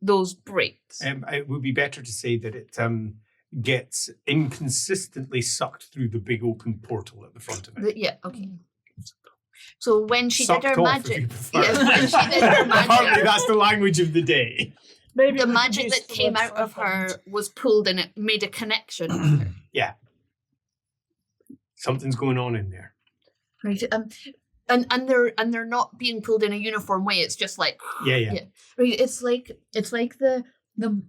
Those breaks. It would be better to say that it gets inconsistently sucked through the big open portal at the front of it. Yeah. Okay. So when she Sucked did her off, if you magic, prefer. yeah, when she did her Apparently, magic, that's the language of the day. Maybe the we could magic use that the came word out of for a her point. was pulled and it made a connection with her. Yeah, something's going on in there. Right. And they're not being pulled in a uniform way. It's just like Yeah. right. It's like the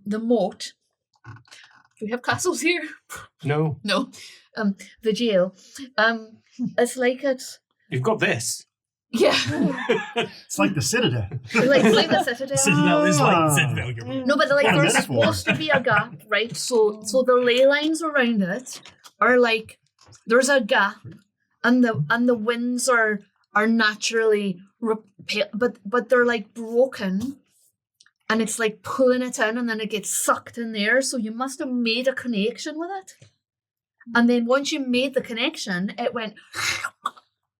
moat. Do we have castles here? No, No. The jail. It's like it's you've got this. yeah. It's like the Citadel. like the citadel. Citadel is like Ah. Citadel. You're No, but like What a there's metaphor. supposed to be a gap, right? So the ley lines around it are like there's a gap, and the winds are naturally but they're like broken, and it's like pulling it in, and then it gets sucked in there. So you must have made a connection with it, and then once you made the connection, it went.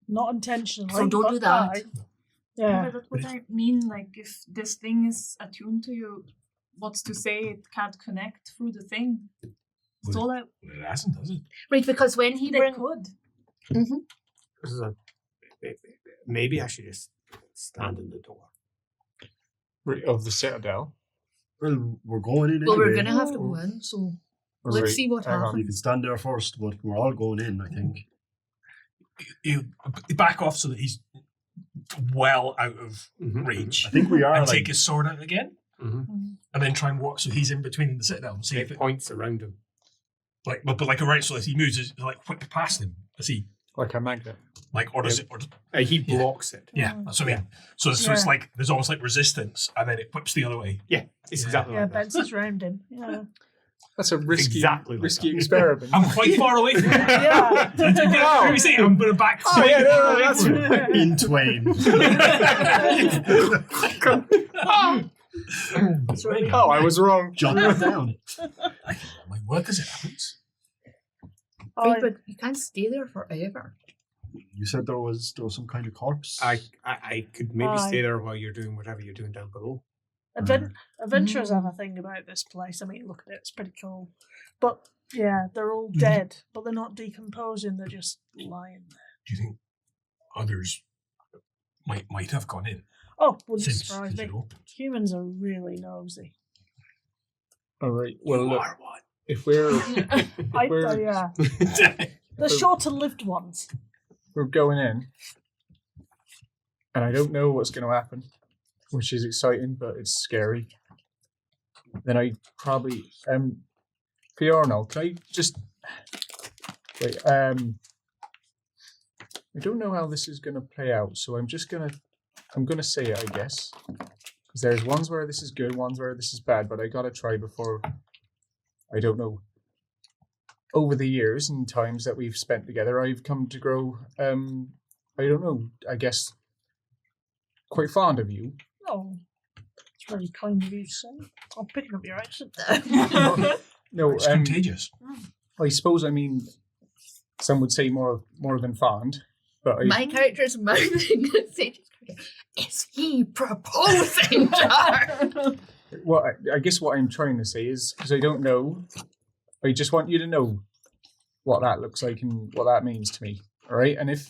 Not intentionally. So don't but do that. aye. Yeah. But that's what I mean. Like, if this thing is attuned to you, what's to say it can't connect through the thing? It's all out. It hasn't, does it? Right, because when he They could. This is maybe I should just stand in the door. Of the Citadel. Well, we're going in well, we're anyway. gonna have to go in. So let's Right, see what hang on. You happens. can stand there first, but we're all going in, I think. You back off so that he's well out of range. I think we are And like take his sword out again, Mm-hmm. and then try and walk so he's in between the Citadel. And see if It it, points around him. but like around, so as he moves, it's like whip past him. As he Like a magnet. like, or does it? Or, He blocks it. yeah, that's what I mean. So it's Yeah. like there's almost like resistance, and then it whips the other way. Yeah, it's Yeah. exactly Yeah, like that. Ben's around him. Yeah. That's a risky, Exactly like risky that. experiment. I'm quite far away from it. Yeah. Let me say I'm going to back. Oh, yeah, no, that's right. in twain. Oh, I was wrong. Jot that down. My work as it happens. Right, but you can't stay there forever. You said there was some kind of corpse. I could maybe Aye. stay there while you're doing whatever you're doing down below. Adventurers have a thing about this place. I mean, look at it; it's pretty cool. But yeah, they're all dead, but they're not decomposing. They're just lying there. Do you think others might have gone in Oh, wouldn't since surprise me. it opened? Humans are really nosy. All right. Well, You look, are one. if we're Yeah, the shorter-lived ones. we're going in, and I don't know what's going to happen, which is exciting, but it's scary. then I probably Fiorno, can I just wait? I don't know how this is going to play out, so I'm gonna say it, I guess, because there's ones where this is good, ones where this is bad, but I gotta try before. I don't know. Over the years and times that we've spent together, I've come to grow. I don't know. I guess quite fond of you. Oh, it's very kind of you to say. I'm picking up your accent there. No, It's contagious. I suppose I mean some would say more than fond, but My character's mouthing Sage's character. Is he proposing to her? what I guess what I'm trying to say is because I don't know. I just want you to know what that looks like and what that means to me. All right, and if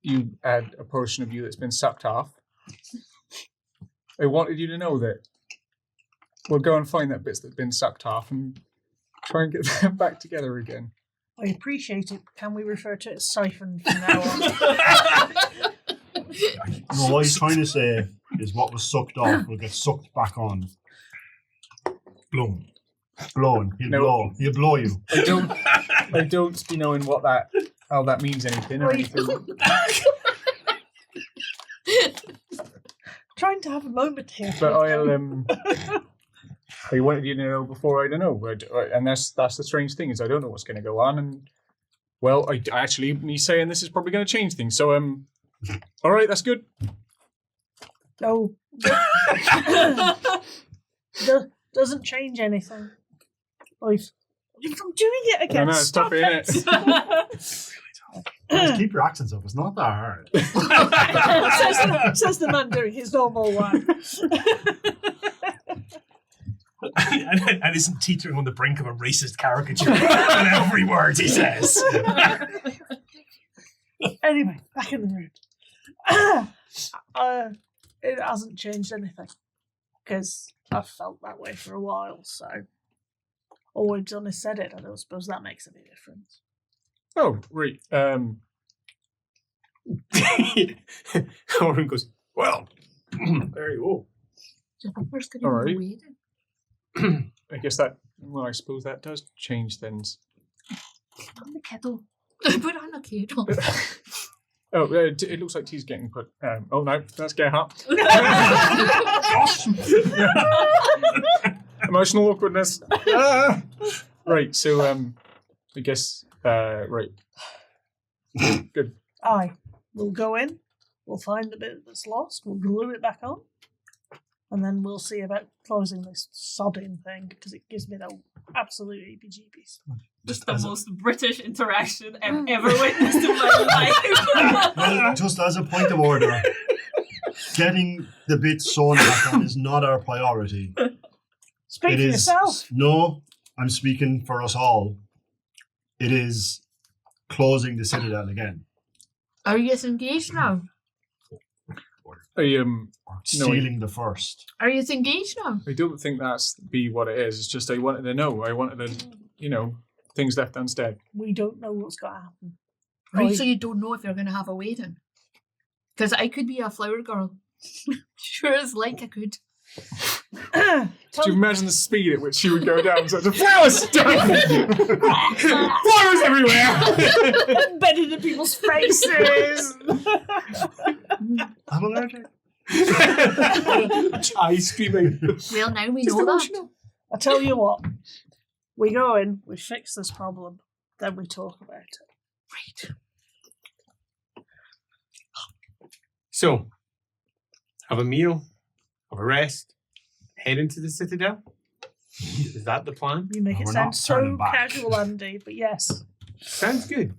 you add a portion of you that's been sucked off, I wanted you to know that we'll go and find that bits that's been sucked off and try and get them back together again. I appreciate it. Can we refer to it as siphon from now on? No, what he's trying to say is what was sucked off will get sucked back on. Blown. Blown. He'll No. blow. He'll blow you. I don't be knowing how that means anything or anything. Trying to have a moment here. But I wanted you to know before I don't know, and that's the strange thing is I don't know what's going to go on, and well, I actually me saying this is probably going to change things. So all right, that's good. No. Doesn't change anything. I'm doing it again. No, stop it. Just keep your accents up. It's not that hard. says the man doing his normal one. and isn't teetering on the brink of a racist caricature in every word he says. Anyway, back in the room. It hasn't changed anything because I've felt that way for a while. So all we've done is said it. I don't suppose that makes any difference. Oh, right. Oren goes, well, there you go. All right. I guess that. Well, I suppose that does change things. Put on the kettle. Put on the kettle. Oh, it looks like tea's getting put. Oh no, that's get hot. Emotional awkwardness. Right. So I guess right. Good. Aye. We'll go in. We'll find the bit that's lost. We'll glue it back on. And then we'll see about closing this sodding thing because it gives me the absolute EPGBs. Just the most British interaction I've ever witnessed in my life. Well, just as a point of order, getting the bit sewn back on is not our priority. Speak for yourself. No, I'm speaking for us all. It is closing the Citadel again. Are you engaged now? Stealing the first. Are you engaged now? I don't think that's be what it is. It's just I wanted to know. I wanted to, things left unsaid. We don't know what's going to happen. Right, so you don't know if you're going to have a wedding. Because I could be a flower girl. Sure as like I could. Do you imagine the speed at which she would go down such a flowers flowers everywhere embedded in people's faces. I'm allergic. Ice creaming. Well, now we Just know emotional. I tell you what, we go in, we fix this problem, then we talk about it. Right. So, have a meal, have a rest, head into the Citadel. Is that the plan? You make it We're sound not so turning back. casual, Andy, but yes. Sounds good.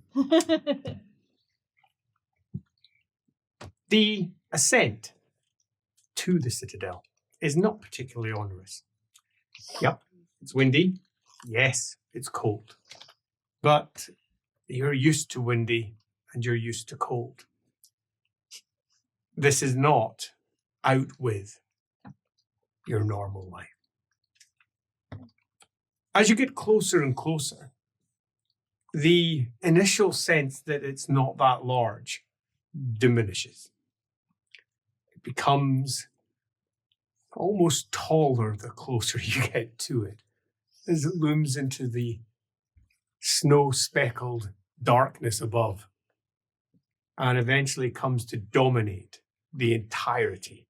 The ascent to the Citadel is not particularly onerous. Yep, it's windy. Yes, it's cold. But you're used to windy and you're used to cold. This is not out with your normal life. As you get closer and closer, the initial sense that it's not that large diminishes. It becomes almost taller the closer you get to it, as it looms into the snow-speckled darkness above, and eventually comes to dominate the entirety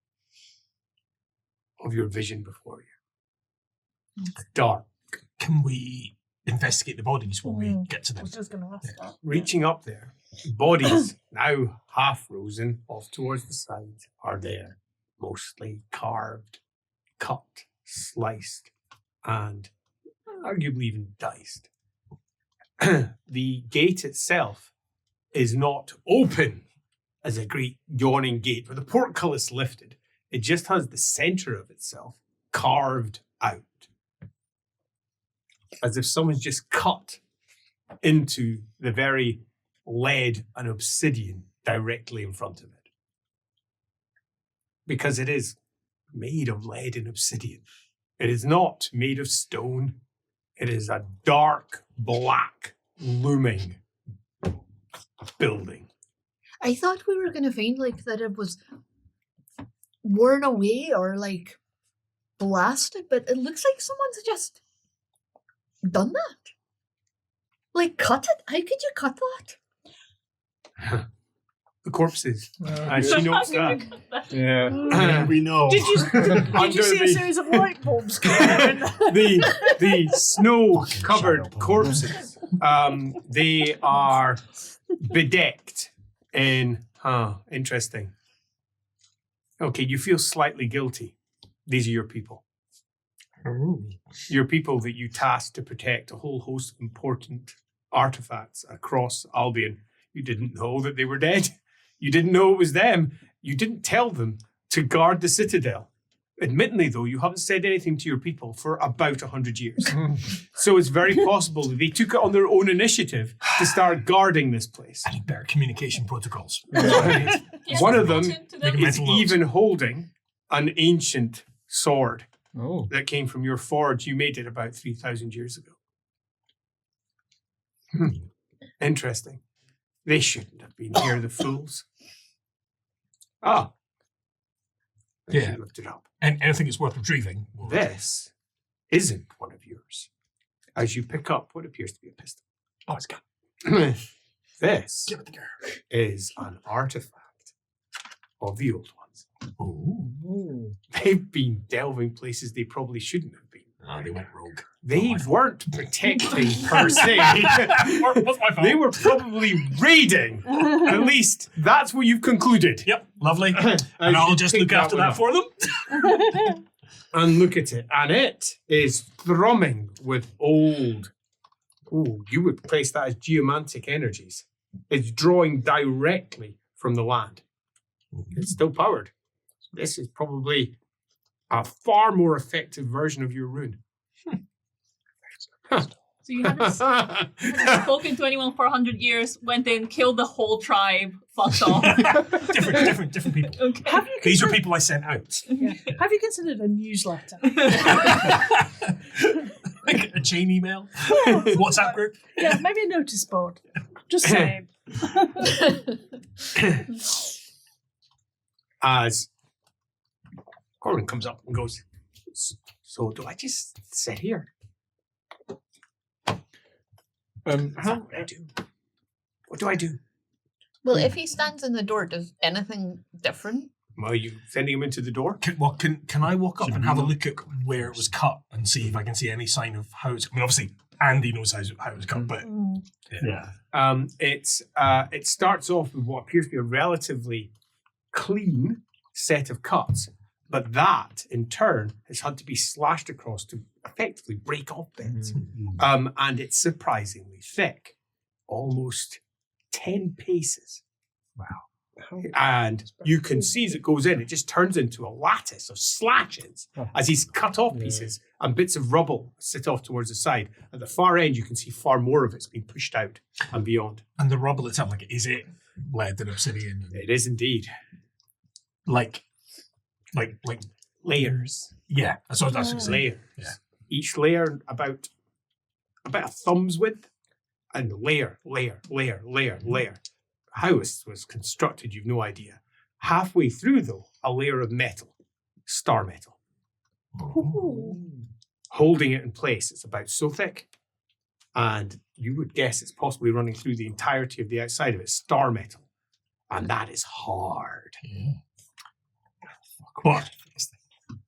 of your vision before you. It's dark. Can we investigate the bodies when we get to I them? was just going to ask that. Reaching up there, bodies now half frozen off towards the side are there, mostly carved, cut, sliced, and arguably even diced. The gate itself is not open as a great yawning gate where the portcullis lifted. It just has the center of itself carved out, as if someone's just cut into the very lead and obsidian directly in front of it. Because it is made of lead and obsidian. It is not made of stone. It is a dark, black, looming building. I thought we were going to find like that it was worn away or like blasted, but it looks like someone's just done that. Like cut it? How could you cut that? The corpses. She knows that. Yeah. We know. Did you Under see a the- series of light bulbs coming on? the snow-covered Shadow corpses, they are bedecked in, interesting. Okay, you feel slightly guilty. These are your people. Your people that you tasked to protect a whole host of important artifacts across Albion. You didn't know that they were dead. You didn't know it was them. You didn't tell them to guard the citadel. Admittedly, though, you haven't said anything to your people for about 100 years. So it's very possible that they took it on their own initiative to start guarding this place. I need better communication protocols. One of them To them. Make a is mental note. even holding an ancient sword Oh. that came from your forge. You made it about 3,000 years ago. Interesting. They shouldn't have been here, the fools. Ah. I Yeah. looked it up. And anything that's worth retrieving. This isn't one of yours. As you pick up what appears to be a pistol. Oh, it's gone. This Give it the girl. is an artifact of the old ones. Ooh. They've been delving places they probably shouldn't have been. Ah, they went rogue. They weren't protecting per se. What's my fault? They were probably raiding. At least that's what you've concluded. Yep, lovely. As And I'll you just pick look after one that up. for them. And look at it. And it is thrumming with old. Oh, you would place that as geomantic energies. It's drawing directly from the land. It's still powered. This is probably a far more effective version of your rune. So you haven't spoken to anyone for 100 years, went in, killed the whole tribe, fucked off. different people. Okay. Have you These are considered, people I sent out. have you considered a newsletter? Like a chain email, WhatsApp group. Yeah, maybe a notice board. Just saying. As Corbin comes up and goes, so do I just sit here? Is that what I do? What do I do? Well, if he stands in the door, does anything different? Are you sending him into the door? Can I walk up Should and we have a look? look at where it was cut and see if I can see any sign of how it's... I mean, obviously, Andy knows how it was cut, but... Yeah. It starts off with what appears to be a relatively clean set of cuts, but that in turn has had to be slashed across to effectively break off bits. And it's surprisingly thick, almost 10 paces. Wow. And you can see as it goes in, it just turns into a lattice of slashes as he's cut off pieces and bits of rubble sit off towards the side. At the far end, you can see far more of it's being pushed out and beyond. And the rubble itself, like, is it lead and obsidian? It is indeed. Like, Layers. yeah, that's what I was saying. Layers. Yeah. Each layer about a thumb's width, and layer. How it was constructed, you've no idea. Halfway through, though, a layer of metal, star metal. holding it in place. It's about so thick. And you would guess it's possibly running through the entirety of the outside of it, star metal. And that is hard. Yeah. But,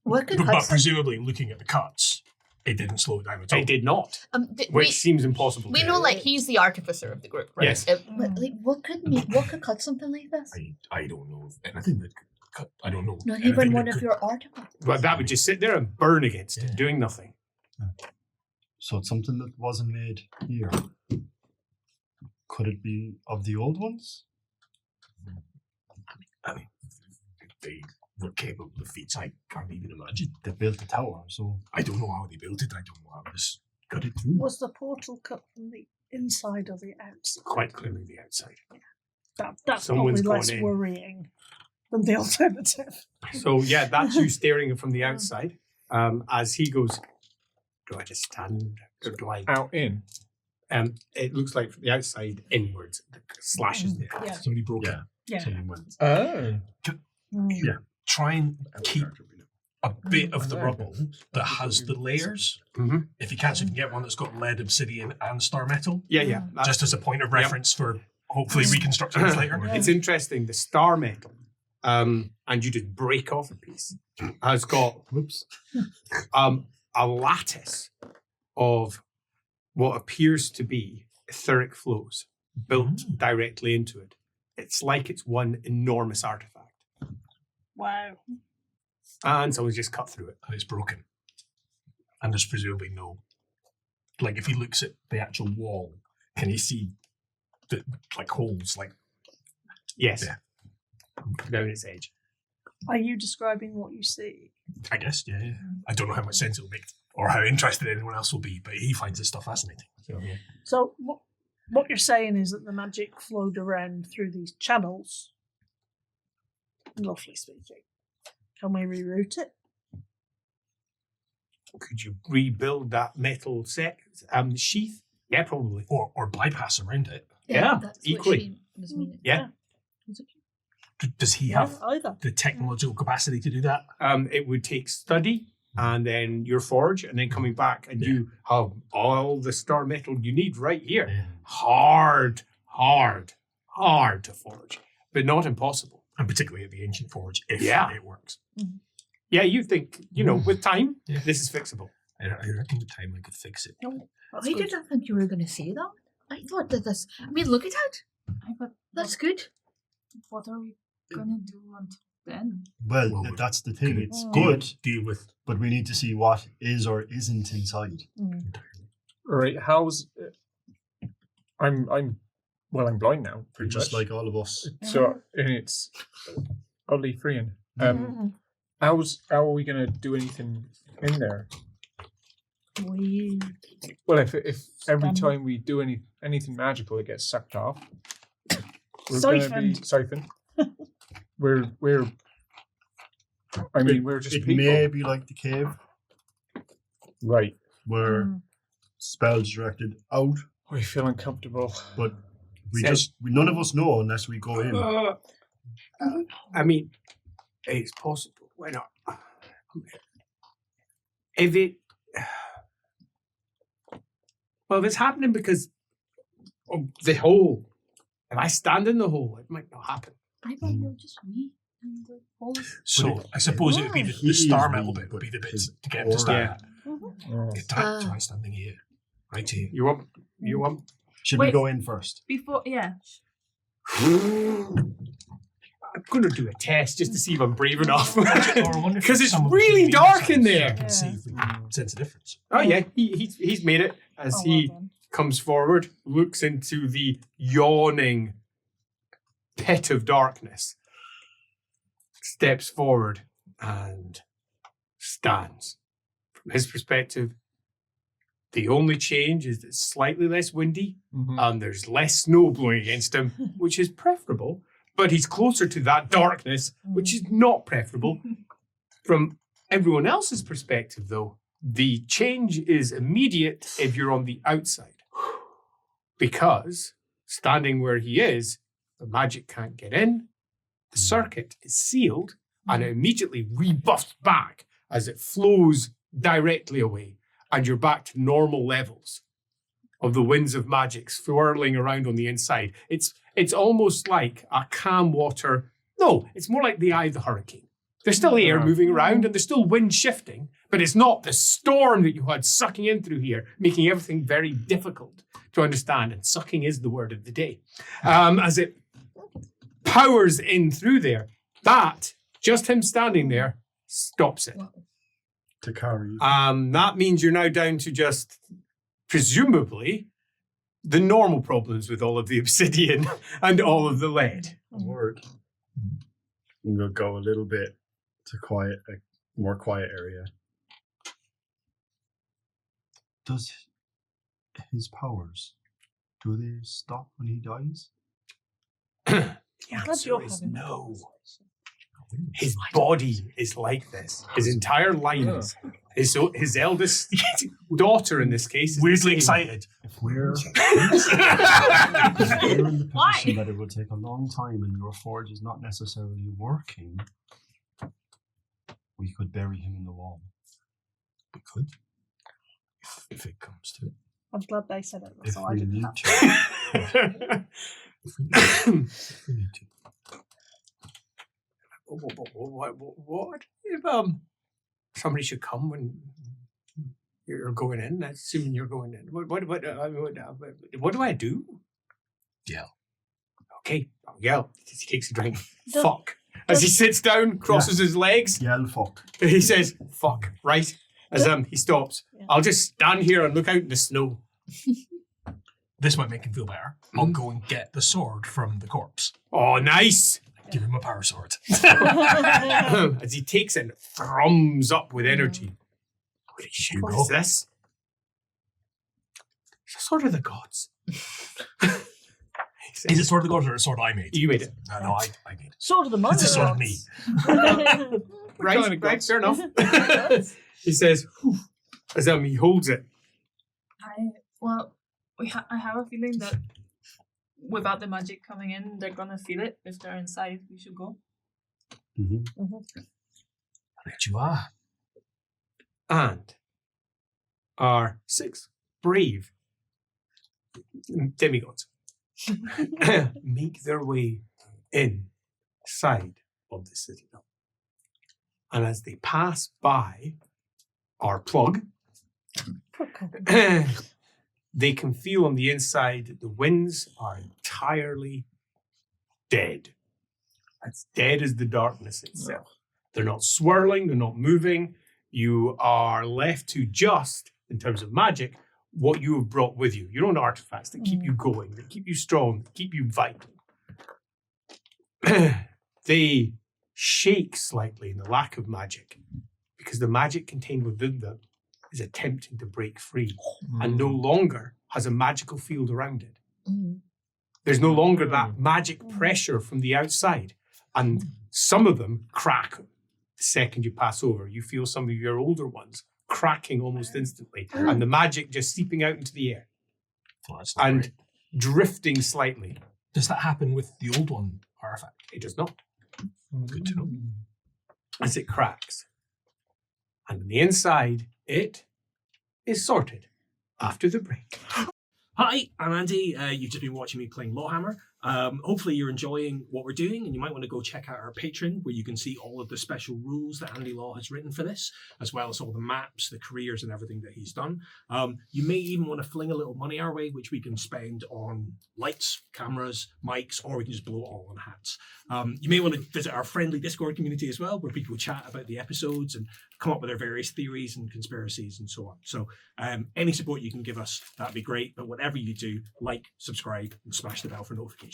What could but Hudson... presumably, looking at the cuts, it didn't slow it down at all. It did not, which seems impossible. We to know, do. like, he's the artificer of the group, right? Yes. What could cut something like this? I don't know of anything that could cut. I don't know. Not anything even one that of could- your artifacts. Well, that would just sit there and burn against it, Yeah. doing nothing. So it's something that wasn't made here. Could it be of the old ones? I mean, they were capable of feats I can't even imagine. They built the tower, so I don't know how they built it. I don't know how this got it through. Was the portal cut from the inside or the outside? Quite clearly the outside. That's Someone's probably less gone in. worrying than the alternative. So, yeah, that's you staring from the outside as he goes, do I just stand or do I... Out in. It looks like from the outside inwards, the slashes there. Yeah. Somebody broke it. Yeah. someone went. Oh. Yeah. Try and keep a bit of the rubble that has the layers. Mhm. If you can, so you can get one that's got lead, obsidian, and star metal. Yeah, yeah. That's- Just as a point of reference for hopefully reconstructing this later. It's interesting. The star metal, and you just break off a piece, has got Whoops. a lattice of what appears to be etheric flows built directly into it. It's like it's one enormous artifact. Wow. And someone's just cut through it. And it's broken. And there's presumably no... Like, if he looks at the actual wall, can he see the, like, holes? Like, Yes. Yeah. Down its edge. Are you describing what you see? I guess, yeah. I don't know how much sense it'll make or how interested anyone else will be, but he finds this stuff fascinating. So, yeah. So what you're saying is that the magic flowed around through these channels, roughly speaking. Can we reroute it? Could you rebuild that metal sheath? Yeah, probably. Or bypass around it. Yeah, that's equally. What she was meaning. Yeah. Does he have either. the technological capacity to do that? It would take study and then your forge and then coming back and you have all the star metal you need right here. Yeah. Hard to forge, but not impossible. And particularly at the ancient forge, if Yeah. it works. Yeah, you think, with time, Yeah. this is fixable. I reckon with time I could fix it. That's I good. did not think you were going to say that. I thought that this... I mean, look at it. But That's good. what are we gonna do until then? Well, Well, that's the thing. It's Mm. good, Deal with... but we need to see what is or isn't inside. Right, how's... I'm blind now, You're pretty just much. like all of us. So, and it's oddly freeing. How are we going to do anything in there? We Well, if every Stand- time we do anything magical, it gets sucked off, we're going to be siphoned. we're just It people, may be like the cave right? where spells directed out, I feel uncomfortable. but Says- none of us know unless we go in. I mean, it's possible. Why not? If it's happening because of the hole. If I stand in the hole, it might not happen. I thought you were just we and the whole. So I suppose it would be the star metal bit would be the bit to get him to stand. Try standing here. Right here. You want? Should we Wait. go in first? Before, yeah. I'm going to do a test just to see if I'm brave enough. Or I wonder if 'Cause it's some of really the dark in insides there. you can see if we can sense a difference. Oh yeah, he's made it as he comes forward, looks into the yawning pit of darkness, steps forward and stands. From his perspective, the only change is that it's slightly less windy and there's less snow blowing against him, which is preferable, but he's closer to that darkness, which is not preferable. From everyone else's perspective, though, the change is immediate if you're on the outside. Because standing where he is, the magic can't get in, the circuit is sealed, and it immediately rebuffs back as it flows directly away, and you're back to normal levels of the winds of magic swirling around on the inside. It's almost like a calm water. No, it's more like the eye of the hurricane. There's still air moving around and there's still wind shifting, but it's not the storm that you had sucking in through here, making everything very difficult to understand. And sucking is the word of the day. As it powers in through there, that, just him standing there, stops it. To carry. That means you're now down to just, presumably, the normal problems with all of the obsidian and all of the lead. Word. I'm going to go a little bit to a more quiet area. Does his powers, do they stop when he dies? The Glad answer you're is having no. His body is like this. His entire line is. His eldest daughter, in this case, is Weirdly the same. excited. If we're, if we're in the Why? position that it will take a long time and your forge is not necessarily working, we could bury him in the wall. We could. If it comes to it. I'm glad they said it. If So I we didn't need have to. If we need to. What if somebody should come when you're going in? Assuming you're going in. What do I do? Yell. Okay, I'll yell. He takes a drink. Does- Fuck. As he sits down, crosses his legs, Yell fuck. he says, "Fuck." Right. As he stops. Yeah. I'll just stand here and look out in the snow. This might make him feel better. I'll go and get the sword from the corpse. Oh, nice. Give him a power sword. As he takes it and thrums up with energy. Holy shit, You what go. is this? It's a sword of the gods. Is it sword of the gods or a sword I made? You made it. No, I made it. Sword of the mother. It's a sword of me. Right, fair enough. He says, "Whew," as he holds it. I have a feeling that without the magic coming in, they're gonna feel it. If they're inside, we should go. Mm-hmm. Right you are. And our 6 brave demigods make their way inside of the citadel. And as they pass by our plug, they can feel on the inside that the winds are entirely dead. As dead as the darkness itself. They're not swirling, they're not moving. You are left to just, in terms of magic, what you have brought with you. Your own artifacts that keep you going, that keep you strong, that keep you vital. They shake slightly in the lack of magic because the magic contained within them is attempting to break free and no longer has a magical field around it. There's no longer that magic pressure from the outside. And some of them crack the second you pass over. You feel some of your older ones cracking almost instantly and the magic just seeping out into the air Well, that's not and great. drifting slightly. Does that happen with the old one artifact? It does not. Good to know. As it cracks. And on the inside, it is sorted after the break. Hi, I'm Andy. You've just been watching me playing LAWhammer. Hopefully you're enjoying what we're doing, and you might want to go check out our Patreon, where you can see all of the special rules that Andy Law has written for this, as well as all the maps, the careers, and everything that he's done. You may even want to fling a little money our way, which we can spend on lights, cameras, mics, or we can just blow it all on hats. You may want to visit our friendly Discord community as well, where people chat about the episodes and come up with their various theories and conspiracies and so on. So any support you can give us, that'd be great. But whatever you do, like, subscribe, and smash the bell for notifications.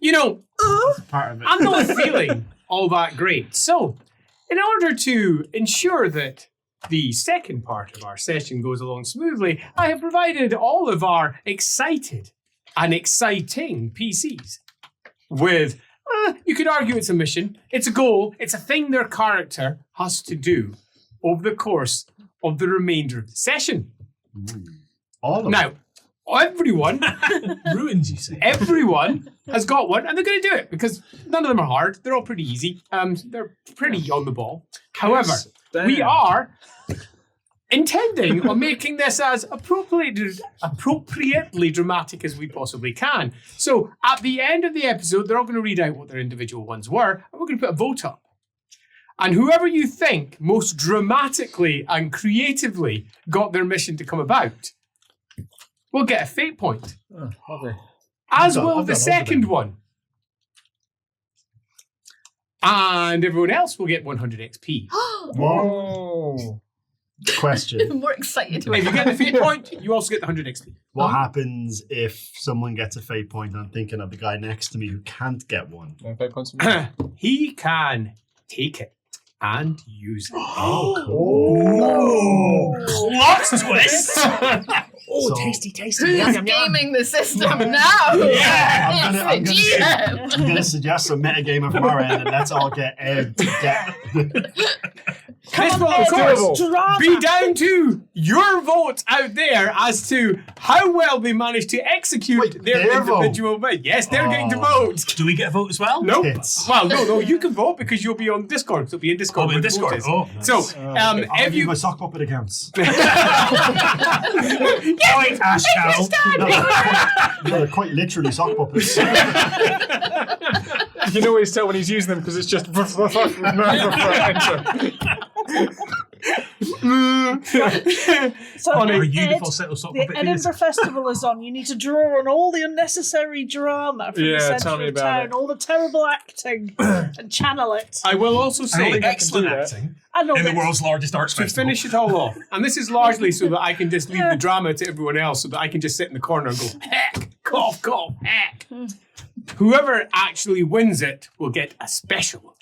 you know, Part of it. I'm not feeling all that great. So, in order to ensure that the second part of our session goes along smoothly, I have provided all of our excited and exciting PCs with, you could argue it's a mission, it's a goal, it's a thing their character has to do over the course of the remainder of the session. All of Now, everyone, Ruins, you say? everyone has got one, and they're going to do it because none of them are hard. They're all pretty easy. They're pretty on the ball. However, we are intending on making this as appropriately dramatic as we possibly can. So at the end of the episode, they're all going to read out what their individual ones were, and we're going to put a vote up. And whoever you think most dramatically and creatively got their mission to come about will get a fate point. Oh, lovely. As I've got- will I've the got all of second them. one. And everyone else will get 100 XP. What? Oh. Question. More excited. If you get the fate point, you also get the 100 XP. What happens if someone gets a fate point and I'm thinking of the guy next to me who can't get one? No fate points for me. He can take it and use it. Plot twist! So- tasty. Who's gaming the system now? Yeah, I'm It's gonna- the I'm going to suggest some metagaming from our end, and let's all get Ed to get. This will, of course, be down to your vote out there as to how well they manage to execute Wait, their their vote? individual bid. Yes, they're going to vote. Do we get a vote as well? Nope. Tits. Well, no, you can vote because you'll be on Discord. So it'll be in Discord. Oh, in when the Discord. vote is. Oh, nice. So, I'll if give you my sock puppet accounts. Point, Ash Cow. No, they're quite literally sock puppets. You can always tell when he's using them because it's just enter. So On a Ed, uniform set of sock the puppet Edinburgh Festival is on. You need to draw on all the unnecessary drama from Yeah, the tell centre me of about town, it. all the terrible acting, and channel it. I will also say, Excellent do that. acting I know in the this. world's largest arts to festival. finish it all off, and this is largely so that I can just leave the drama to everyone else so that I can just sit in the corner and go, heck, cough, cough, heck. Whoever actually wins it will get a special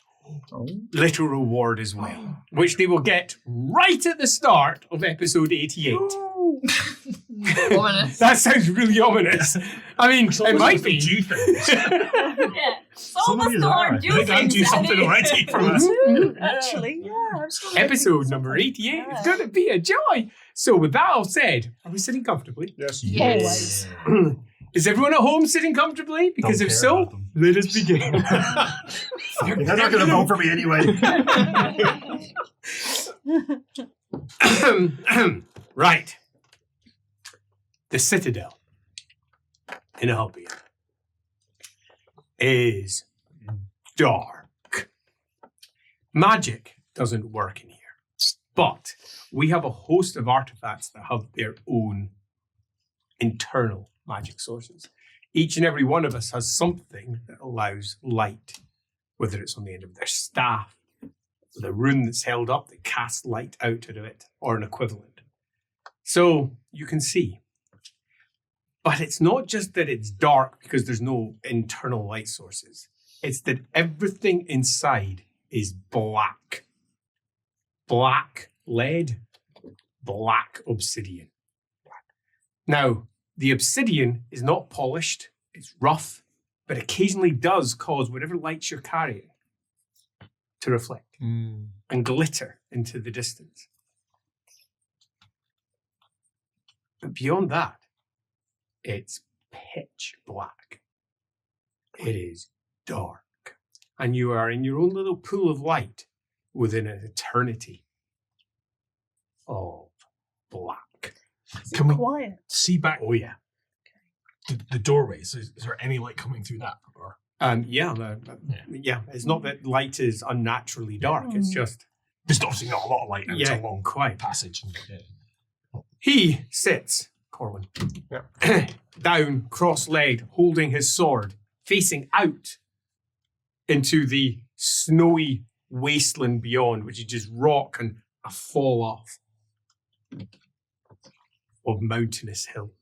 little reward as well, which they will get right at the start of episode 88. ominous. That sounds really ominous. I mean, it might be. Do things. Yeah. Some Some of of us you still are. aren't They doing can things. do something already from us. Actually, yeah. I'm still Episode number 88 is going to be a joy. So with that all said, are we sitting comfortably? Yes. Yes. Is everyone at home sitting comfortably? Because Don't if care so, about them. let us begin. They're not going to vote for me anyway. Right. The Citadel in Albion is dark. Magic doesn't work in here, but we have a host of artifacts that have their own internal magic sources. Each and every one of us has something that allows light, whether it's on the end of their staff, the rune that's held up that casts light out of it, or an equivalent. So you can see. But it's not just that it's dark because there's no internal light sources. It's that everything inside is black. Black lead, black obsidian. Now, the obsidian is not polished, it's rough, but occasionally does cause whatever lights you're carrying to reflect and glitter into the distance. But beyond that, it's pitch black. It is dark. And you are in your own little pool of light within an eternity of black. Can we quiet. see back Oh, yeah. the doorways? Is there any light coming through that? Or Yeah. It's not that light is unnaturally dark. It's just there's obviously not a lot of light, and it's Yeah, a long quite. passage. he sits, Corwin, down, cross-legged, holding his sword, facing out into the snowy wasteland beyond, which is just rock and a fall off of mountainous hill.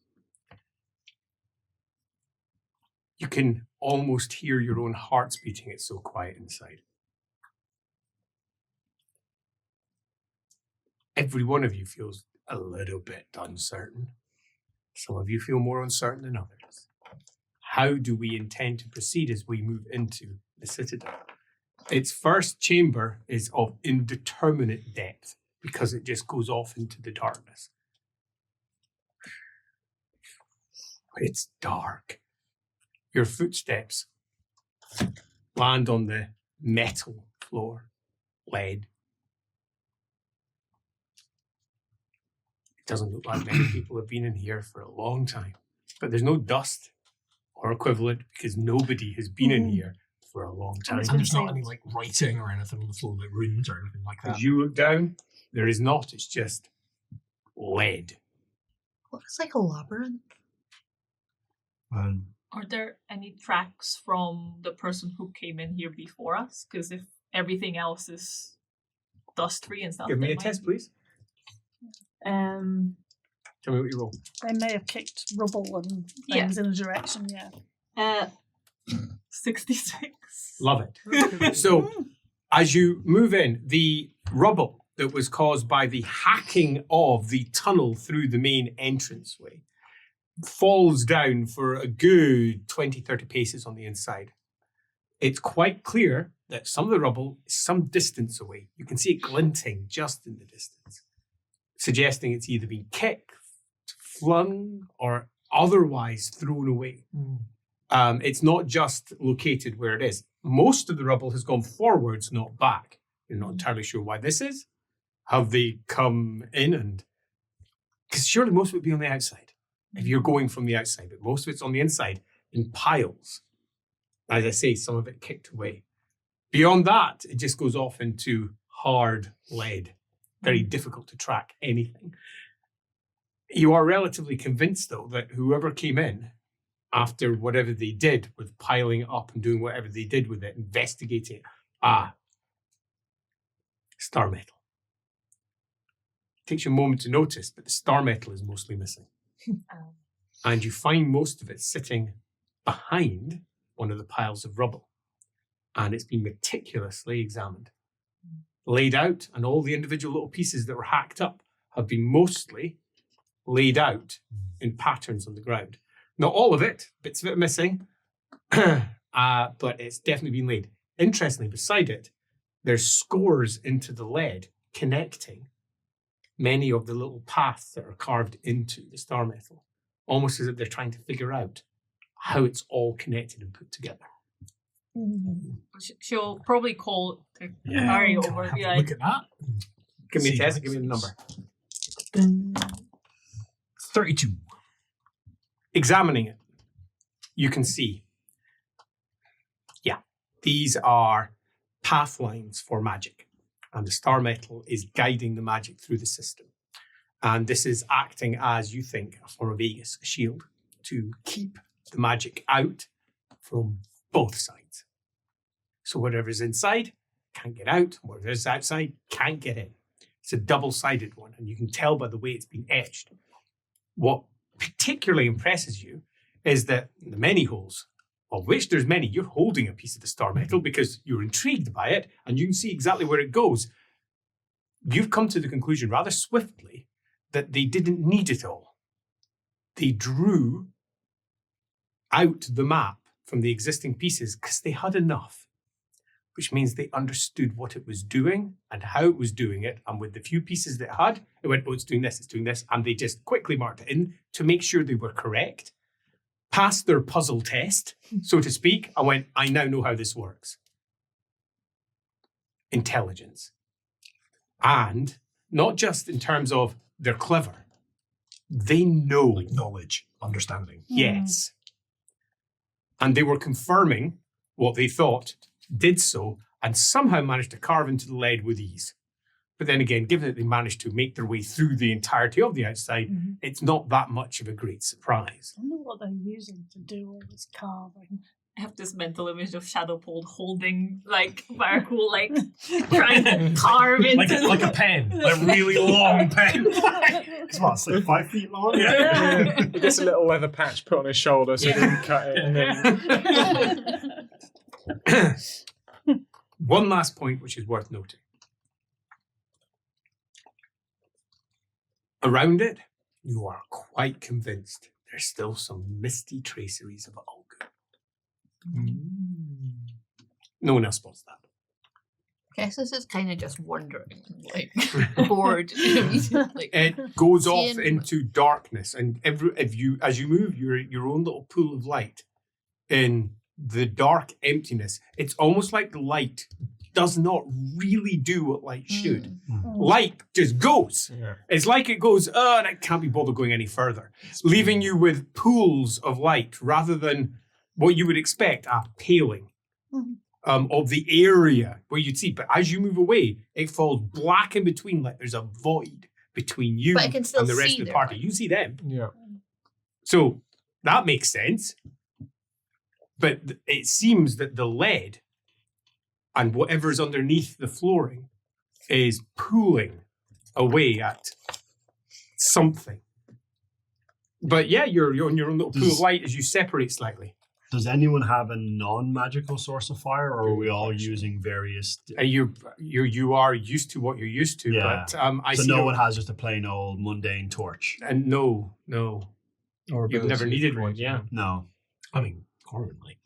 You can almost hear your own hearts beating. It's so quiet inside. Every one of you feels a little bit uncertain. Some of you feel more uncertain than others. How do we intend to proceed as we move into the Citadel? Its first chamber is of indeterminate depth because it just goes off into the darkness. It's dark. Your footsteps land on the metal floor, lead. It doesn't look like many people have been in here for a long time, but there's no dust or equivalent because nobody has been in here for a long time. And there's not any like writing or anything on the floor, like runes or anything like that. As you look down, there is not. It's just lead. What is like a labyrinth? Are there any tracks from the person who came in here before us? Because if everything else is dust-free and stuff, Give me that a might test, be- please. Tell me what you roll. They may have kicked rubble and things in a direction, yeah. 66. Love it. So, as you move in, the rubble that was caused by the hacking of the tunnel through the main entranceway falls down for a good 20, 30 paces on the inside. It's quite clear that some of the rubble is some distance away. You can see it glinting just in the distance, suggesting it's either been kicked, flung, or otherwise thrown away. It's not just located where it is. Most of the rubble has gone forwards, not back. You're not entirely sure why this is. Have they come in and... Because surely most of it would be on the outside if you're going from the outside, but most of it's on the inside in piles. As I say, some of it kicked away. Beyond that, it just goes off into hard lead. Very difficult to track anything. You are relatively convinced, though, that whoever came in after whatever they did with piling it up and doing whatever they did with it, investigating it, star metal. It takes you a moment to notice, but the star metal is mostly missing. And you find most of it sitting behind one of the piles of rubble. And it's been meticulously examined, laid out, and all the individual little pieces that were hacked up have been mostly laid out in patterns on the ground. Not all of it, bits of it missing, but it's definitely been laid. Interestingly, beside it, there's scores into the lead connecting many of the little paths that are carved into the star metal, almost as if they're trying to figure out how it's all connected and put together. She'll probably call Yeah, Harry can I over and have be a like, look at that. Give me a See test, what give me the number. 32. Examining it, you can see, these are path lines for magic. And the star metal is guiding the magic through the system. And this is acting as, you think, a form of a shield to keep the magic out from both sides. So whatever's inside can't get out, whatever's outside can't get in. It's a double-sided one, and you can tell by the way it's been etched. What particularly impresses you is that the many holes, of which there's many, you're holding a piece of the star metal because you're intrigued by it, and you can see exactly where it goes. You've come to the conclusion rather swiftly that they didn't need it all. They drew out the map from the existing pieces because they had enough, which means they understood what it was doing and how it was doing it. And with the few pieces that it had, it went, oh, it's doing this. And they just quickly marked it in to make sure they were correct, passed their puzzle test, so to speak, and went, I now know how this works. Intelligence. And not just in terms of they're clever, they know. Like knowledge, understanding. Yes. And they were confirming what they thought, did so, and somehow managed to carve into the lead with ease. But then again, given that they managed to make their way through the entirety of the outside, it's not that much of a great surprise. I wonder what they're using to do all this carving. I have this mental image of Shadowpole holding like Miracle, like trying to carve into like a pen, a really long pen. It's what, it's like 5 feet long? Yeah. He gets a little leather patch put on his shoulder so he can cut it. And then... One last point which is worth noting. Around it, you are quite convinced there's still some misty traceries of Ulgu. No one else spots that. Kessis is kind of just wandering, like bored. Like, It goes off seeing- into darkness, and as you move, your own little pool of light in the dark emptiness. It's almost like the light does not really do what light should. Light just goes. Yeah. It's like it goes, and it can't be bothered going any further, leaving you with pools of light rather than what you would expect, a paling of the area where you'd see. But as you move away, it falls black in between, like there's a void between you But I can still and the rest see of the their party. light. You see them. Yeah. So that makes sense. But it seems that the lead and whatever's underneath the flooring is pooling away at something. But yeah, you're on your own little pool of light as you separate slightly. Does anyone have a non-magical source of fire, or are we all using various? You are used to what you're used to, Yeah. but I So see no one has just a plain old mundane torch. And no, Or you've never needed one. Yeah, No. I mean, Corbin, like,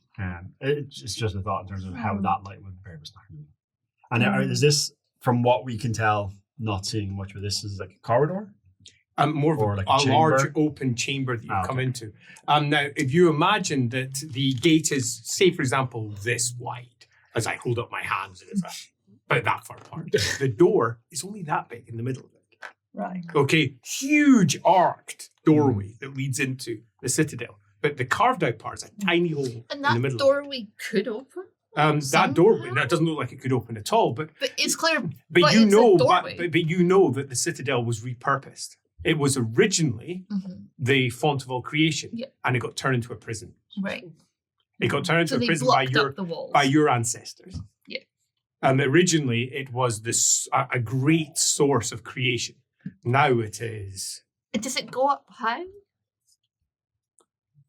It's just a thought in terms of how that light would prepare us. And is this, from what we can tell, not seeing much, but this is like a corridor? More of Or a, like a a large chamber? open chamber that you've come Okay. into. Now, if you imagine that the gate is, say, for example, this wide, as I hold up my hands, it is about that far apart. The door is only that big in the middle of it. Right. Okay, huge arced doorway that leads into the citadel. But the carved out part is a tiny hole And in the that middle. doorway could open. That doorway, somehow? now it doesn't look like it could open at all, but But it's clear. but But you it's a know, doorway. but you know that the citadel was repurposed. It was originally the font of all creation, Yeah. and it got turned into a prison. Right. It got turned into So a they prison by blocked up the walls. your ancestors. Yeah. Originally, it was a great source of creation. Now it is. Does it go up high?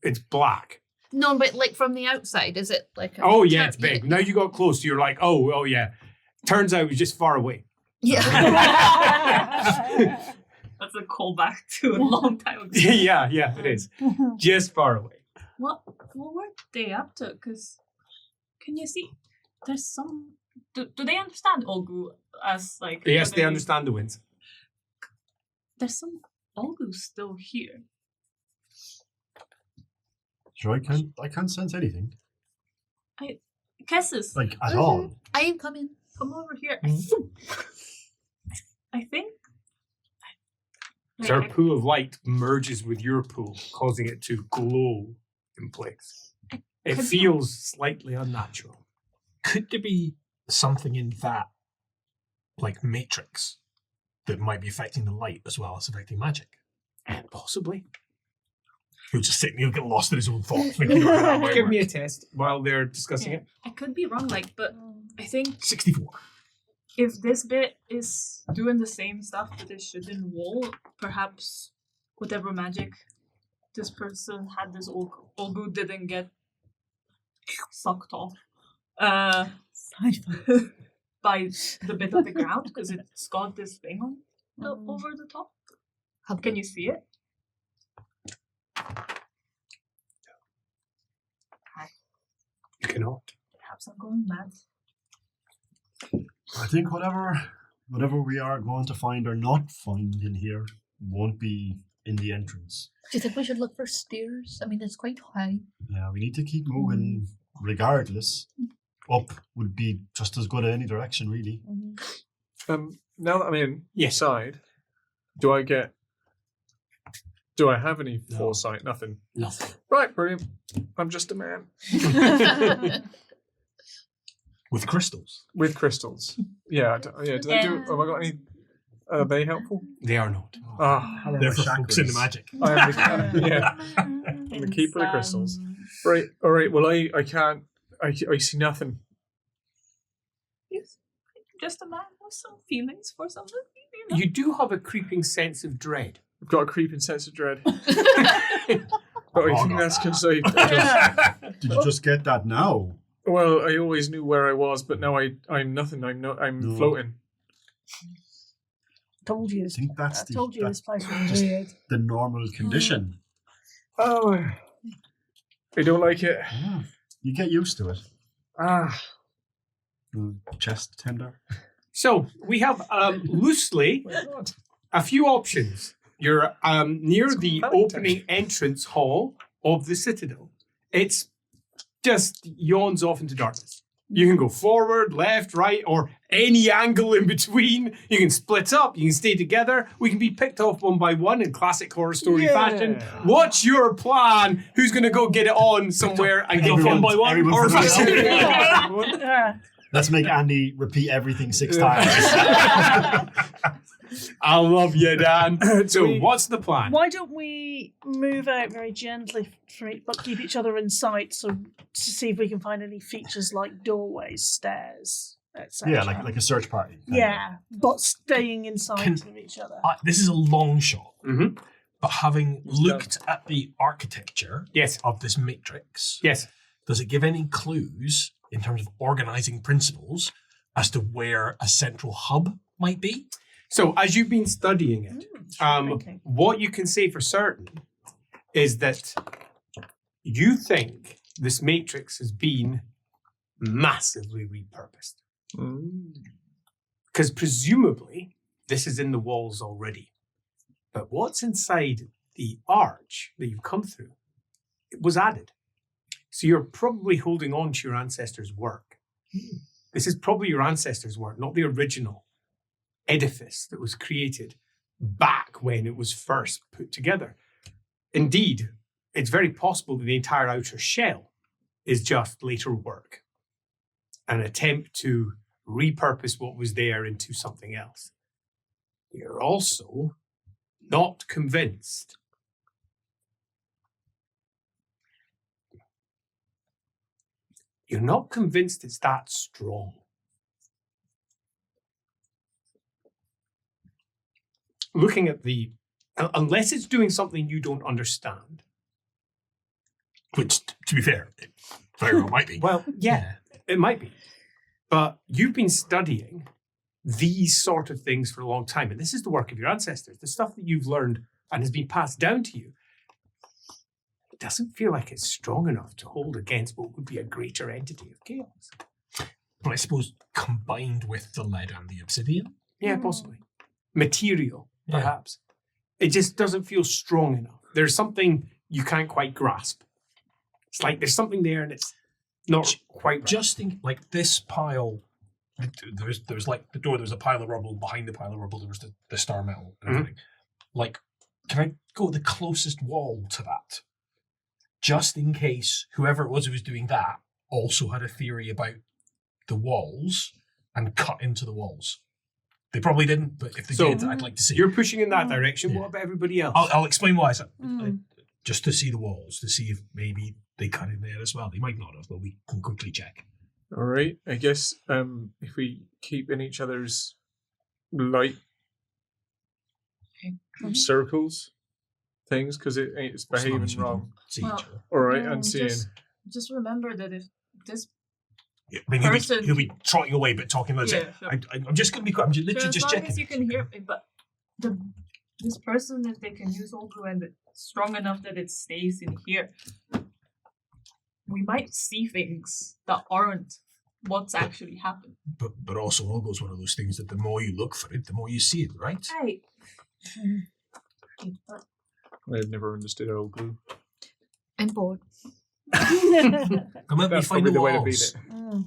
It's black. No, but like from the outside, is it like? Oh yeah, it's big. Now you got close, you're like, oh yeah. Turns out it was just far away. Yeah. That's a callback to a long time ago. yeah, it is. Just far away. What were they up to? Because can you see? There's some. Do they understand Olgu as like? Yes, are they understand the winds. There's some Olgu still here. Sure, I can't sense anything. Kessis, Like, at all. I am coming. come over here. I think. Their pool of light merges with your pool, causing it to glow in place. It Could feels slightly unnatural. could there be something in that, like, matrix that might be affecting the light as well as affecting magic? Possibly. He'll just sit and he'll get lost in his own thoughts. Thinking about how that might Give me a work. test while they're discussing it. I could be wrong, like, but I think 64. if this bit is doing the same stuff that it should in wall, perhaps whatever magic this person had, this Olgu didn't get sucked off by the bit of the ground, because it's got this thing on over the top. Can you see it? You cannot. Perhaps I'm going mad. I think whatever we are going to find or not find in here won't be in the entrance. Do you think we should look for stairs? I mean, it's quite high. Yeah, we need to keep moving regardless. Up would be just as good in any direction, really. Now that I'm inside, do I have any foresight? Nothing. Nothing. Right, brilliant. I'm just a man. With crystals. With crystals. Yeah, do they do? Have I got any? Are they helpful? They are not. Ah, They're for folks in the magic. I am the keeper of the crystals. Right. All right. Well, I can't. I see nothing. Yes. Just a man with some feelings for something. You know? You do have a creeping sense of dread. I've got a creeping sense of dread. But I think that's because Did you just get that now? Well, I always knew where I was, but now I'm nothing. I'm No. floating. Told you. I think that's I told you this place was just weird. the normal condition. Oh, I don't like it. Yeah. You get used to it. Chest tender. So we have loosely a few options. You're near the opening entrance hall of the Citadel. It's just yawns off into darkness. You can go forward, left, right, or any angle in between. You can split up. You can stay together. We can be picked off one by one in classic horror story fashion. What's your plan? Who's going to go get it on somewhere and get one by one? everyone Or for Yeah. Let's make Andy repeat everything 6 times. I love you, Dan. So what's the plan? Why don't we move out very gently from it, but keep each other in sight, so to see if we can find any features like doorways, stairs, etc. Yeah, like a search party. Yeah, but staying in sight of each other. This is a long shot, Mm-hmm. but having looked at the architecture Yes. of this matrix, Yes. does it give any clues in terms of organizing principles as to where a central hub might be? So as you've been studying it, Thinking. what you can say for certain is that you think this matrix has been massively repurposed. Because presumably this is in the walls already. But what's inside the arch that you've come through, it was added. So you're probably holding on to your ancestors' work. This is probably your ancestors' work, not the original edifice that was created back when it was first put together. Indeed, it's very possible that the entire outer shell is just later work, an attempt to repurpose what was there into something else. You're also not convinced it's that strong. Looking at unless it's doing something you don't understand. Which, to be fair, it very well might be. Well, yeah, it might be. But you've been studying these sort of things for a long time, and this is the work of your ancestors, the stuff that you've learned and has been passed down to you. It doesn't feel like it's strong enough to hold against what would be a greater entity of chaos. But I suppose combined with the lead and the obsidian? Yeah, possibly. Material, Yeah. perhaps. It just doesn't feel strong enough. There's something you can't quite grasp. It's like there's something there and it's not quite right. Just think, like this pile, there's like the door, there's a pile of rubble. Behind the pile of rubble, there was the star metal and everything. Like, can I go the closest wall to that? Just in case whoever it was who was doing that also had a theory about the walls and cut into the walls. They probably didn't, but if they did, I'd like to see. You're pushing in that direction. What about everybody else? I'll explain why I said just to see the walls, to see if maybe they cut in there as well. They might not have, but we can quickly check. All right. I guess if we keep in each other's light circles, things, because it's behaving wrong. See Well, each other. All right, and seeing. Just remember that if this Yeah, I mean, person- he'll be trotting away, but talking about it. sure. I'm just going to be quiet. I'm just, literally as just long checking. as you can hear me, but this person, if they can use Ogre and it's strong enough that it stays in here, we might see things that aren't what's actually happened. But also, Olgo's one of those things that the more you look for it, the more you see it, right? Right. I've never understood old glue. I'm bored. Come out, That's find probably the the way to walls. beat it.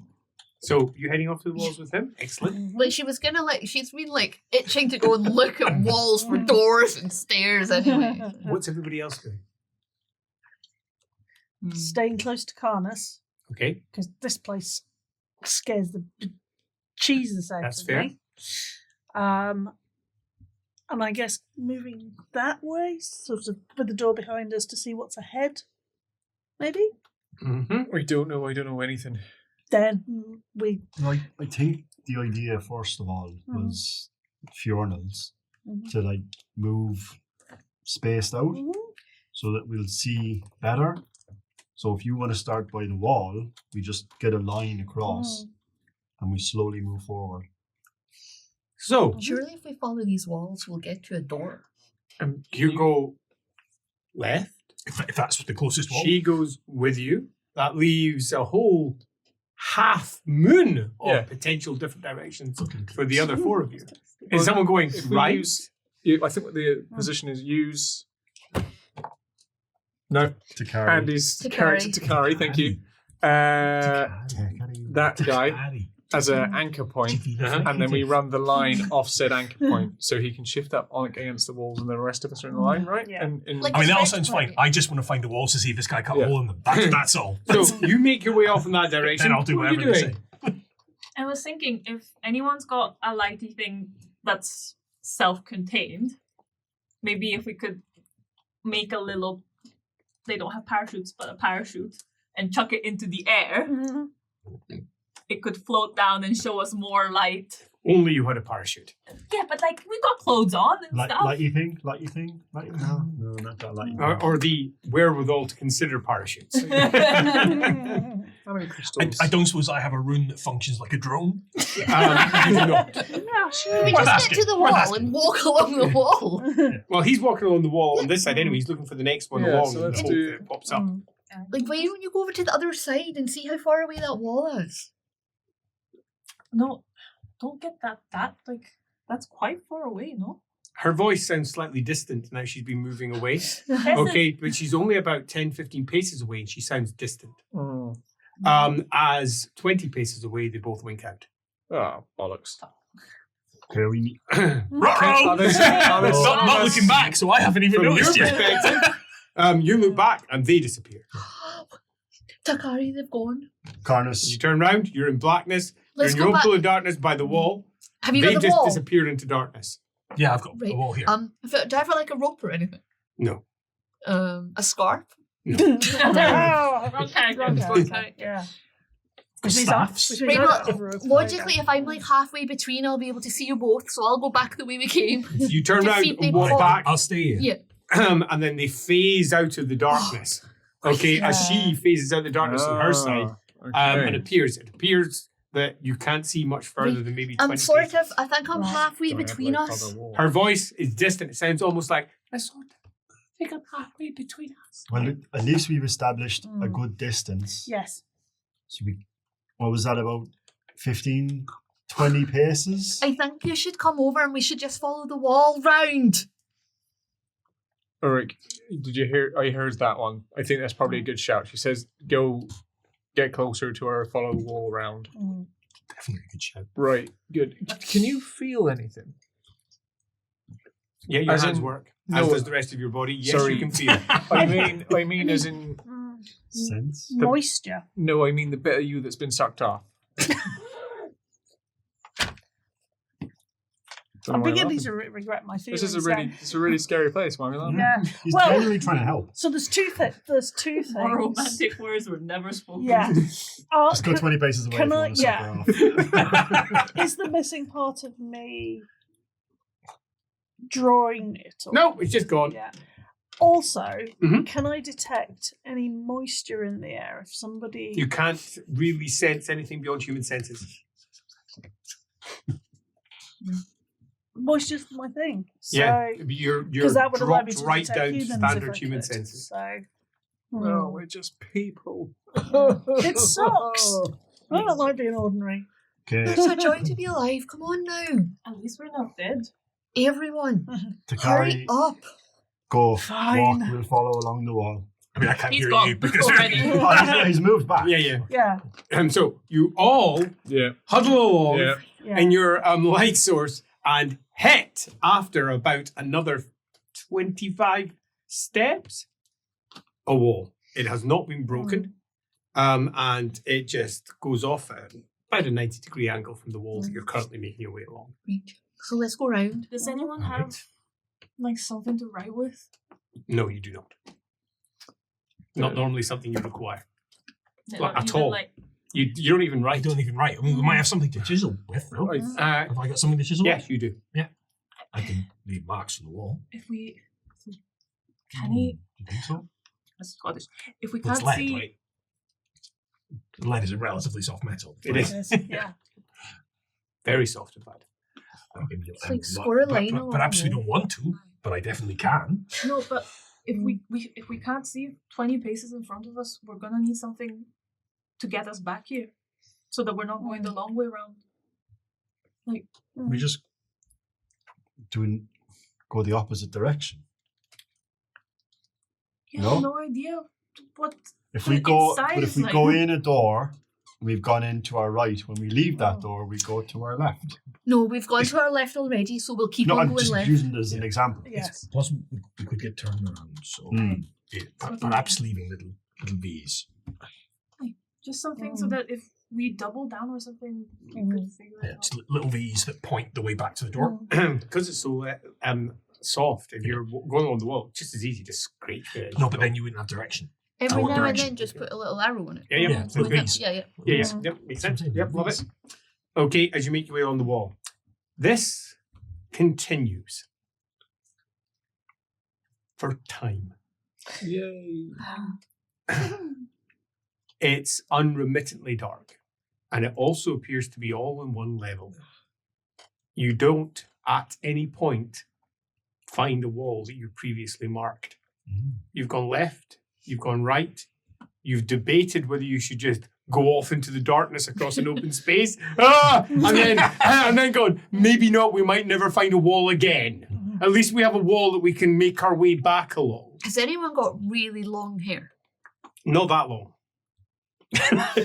So you heading off to the walls with him? Excellent. Like, she's been like itching to go and look at walls for doors and stairs anyway. What's everybody else doing? Staying close to Carnus, Okay. because this place scares the cheeses out That's of fair. me. And I guess moving that way, sort of with the door behind us to see what's ahead, maybe? Mm-hmm. I don't know anything. Then we. I think the idea, first of all, was Fiornals to like move spaced out so that we'll see better. So if you want to start by the wall, we just get a line across and we slowly move forward. So Surely if we follow these walls, we'll get to a door. you go left. If that's the closest wall. She goes with you. That leaves a whole half moon of potential different directions for the other four of you. Is someone going If we right? I think what the position is use. No, To carry. Andy's To character carry. to carry. Thank you. That guy as an anchor point, and then we run the line off said anchor point, so he can shift up on against the walls, and the rest of us are in the line, right? Yeah. And Like- I mean, that all It's sounds like- fine. I just want to find the walls to see if this guy cut Yeah. a hole in them. That's all. So you make your way off in that direction. Then I'll do What are you whatever they doing? say. I was thinking if anyone's got a lighty thing that's self-contained, maybe if we could make a little, they don't have parachutes, but a parachute, and chuck it into the air, it could float down and show us more light. Only you had a parachute. Yeah, but like we got clothes on and stuff. Lighty thing? No, not that lighty. Or the wherewithal to consider parachutes. how many crystals? I don't suppose I have a rune that functions like a drone. You do not. Yeah, sure. We Worth just get asking, to the worth wall asking. and walk along the wall. Well, he's walking along the wall on this side anyway. He's looking for the next one Yeah, along so and let's hope do- that it pops up. Like, why don't you go over to the other side and see how far away that wall is? No, don't get that like that's quite far away, no? Her voice sounds slightly distant now she's been moving away. Yes, Okay, but she's only about 10, 15 paces away and she sounds distant. Oh, As 20 paces away, they both wink out. bollocks. Okay, we need. Ruh-roh! Not looking back, so I haven't even From your noticed yet. perspective, you look back and they disappear. Takari, they've gone. Carnus. You turn around, you're in blackness, Let's you're in go your own back. pool of darkness by the wall. Have you They got the just wall? disappeared into darkness. Yeah, I've got Right. a wall here. Do I have like a rope or anything? No. A scarf? Wrong character. Yeah. Staffs. Which Right, means I well, don't have a rope. logically, if I'm like halfway between, I'll be able to see you both, so I'll go back the way we came. You turn To around see if and they walk pop. back, I'll stay here. Yeah. and then they phase out of the darkness. Okay, as she phases out the darkness on her side and appears. It appears that you can't see much further than maybe 20 I'm sort paces. of, I think I'm halfway between us. Her voice is distant. It sounds almost like, I sort of think I'm halfway between us. Well, at least we've established a good distance. Yes. So what was that, about 15, 20 paces? I think you should come over and we should just follow the wall round. Ulrich, did you hear? I heard that one. I think that's probably a good shout. She says, "Go, get closer to her. Follow the wall around." Definitely a good shout. Right. Good. Can you feel anything? Yeah, your As hands in- work. no, as does the rest of your body. Yes, sorry. you can feel it. I mean, as in Sense? Moisture. no. I mean the bit of you that's been sucked off. Don't I'm worry beginning about to it. regret my feelings. This is a really scary place, Marmila. Yeah. He's Well- genuinely trying to help. So there's two things. More romantic words were never spoken. Yeah. Just go 20 paces away can if you I- want to suck her off. Is the missing part of me drawing it? Or? No, it's just gone. Yeah. Also, Mhm. can I detect any moisture in the air if somebody? You can't really sense anything beyond human senses. Moisture's my thing. So, Yeah, you're because that would allow me dropped to right detect down to humans standard if I human could. senses. So, No, we're just people. it sucks. I don't like being ordinary. Okay, It's a joy to be alive. Come on now. At least we're not dead. Everyone, Takari, hurry up. go. Fine. Walk, we'll follow along the wall. I mean, I can't He's hear gone you because already. He's moved back. Yeah. Yeah. And so you all Yeah. huddle along Yeah. Yeah. in your light source and hit after about another 25 steps a wall. It has not been broken, and it just goes off at about a 90-degree angle from the wall that you're currently making your way along. Right. So let's go round. Does anyone have like something to write with? No, you do not. Not normally something you require. Like, at even, all. Like, You don't even I write. don't even write. I mean, we might have something to chisel with, no? Have I got something to chisel Yes, with? you do. I can leave marks on the wall. if we can he? Do you think so? That's Scottish. If we Well, can't it's lead, see, right? Lead is a relatively soft metal. It is. Yeah. Very soft, in fact. It's like score a line along Perhaps we the don't want to, but I definitely can. no, but if we can't see 20 paces in front of us, we're gonna need something to get us back here, so that we're not going the long way around. We just go the opposite direction. You No? have no idea what. If we The go, inside but if is we like- go in a door, we've gone in to our right. When we leave that door, we go to our left. No, we've gone to our left already, so we'll keep No, on I'm going just left. using it as an example. Yes. Plus, we could get turned around, so perhaps leaving little V's. Just something so that if we double down or something, we could figure Yeah, it out. just little V's that point the way back to the door. Because it's so soft, if you're going along the wall, it's just as easy to scrape it. No, but then you wouldn't have direction. Every What now and direction? then, just put a little arrow on it. Yeah, yeah. Yeah, Going little up. V's. Yeah, yeah. Yeah, yep, makes sense. Yep, love it. Okay, as you make your way on the wall, this continues for time. Yay. It's unremittently dark, and it also appears to be all in one level. You don't, at any point, find a wall that you previously marked. You've gone left, you've gone right, you've debated whether you should just go off into the darkness across an open space, and then gone, maybe not, we might never find a wall again. At least we have a wall that we can make our way back along. Has anyone got really long hair? Not that long.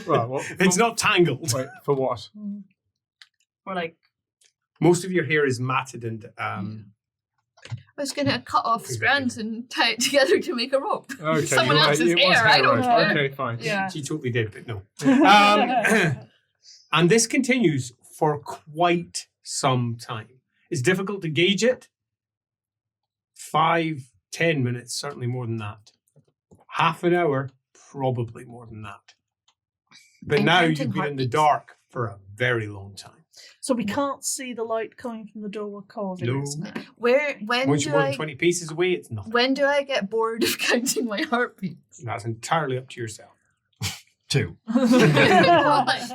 Well, It's not tangled. Wait, for what? Or like, Most of your hair is matted and I was going to cut off strands and tie it together to make a rope. Okay, Someone you're right, else's it was hair, I don't right. care. Okay, fine. Yeah. she totally did, but no. And this continues for quite some time. It's difficult to gauge it. 5, 10 minutes, certainly more than that. Half an hour, probably more than that. But I'm now counting you've been in the heartbeats. dark for a very long time. So we can't see the light coming from the door we're carving. No. isn't it? When Once do you're more than I 20 paces away, it's nothing. when do I get bored of counting my heartbeats? That's entirely up to yourself. 2. I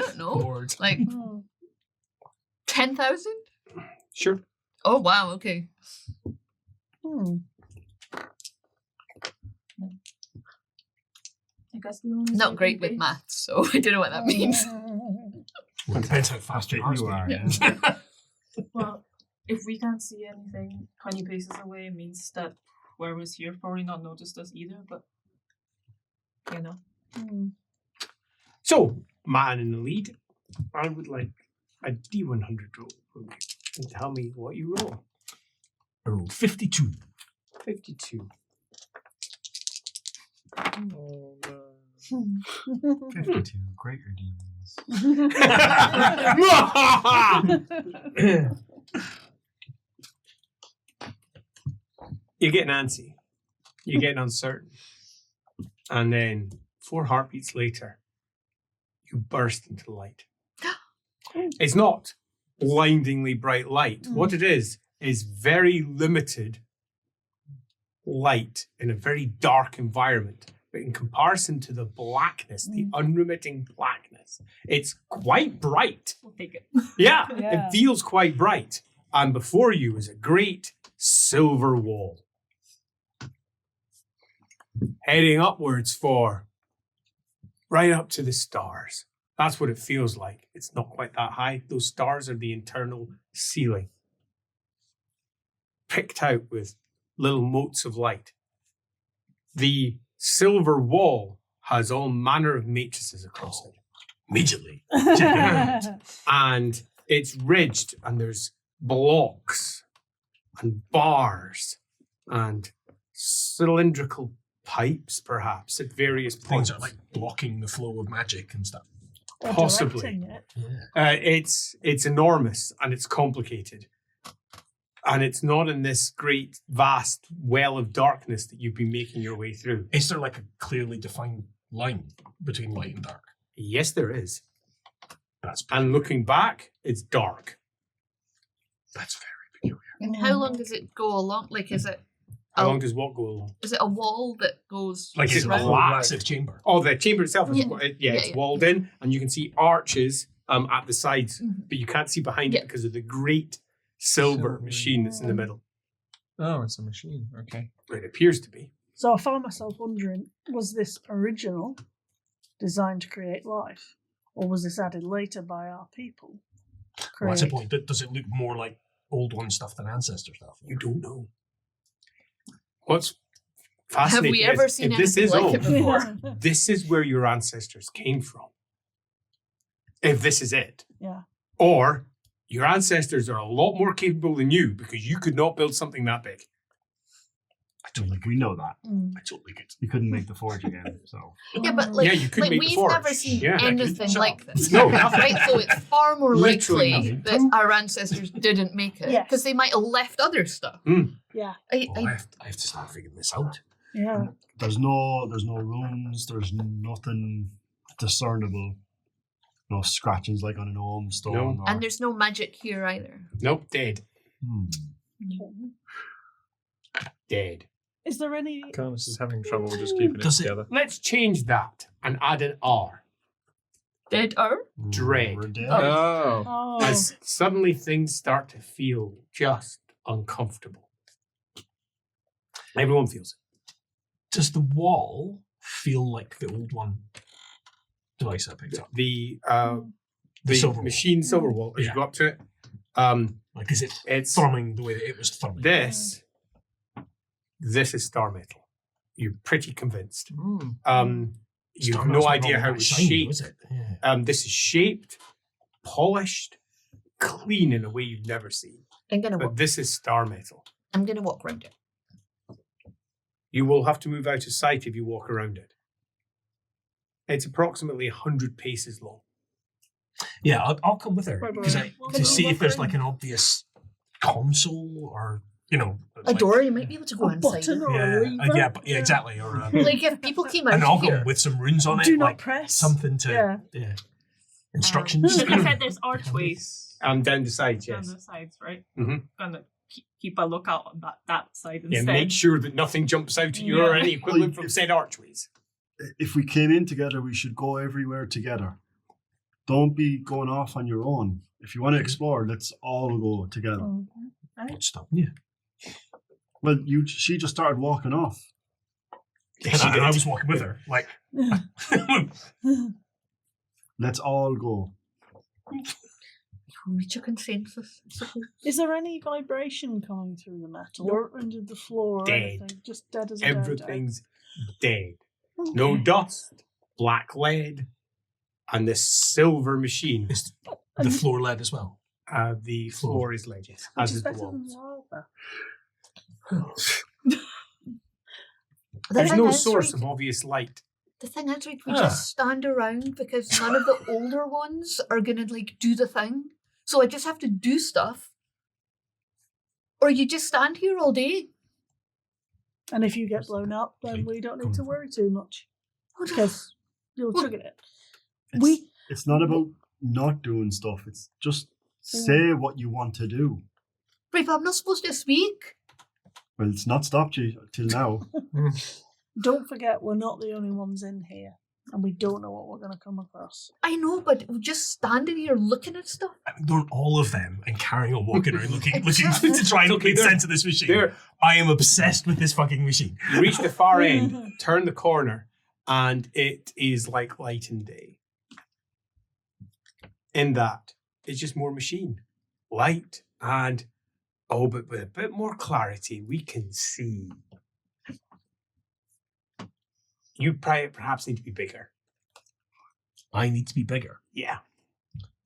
don't know. Lord. Like Oh. 10,000? Sure. Oh wow, okay. Hmm. I guess the only Not great with saving maths, so I don't know what that means. Well, it depends how fast your heart's You are. beating. grace- Well, if we can't see anything 20 paces away, it means that whoever's here probably not noticed us either, but you know. Hmm. So, man in the lead, I would like a D100 roll from you. And tell me what you roll. I rolled 52. 52. 52 greater demons. You're getting antsy. You're getting uncertain. And then 4 heartbeats later, you burst into light. It's not blindingly bright light. What it is very limited light in a very dark environment. But in comparison to the blackness, the unremitting blackness, it's quite bright. We'll take it. Yeah, Yeah. it feels quite bright. And before you is a great silver wall. Heading upwards for right up to the stars. That's what it feels like. It's not quite that high. Those stars are the internal ceiling. Picked out with little motes of light. The silver wall has all manner of matrices across it. Immediately. And it's ridged, and there's blocks and bars and cylindrical pipes, perhaps, at various points. Things are like blocking the flow of magic and stuff. Or Possibly. directing it. It's enormous and it's complicated. And it's not in this great, vast well of darkness that you've been making your way through. Is there like a clearly defined line between light and dark? Yes, there is. That's And looking back, it's dark. That's very peculiar. And how long does it go along? Like, is it How long does what go along? is it a wall that goes Like it's a round? massive chamber. Oh, the chamber itself is Yeah. it's Yeah. walled in, and you can see arches at the sides, Mhm. but you can't see behind Yeah. it because of the great silver Silver. machine that's in the middle. Oh, it's a machine. Okay. It appears to be. So I found myself wondering, was this original designed to create life? Or was this added later by our people? Well, that's the point. Does it look more like Old One stuff than Ancestor stuff? You don't know. What's Have fascinating we ever is, seen if this anything is like old, it before? this is where your ancestors came from. If this is it. Yeah. Or your ancestors are a lot more capable than you because you could not build something that big. I don't think we know that. Mm. I don't think it's. You couldn't make the forge again, so. Yeah, but like, Yeah, you could like make the we've forge. never seen Yeah. anything Shut like up. this. No, nothing. Right? So it's far more Literally likely nothing. that our ancestors didn't make it Yes. because they might have left other stuff. Yeah. I I have to start figuring this out. Yeah. There's no runes, there's nothing discernible. No scratchings like on an Ohm stone. No. Or, and there's no magic here either. Nope, dead. Dead. Is there any? Carlos is having trouble just keeping it Does it- together. Let's change that and add an R. Dead or? Dread. We're dead. Oh. Oh. As suddenly things start to feel just uncomfortable. Everyone feels it. Does the wall feel like the Old One device I picked up? The silver wall. machine silver wall, as Yeah. you go up to it, Like, is it it's thrumming the way that it was thrumming? this is star metal. You're pretty convinced. Mm. You Star have no metal's not idea normally how that it's shiny, shaped. is it? Yeah. This is shaped, polished, clean in a way you've never seen. I'm gonna But walk. this is star metal. I'm gonna walk around it. You will have to move out of sight if you walk around it. It's approximately 100 paces long. Yeah, I'll come with her Right, because right. to see if there's like an obvious console or A door, you might be able to go A inside. button it. or a lever? yeah, exactly, or Like if people came an out noggin here. with some runes on it, Do not like press. something to Yeah. instructions. Like I said, there's archways Down the sides, down yes. the sides, right? Mhm. Gonna keep a lookout on that side Yeah, instead. make sure that nothing jumps out at you or Yeah. any equivalent from said archways. If we came in together, we should go everywhere together. Don't be going off on your own. If you want to explore, let's all go together. Oh. What's stopping you? Well, she just started walking off. Yes, And you I did. was walking with her, like. Let's all go. Reach a consensus. Is there any vibration coming through the metal or under the floor? Or Dead. anything? Just dead as a Everything's dead. dodo? No Okay. dust, black lead, and this silver machine. Is the floor lead as well? The floor is lead, yes, Which as is is the better than walls. lava. There's thing no is, source Rick, of obvious light. The thing is, Rick, we just stand around because none of the older ones are gonna like do the thing. So I just have to do stuff. Or you just stand here all day. And if you get blown up, then we don't need to worry too much because you'll trigger it. It's not about not doing stuff. It's just say what you want to do. Right, but I'm not supposed to speak. Well, it's not stopped you till now. Don't forget, we're not the only ones in here, and we don't know what we're going to come across. I know, but we're just standing here looking at stuff. I mean, don't all of them and carrying on walking around looking to try and make sense of this machine. There, I am obsessed with this fucking machine. you reach the far end, turn the corner, and it is like light and day. In that, it's just more machine. Light and, but with a bit more clarity, we can see. You perhaps need to be bigger. I need to be bigger. Yeah.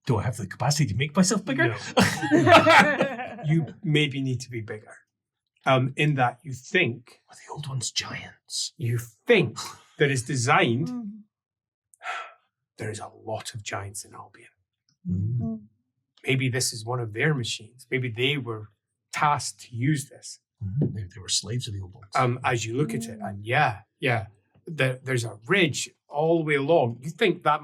Do I have the capacity to make myself bigger? No. You maybe need to be bigger. In that you think Are the old ones giants? that it's designed. Mm. There's a lot of giants in Albion. Mm. Maybe this is one of their machines. Maybe they were tasked to use this. Maybe they were slaves of the old ones. As you look at it, and there's a ridge all the way along. You think that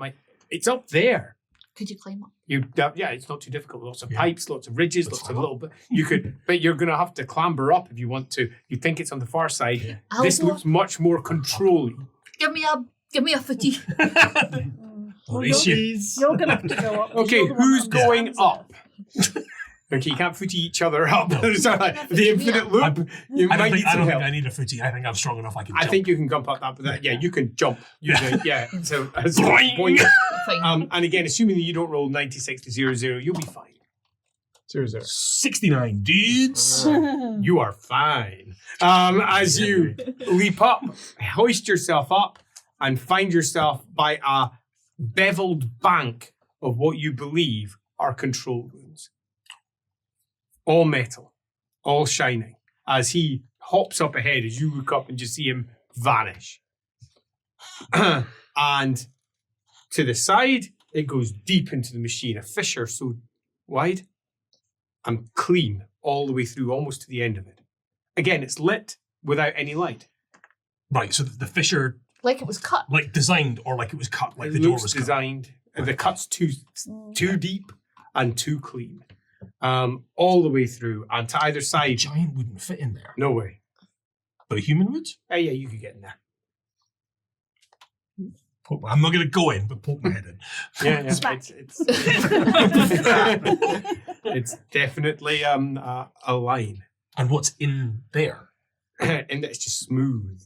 it's up there. Could you climb up? It's not too difficult. Lots of pipes, lots of ridges, Let's lots of climb little bit. You could, but you're going to have to clamber up if you want to. You think it's on the far side. Yeah. This looks much more controlling. Give me a footy. Well, Please. you're going to have to go up. Okay, You're the one who's that going understands up? Okay, you can't footy each other up. No. It's not like the infinite loop. You I might don't, need think, I some don't help. think I need a footy. I think I'm strong enough I can I jump. think you can jump up that, but you can jump. Yeah. So, Boing. Fine. and again, assuming that you don't roll 90, 60, 0, 0, you'll be fine. 0, 0. 69 dudes. it. You are fine. As you leap up, hoist yourself up, and find yourself by a beveled bank of what you believe are control rooms. All metal, all shining. As he hops up ahead, as you look up and just see him vanish. And to the side, it goes deep into the machine, a fissure so wide and clean all the way through, almost to the end of it. Again, it's lit without any light. Right, so the fissure, Like it was cut. like designed or like it was cut, like It the door looks was cut. designed. The cut's too deep and too clean, all the way through, and to either A side. giant wouldn't fit in there, No way. but a human would. Yeah, you could get in there. I'm not going to go in, but poke my head in. Yeah. Smack. It's it's definitely a line, And what's in there? and it's just smooth.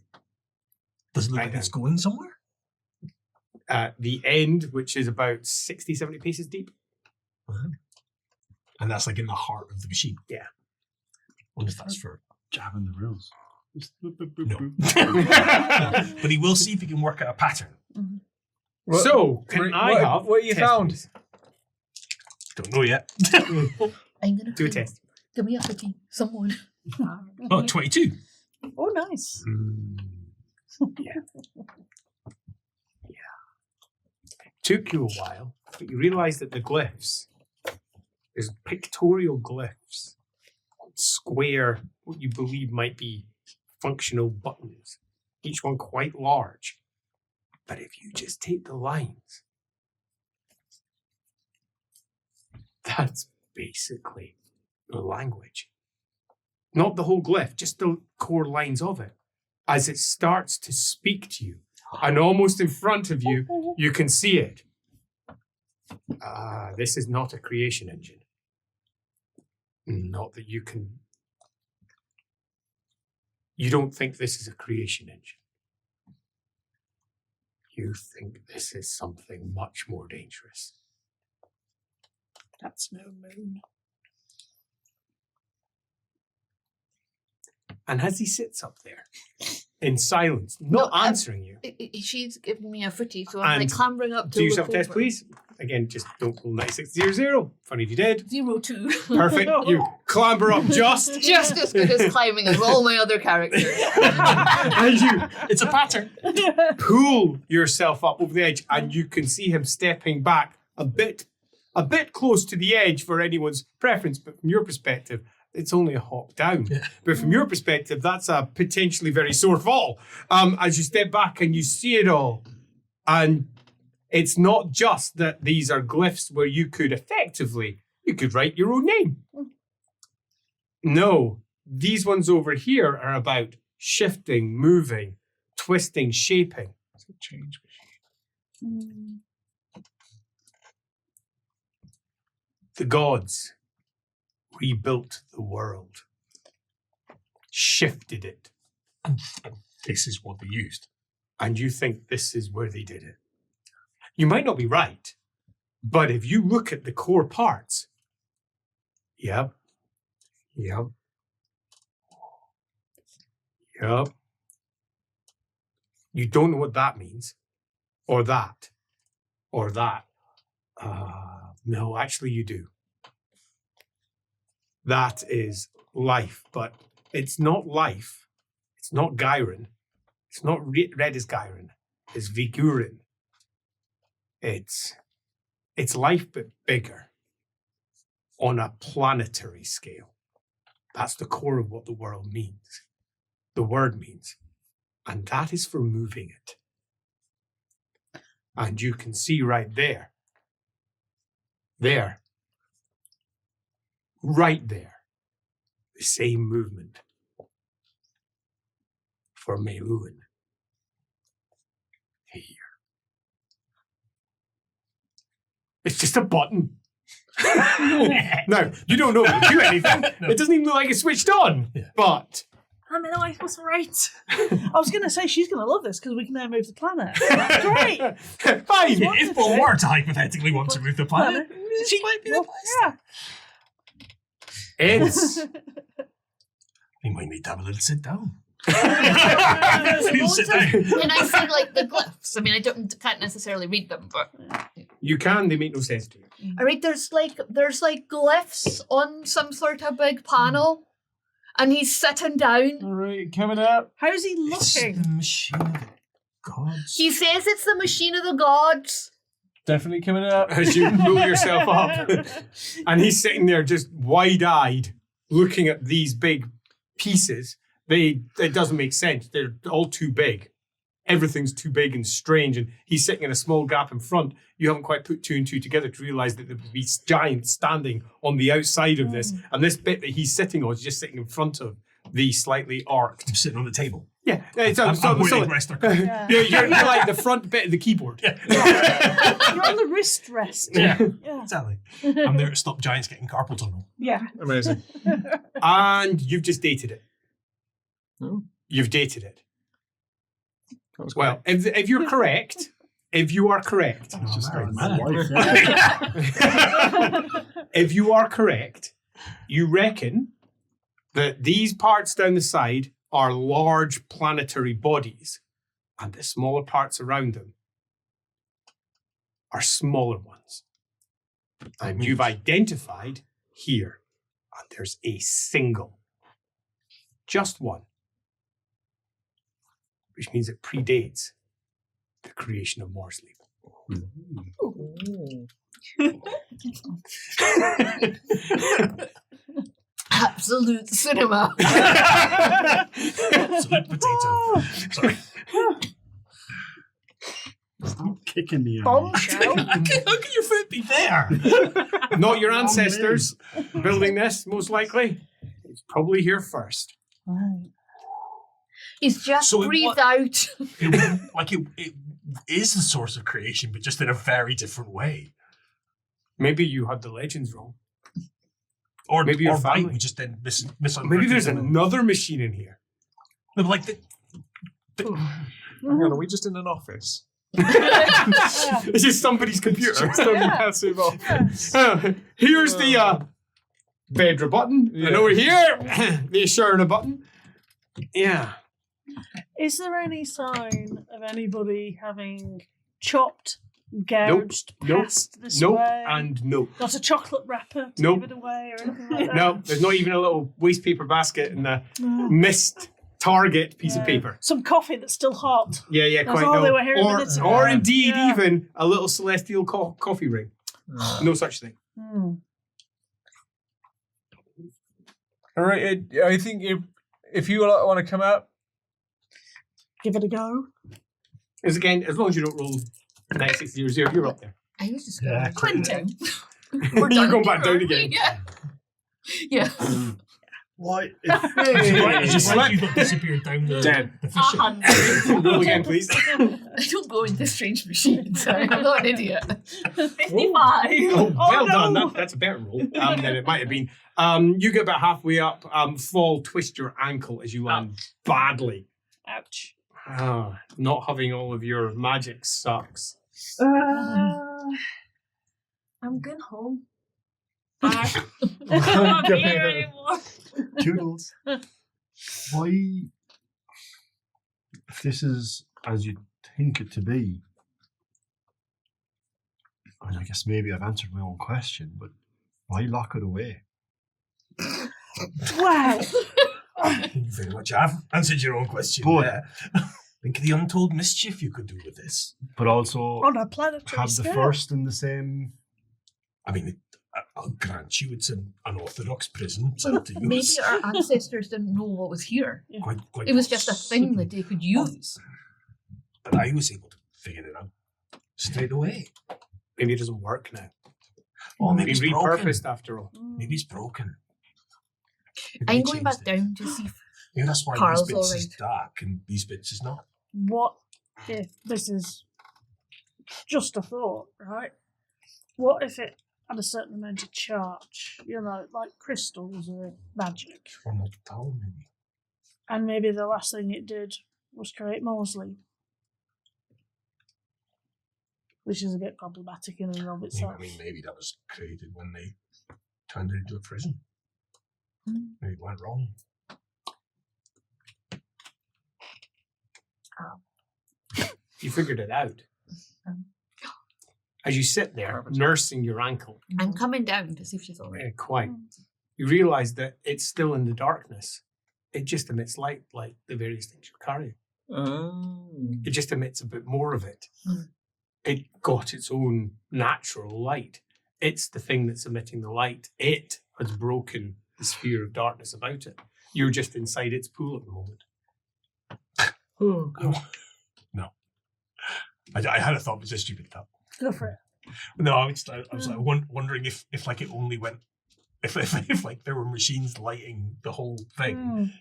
Does it look Right like it's down. going somewhere? The end, which is about 60, 70 paces deep. And that's like in the heart of the machine. Yeah. I wonder if that's for. Jabbing the rules. No. But he will see if he can work out a pattern. So, can I have what you test, found? please? Don't know yet. I'm gonna Do a climb up. test. Give me a footy. Someone. Oh, 22. Oh, nice. Yeah. Took you a while, but you realise that the glyphs, there's pictorial glyphs on square, what you believe might be functional buttons, each one quite large. But if you just take the lines, that's basically the language. Not the whole glyph, just the core lines of it. As it starts to speak to you, and almost in front of you, you can see it. This is not a creation engine. Not that you can. You don't think this is a creation engine. You think this is something much more dangerous. That's no moon. And as he sits up there, in silence, not No, answering you, She's giving me a footy, so I'm like And clambering up to do yourself a look test, over. please. Again, just don't roll 9600. Funny if you did. 0-2. Perfect. You clamber up just. Just as good as climbing as all my other characters. And you It's a pattern. pull yourself up over the edge, and you can see him stepping back a bit close to the edge for anyone's preference. But from your perspective, it's only a hop down. Yeah. But from your perspective, that's a potentially very sore fall. As you step back and you see it all, and it's not just that these are glyphs where you could write your own name. No, these ones over here are about shifting, moving, twisting, shaping. It's a change The gods rebuilt the world, shifted it, And this is what they used. and you think this is where they did it. You might not be right, but if you look at the core parts, yep. You don't know what that means, or that. No, actually you do. That is life, but it's not life. It's not Gyron. It's not red as Gyron. It's Vigurin. It's life, but bigger on a planetary scale. That's the core of what the world means. The word means. And that is for moving it. And you can see right there, right there, the same movement for Meiluin here. It's just a button. No, you don't know how to do anything. No. It doesn't even look like it's switched on. Yeah. But I mean, I was right. I was going to say she's going to love this because we can now move the planet. Great. Fine. If Paul were to hypothetically want to move the planet, She might be the well, place. It's We might need to have a little sit down. There's Sit loads down. of- Can I see like the glyphs? I mean, can't necessarily read them, but you can. They make no sense to you. all right. There's like glyphs on some sort of big panel, and he's sitting down. All right, coming up. How's he It's looking? the machine of the gods. He says it's the machine of the gods. Definitely coming up. As you pull yourself up, and he's sitting there just wide-eyed, looking at these big pieces. It doesn't make sense. They're all too big. Everything's too big and strange, and he's sitting in a small gap in front. You haven't quite put two and two together to realise that there would be giants standing on the outside of this, and this bit that he's sitting on is just sitting in front of the slightly arced. I'm sitting on the table. Yeah, I'm willing rest. Yeah. you're like the front bit of the keyboard. Yeah. You're on the wrist rest. Yeah. Yeah. Exactly. I'm there to stop giants getting carpal tunnel. Yeah. Amazing. And you've just dated it. Oh. You've dated it. That was Well, if you're correct, if you are correct, It's just married my man. wife, yeah. if you are correct, you reckon that these parts down the side are large planetary bodies, and the smaller parts around them are smaller ones. And you've identified here, and there's a single, just one, which means it predates the creation of Morsley. Absolute cinema. Absolute potato. Sorry. Stop kicking me. Andy. Bombshell. How can your foot be there? Not your ancestors building this, most likely. It's probably here first. Right. He's just So it breathed wa- out. It is the source of creation, but just in a very different way. Maybe you had the legends wrong. Or Maybe your or right, family. we just then misunderstood. Maybe there's them. another machine in here. No, but like the Hang on, are we just in an office? It's just somebody's computer. Just a massive office. Here's the Vedra button. Yeah. And over here, the Asherna button. Yeah. Is there any sign of anybody having chopped, gouged, Nope. passed this Nope. way? And nope. Got a chocolate wrapper to Nope. give it away or anything like that? No, there's not even a little waste paper basket in the No. missed target piece of Yeah. paper. Some coffee that's still hot. Yeah, That's quite all no. they were here minutes ago. Or indeed Yeah. even a little celestial coffee ring. No such thing. Hmm. All right, I think if you want to come up, Give it a go. As long as you don't roll 9600, you're up there. I was just Yeah, going, quick. Quentin. We're You're done going back here, down aren't we? again. Yeah. Yeah. Why? It's just like you've not disappeared down the Dead. the fishing. 100. Roll again, please. I don't go into strange machines. I'm not an idiot. 55. Oh, well no. done. That's a better roll than it might have been. You get about halfway up, fall, twist your ankle as you land badly. Ouch. Not having all of your magic sucks. I'm going home. I don't want to be here anymore. Toodles. Why? If this is as you think it to be, I mean, I guess maybe I've answered my own question, but why lock it away? Wow. You very much have answered your own question Boy. there. Think of the untold mischief you could do with this. But also On a planetary have the scale. first in the same. I mean, I'll grant you it's an unorthodox prison so to Maybe use. our ancestors didn't know what was here. Quite It was just a thing possibly. that they could use. But I was able to figure it out. straight away. Maybe it doesn't work now. Oh, maybe Maybe it's broken. repurposed after all. Maybe it's broken. Maybe I'm they going back changed it. down to see if Maybe that's why Carl's these bits all is right. dark and these bits is not. What if this is just a thought, right? What if it had a certain amount of charge? You know, like crystals or magic. From the town, maybe. And maybe the last thing it did was create Mosley. Which is a bit problematic in and of itself. I mean, maybe that was created when they turned it into a prison. Maybe it went wrong. You figured it out. As you sit there, nursing your ankle, I'm coming down to see if she's all right. quite, you realise that it's still in the darkness. It just emits light like the various things you're carrying. It just emits a bit more of it. It got its own natural light. It's the thing that's emitting the light. It has broken the sphere of darkness about it. You're just inside its pool at the moment. Oh, God. No. I had a thought, but it's a stupid thought. Go for it. No, I was like wondering if like it only went if like there were machines lighting the whole thing,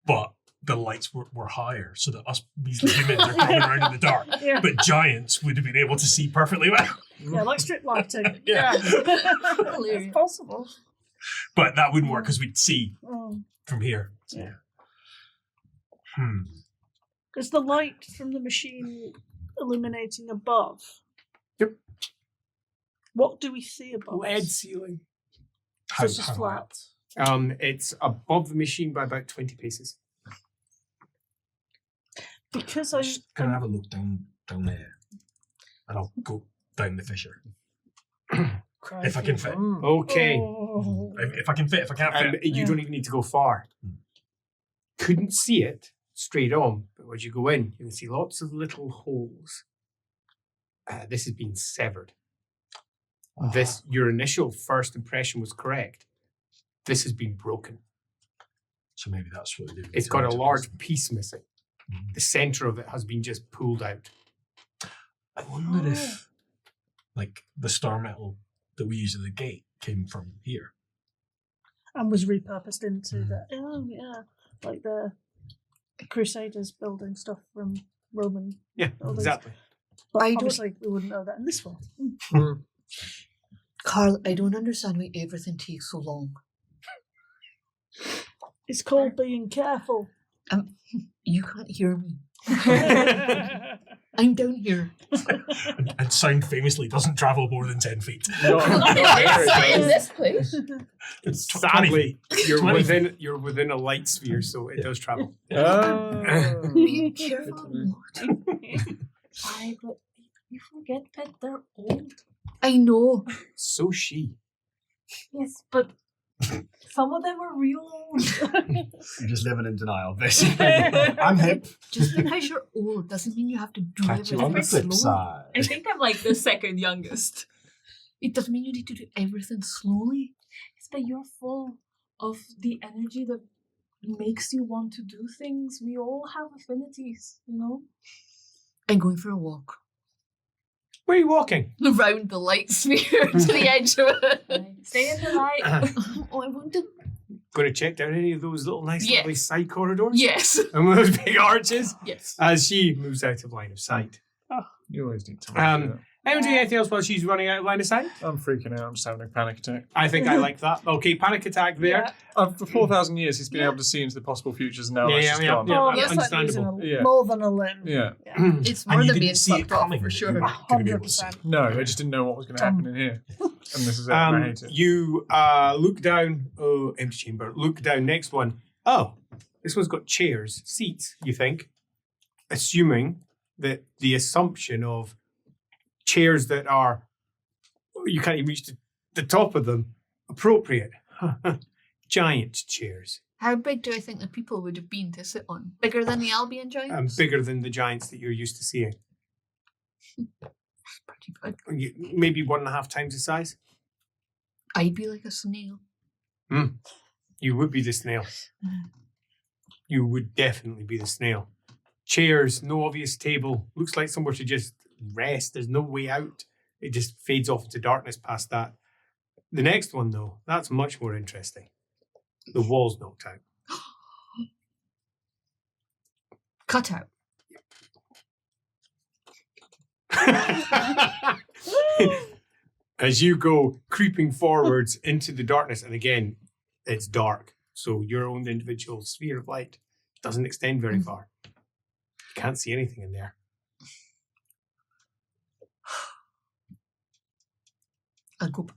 but the lights were higher, so that us measly humans are crawling around in the dark. Yeah. But giants would have been able to see perfectly well. Yeah, like strip lighting. Yeah. It's possible. But that wouldn't work because we'd see Oh. from here. So, Yeah. Hmm. Is the light from the machine illuminating above? Yep. What do we see above? Lead ceiling. So it's just flat. It's above the machine by about 20 paces. Because I Just gonna have a look down there, and I'll go down the fissure if I can fit. Okay. Oh. If I can fit, if I can't fit. You don't even need to go far. Couldn't see it straight on, but as you go in, you can see lots of little holes. This has been severed. Your initial first impression was correct. This has been broken. So maybe that's what it is. It's got a large piece missing. The center of it has been just pulled out. I wonder if, like, the star metal that we use at the gate came from here. And was repurposed into the like the Crusaders building stuff from Roman. Yeah, buildings. exactly. But I don't- obviously we wouldn't know that in this one. Carl, I don't understand why everything takes so long. It's called being careful. You can't hear me. I'm down here. And sound famously doesn't travel more than 10 feet. In this place. It's Sadly, 20 you're within a light sphere, so it does travel. Be careful. Why, but you forget that they're old. I know. So she. Yes, but some of them are real old. You're just living in denial, basically. I'm hip. Just because you're old doesn't mean you have to do Catch you everything on the flip slowly. side. I think I'm like the second youngest. It doesn't mean you need to do everything slowly. Yes, but you're full of the energy that makes you want to do things. We all have affinities, you know? I'm going for a walk. Where are you walking? Around the light sphere to the edge of it. Stay in the light. Oh, I want to. Going to check down any of those little nice Yes. lovely side corridors? Yes. And with those big arches? Yes. As she moves out of line of sight. You always need to. Anyone doing anything else while she's running out of line of sight? I'm freaking out. I'm just having a panic attack. I think I like that. Okay, panic attack there. For 4,000 years, he's been able to see into the possible futures, and now Yeah, that's yeah, just yeah, gone. yeah. Oh, Yeah, that's like understandable. losing Yeah. more than a limb. Yeah. It's And more you than didn't being see it fucked off coming, for that you sure. were gonna be able to see. 100%. No, I just didn't know what was going to happen in here. And this is it. and I hate it. You look down. Oh, empty chamber. Look down. Next one. Oh, this one's got chairs, seats, you think. Assuming that the assumption of chairs that are, you can't even reach the top of them, appropriate. Giant chairs. How big do I think the people would have been to sit on? Bigger than the Albion giants? Bigger than the giants that you're used to seeing. Pretty big. Maybe 1.5 times the size. I'd be like a snail. You would be the snail. You would definitely be the snail. Chairs, no obvious table. Looks like somewhere to just rest. There's no way out. It just fades off into darkness past that. The next one, though, that's much more interesting. The wall's knocked out. Cut out. As you go creeping forwards into the darkness, and again, it's dark, so your own individual sphere of light doesn't extend very far. You can't see anything in there. I'll go back.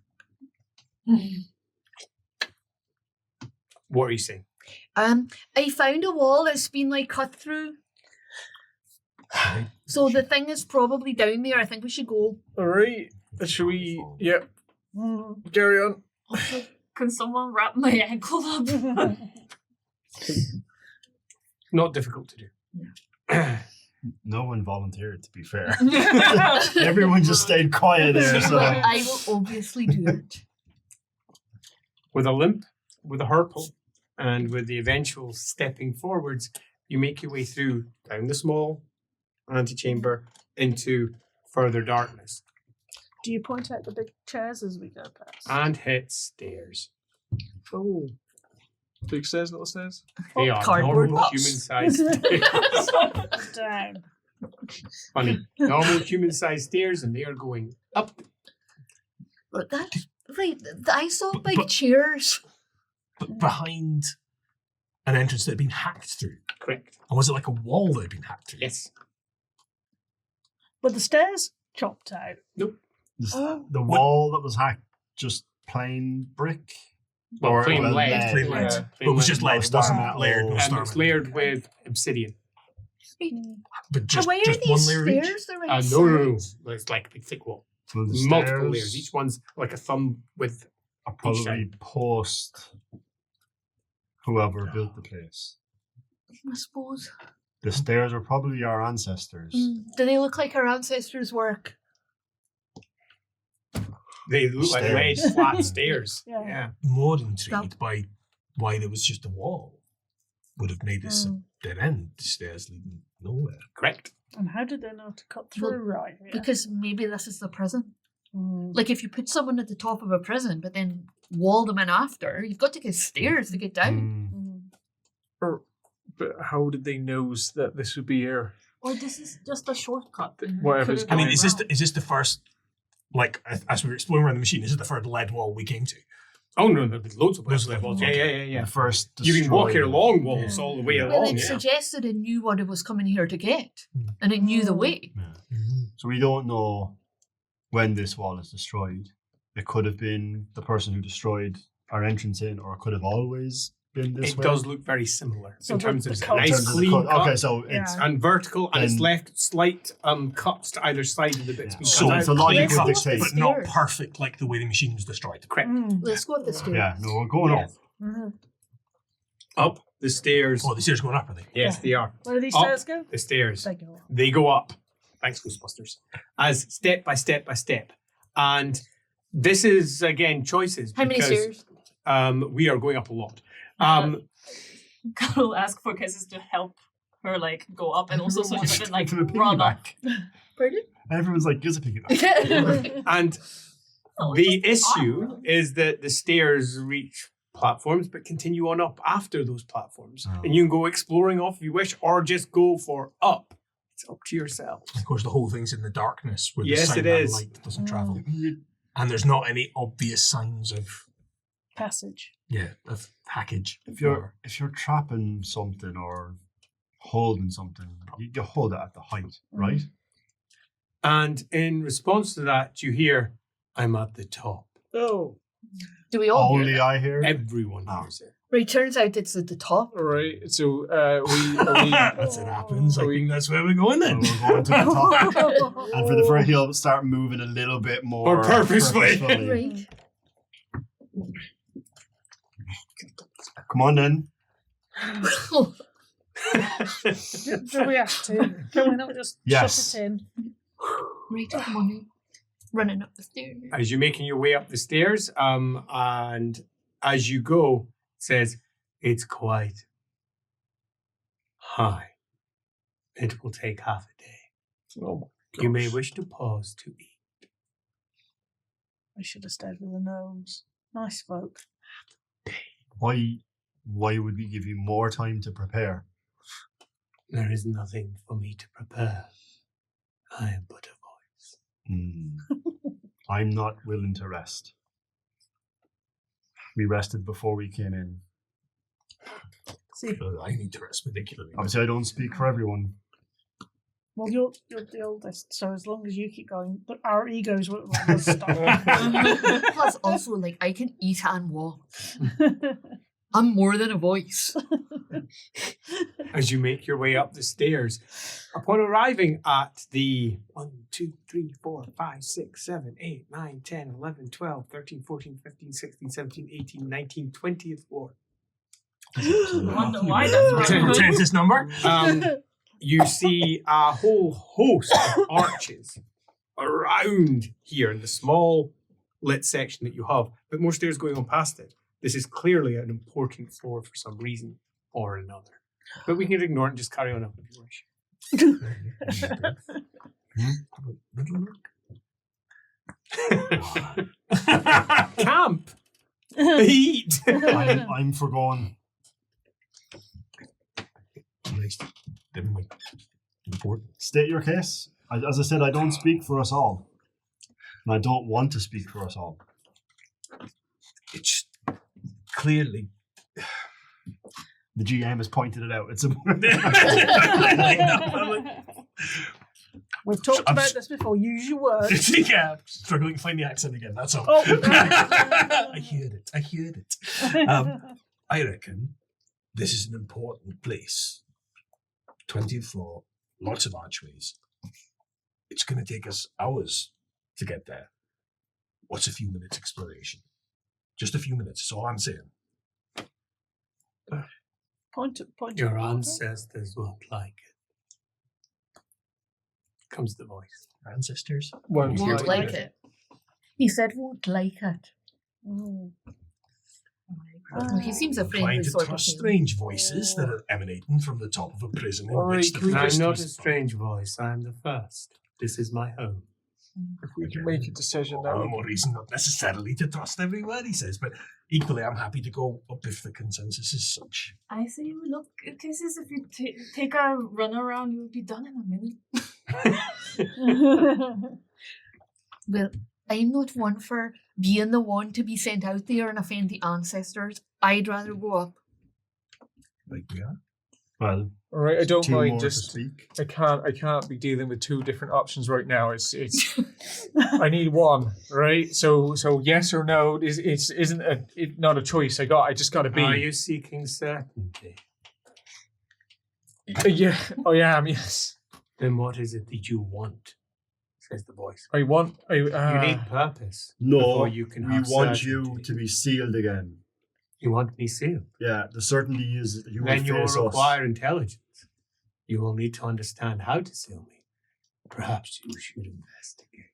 What are you saying? I found a wall that's been like cut through. So the thing is probably down there. I think we should go. All right. Should we? Yep. Carry on. Also, can someone wrap my ankle up? Not difficult to do. No one volunteered, to be fair. Everyone just stayed quiet there. So. I will obviously do it. With a limp, with a hurple, and with the eventual stepping forwards, you make your way through down the small antechamber into further darkness. Do you point out the big chairs as we go past? And hit stairs. Oh. Big stairs, little stairs? They are Cardboard normal box. human-sized stairs. Down. Funny. Normal human-sized stairs, and they are going up. But that, right, I saw big But- chairs. But behind an entrance that had been hacked through. Correct. And was it like a wall that had been hacked through? Yes. But the stairs chopped out. Nope. The wall that was hacked, just plain brick? Well, Or plain well, lead. lead. Plain lead. Yeah, But it was just No lead. It wasn't star layered. No metal. star And it's metal. layered with obsidian. But just, Why are just these one layer each? stairs the right No. size? It's like a big thick wall. So the Multiple stairs layers. Each one's like a thumb width. are probably side. post whoever built the place. I suppose. The stairs are probably our ancestors. Do they look like our ancestors' work? They look like lead Stairs. flat stairs. Yeah. Yeah. More intrigued by why there was just a wall. Would have made this a dead end. The stairs leading nowhere. Correct. And how did they know to cut through right here? Because maybe this is the prison. Mm. Like if you put someone at the top of a prison, but then wall them in after, you've got to get stairs to get down. Mm. But how did they know that this would be here? Or this is just a shortcut. Whatever's Could've I mean, gone is this around. is this the first, like, as we were exploring around the machine, is it the first lead wall we came to? Oh no, there's loads of There's levels. levels. Yeah. The first You can walk here destroyed- long walls all the way Well, along. it Yeah. suggested it knew what it was coming here to get, and it knew the way. So we don't know when this wall is destroyed. It could have been the person who destroyed our entrance in, or it could have always been this It way. does look very similar So in the- terms the of it's a cut- In nice terms of the clean cut. cut Okay, so it's Yeah. and vertical, and it's Then- left slight cuts to either side of the bits. Yeah. being So cut it's out. a logic Let's would go dictate. But not Stairs. perfect like the way the machine was destroyed. Correct. Let's go up the stairs. Yeah, no, we're going up. Mhm. Up the stairs. Oh, the stairs going up, are they? Yes, they are. Where do these Up. stairs go? The stairs. They go up. They go up. Thanks, Ghostbusters. As step by step by step. And this is, again, choices. How many because, stairs? We are going up a lot. I'll ask for Kisses to help her like go up, and also so she can like Give him a run up. piggyback. Pardon? Everyone's like, gives a piggyback. And Oh, the it's just issue awkward. is that the stairs reach platforms but continue on up after those platforms. Oh. And you can go exploring off if you wish, or just go for up. It's up to yourself. Of course, the whole thing's in the darkness where Yes, the it sign is. light doesn't travel. And there's not any obvious signs of, Passage. of hackage. If you're trapping something or holding something, you hold it at the height, right? And in response to that, you hear, I'm at the top. Oh. Do we all hear Only that? I hear. Everyone Oh. hears it. Right, turns out it's at the top. All right. So are we That's it happens. I Are we- think that's where we're going So then. we're going to the top. And for the first, he'll start moving a little bit more purposefully. Right. Come on then. Do we have to? Can we not just Yes. shut it in? Right, come on in. Running up the stairs. As you're making your way up the stairs, and as you go, it says, it's quite high. It will take half a day. Oh, You may wish to pause to eat. I should have stayed with the gnomes. Nice folk. Why would we give you more time to prepare? There is nothing for me to prepare. I am but a voice. I'm not willing to rest. We rested before we came in. See, I need to rest particularly. Obviously, I don't speak for everyone. well, you're the oldest, so as long as you keep going, our egos won't let us stop. Plus, also, like, I can eat and walk. I'm more than a voice. As you make your way up the stairs, upon arriving at the 1, 2, 3, 4, 5, 6, 7, 8, 9, 10, 11, 12, 13, 14, 15, 16, 17, 18, 19, 20th floor. I wonder why that's wrong. Change this number. You see a whole host of arches around here in the small lit section that you have, but more stairs going on past it. This is clearly an important floor for some reason or another. But we can ignore it and just carry on up if you wish. Camp! Eat! I'm for going. Nice. Didn't we? Important. State your case. As I said, I don't speak for us all. And I don't want to speak for us all. It's clearly. The GM has pointed it out. It's a We've talked about this before. Use your words. Yeah, I'm struggling to find the accent again. That's all. Oh. I heard it. I reckon this is an important place. 20th floor, lots of archways. It's going to take us hours to get there. What's a few minutes exploration? Just a few minutes, that's all I'm saying. Point. Your ancestors won't like it. Comes the voice. Ancestors? Won't Won't you? like it. He said won't like it. Mm. Oh, he seems a Trying friendly to sort of trust thing. strange voices that are emanating from the top of a prison in All which right, the can we I'm first not was- a strange voice. I am the first. This is my home. If we can make a decision All that the would more reason not necessarily to trust every word he says, but equally I'm happy to go up if the consensus is such. I say we look at cases. If you take a run around, you'll be done in a minute. Well, I'm not one for being the one to be sent out there and offend the ancestors. I'd rather go up. Like we are. Well, all right, I don't two mind, more to just speak. I can't be dealing with two different options right now. It's I need one, right? So yes or no isn't not a choice. I just gotta be. Are you seeking certainty? Yeah. Oh yeah, yes. Then what is it that you want? Says the voice. I want You need purpose. No, before you can we have want you certainty. to be sealed again. You want me sealed? Yeah, the certainty is that you Then will you will face require intelligence. You will need to understand how to seal me. Perhaps you should investigate.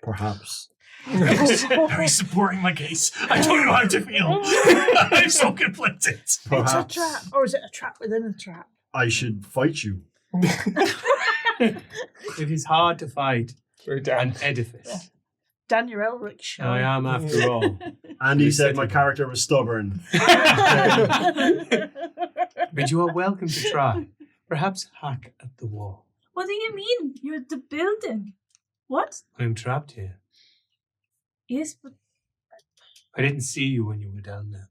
Perhaps. Very supporting my case. I don't know how to feel. I'm so conflicted. It's a Perhaps trap, or is it a trap within a trap? I should fight you. It is hard to fight Very damn. an edifice. Daniel Elric show. I am, after all. And he You said said my it. character was stubborn. But you are welcome to try. Perhaps hack at the wall. What do you mean? You're the building. What? I'm trapped here. Yes, but I didn't see you when you were down there.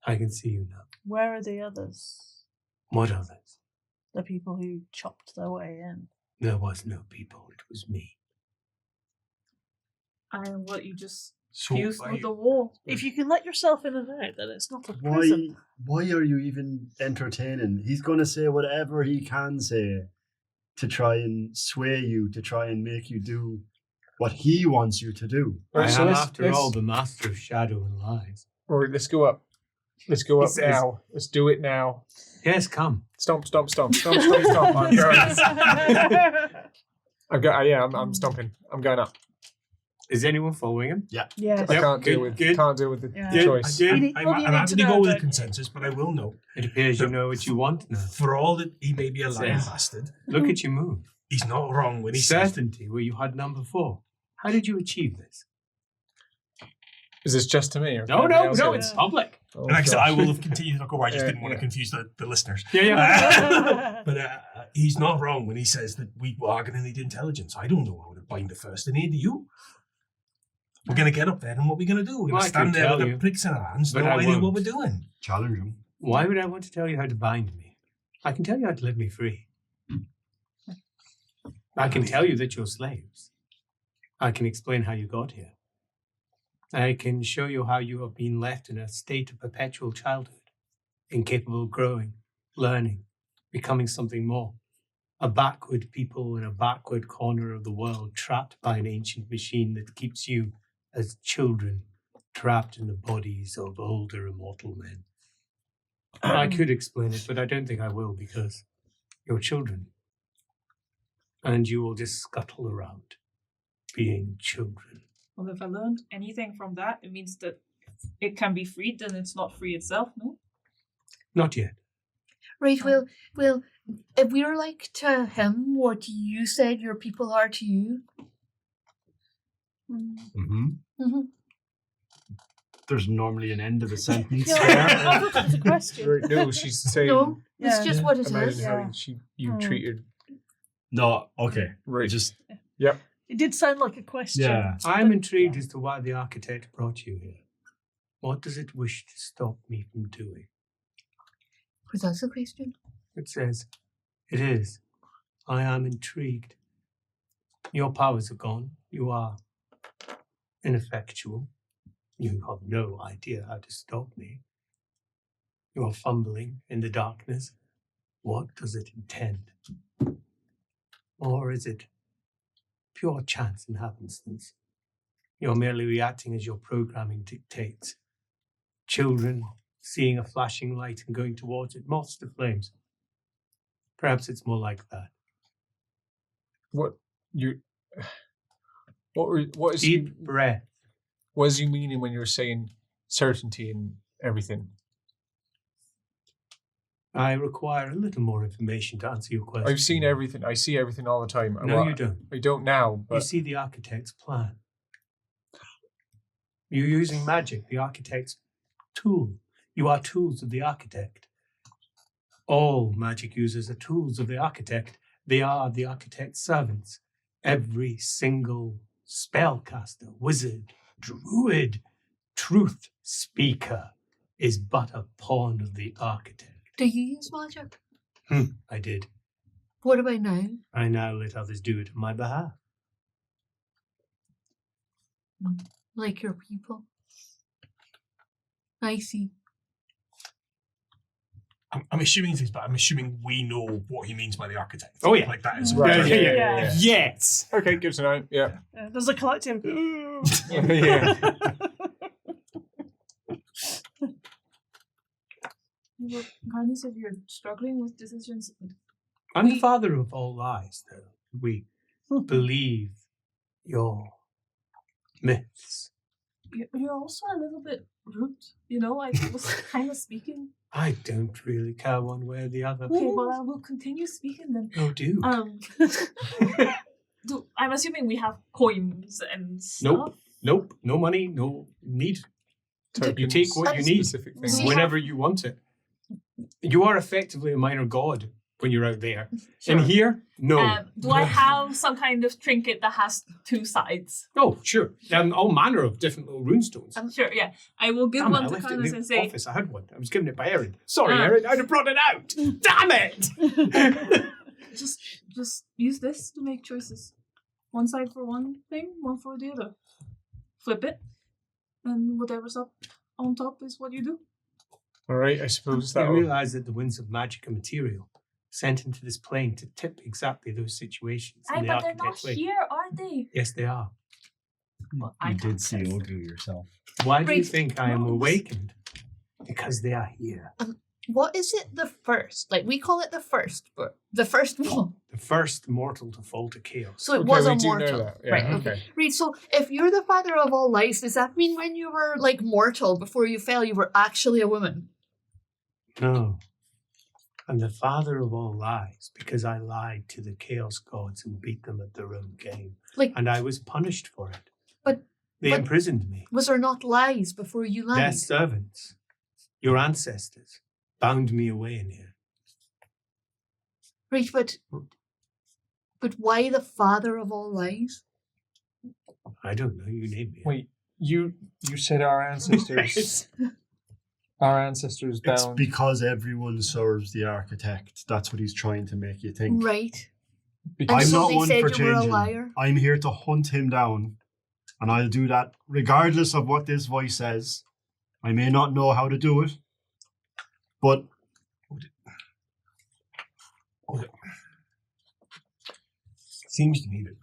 I can see you now. Where are the others? What others? The people who chopped their way in. There was no people. It was me. and what you just So fused I- with the wall. If you can let yourself in and out, then it's not a prison. Why are you even entertaining? He's going to say whatever he can say to try and sway you, to try and make you do what he wants you to do. I Right, so am, let's- after let's- all, the master of shadow and lies. Right, let's go up. Let's go He up says- now. Let's do it now. Yes, come. Stomp, stomp, stomp, stomp, stomp, stomp. I'm going. I'm stomping. I'm going up. Is anyone following him? Yes. I Yep, can't deal good, with good. the Yeah. Good. choice. Good. You need- I'm what do you need happy to to know, go with the Doug? consensus, but I will note, It appears you know what you want now. for all that he may be a lying Yes. bastard, Look at you move. He's not wrong when he says... Certainty, where you had none before. How did you achieve this? Is this just to me? Or No, can everybody else hear it? it's public. Oh, And like I said, gosh. I will have continued to go. I just didn't want to Yeah. confuse the listeners. Yeah. But he's not wrong when he says that we are going to need intelligence. I don't know how to bind the first in aid. Do you? We're going to get up there, and what we're going to do? We're Well, going I to stand can there tell with you, the pricks in our hands, but no I idea what won't. we're doing. Challenge him. Why would I want to tell you how to bind me? I can tell you how to let me free. I can tell you that you're slaves. I can explain how you got here. I can show you how you have been left in a state of perpetual childhood, incapable of growing, learning, becoming something more. A backward people in a backward corner of the world, trapped by an ancient machine that keeps you as children, trapped in the bodies of older immortal men. I could explain it, but I don't think I will, because you're children. And you will just scuttle around, being children. Well, if I learned anything from that, it means that it can be freed and it's not free itself, no? Not yet. Right, well, if we're like to him what you said your people are to you. Mm-hmm. Mm-hmm. There's normally an end of a sentence Yeah, there. I thought that was a question. Right, no, she's saying. No, it's Yeah. just what it Imagine is. how Yeah. you Hmm. treated. No, okay. Right. Just, It did sound like a question. yeah. I'm But- intrigued as to why the architect brought you here. What does it wish to stop me from doing? Was that the question? It says, it is. I am intrigued. Your powers are gone. You are ineffectual. You have no idea how to stop me. You are fumbling in the darkness. What does it intend? Or is it pure chance and happenstance? You're merely reacting as your programming dictates. Children seeing a flashing light and going towards it, moths to flames. Perhaps it's more like that. What is Deep breath. what is you meaning when you're saying certainty and everything? I require a little more information to answer your question. I've seen everything. I see everything all the time. No, Well, you don't. I don't now, You but see the architect's plan. You're using magic, the architect's tool. You are tools of the architect. All magic users are tools of the architect. They are the architect's servants. Every single spellcaster, wizard, druid, truth speaker is but a pawn of the architect. Do you use magic? I did. What about now? I now let others do it on my behalf. Like your people? I see. I'm assuming things, but I'm assuming we know what he means by the architect. Oh, yeah. Like that is Right. Yeah. Yes. okay, good to know. Yeah. There's a collective. Yeah. Well, Garden said you're struggling with decisions. I'm the father of all lies, though. We believe your myths. You're also a little bit rude. You know, I was kind of speaking. I don't really care one way or the other. Okay, well, I will continue speaking then. Oh, do. I'm assuming we have coins and stuff. Nope. No money, no need. You Tokens, take what you need specific things. See, whenever you want it. You are effectively a minor god when you're out there. Sure. In here, no. Do I have some kind of trinket that has two sides? Oh, sure. All manner of different little runestones. Sure, yeah. I will give Damn it, I one to left it in Carlos the and say, office. I had one. I was giving it by Erin. Sorry, Ah. Erin. I'd have brought it out. Damn it! just use this to make choices. One side for one thing, one for the other. Flip it, and whatever's up on top is what you do. All right, I suppose I that. realize that the winds of magic are material sent into this plane to tip exactly those situations. in Aye, the but they're not architect's way. here, are they? Yes, they are. Well, I You can't did see sense them. Ogre yourself. Why do you Right. think I am No. awakened? Because they are here. What is it the first? Like, we call it the first, but the first one. The first mortal to fall to chaos. So it Okay, was we a do know mortal. that. Yeah, Right, okay. Right, so if you're the father of all lies, does that mean when you were, like, mortal, before you fell, you were actually a woman? No. I'm the father of all lies because I lied to the Chaos Gods and beat them at their own game. And I was punished for it. They imprisoned me. Was there not lies before you lied? Their servants, your ancestors, bound me away in here. Right, but why the father of all lies? I don't know. You named me. Wait, you said our ancestors. Our ancestors It's bound. because everyone serves the architect. That's what he's trying to make you think. Right. I'm so not they one said for you were a changing. liar? I'm here to hunt him down, and I'll do that regardless of what this voice says. I may not know how to do it, but Seems to me that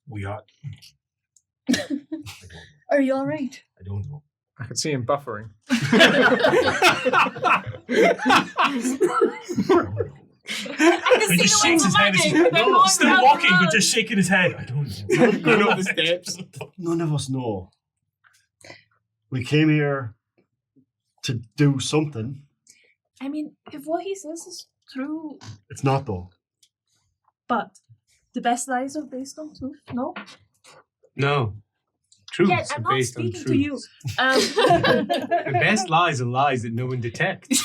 we ought. Are you all right? I don't know. I could see him buffering. I He just shakes his head. Still walking, but just shaking his head. I don't know. Going up the steps. none of us know. We came here to do something. I mean, if what he says is true, It's not, though. but the best lies are based on truth, no? No. Truths Yeah, are I'm not based on speaking truths. to you. The best lies are lies that no one detects.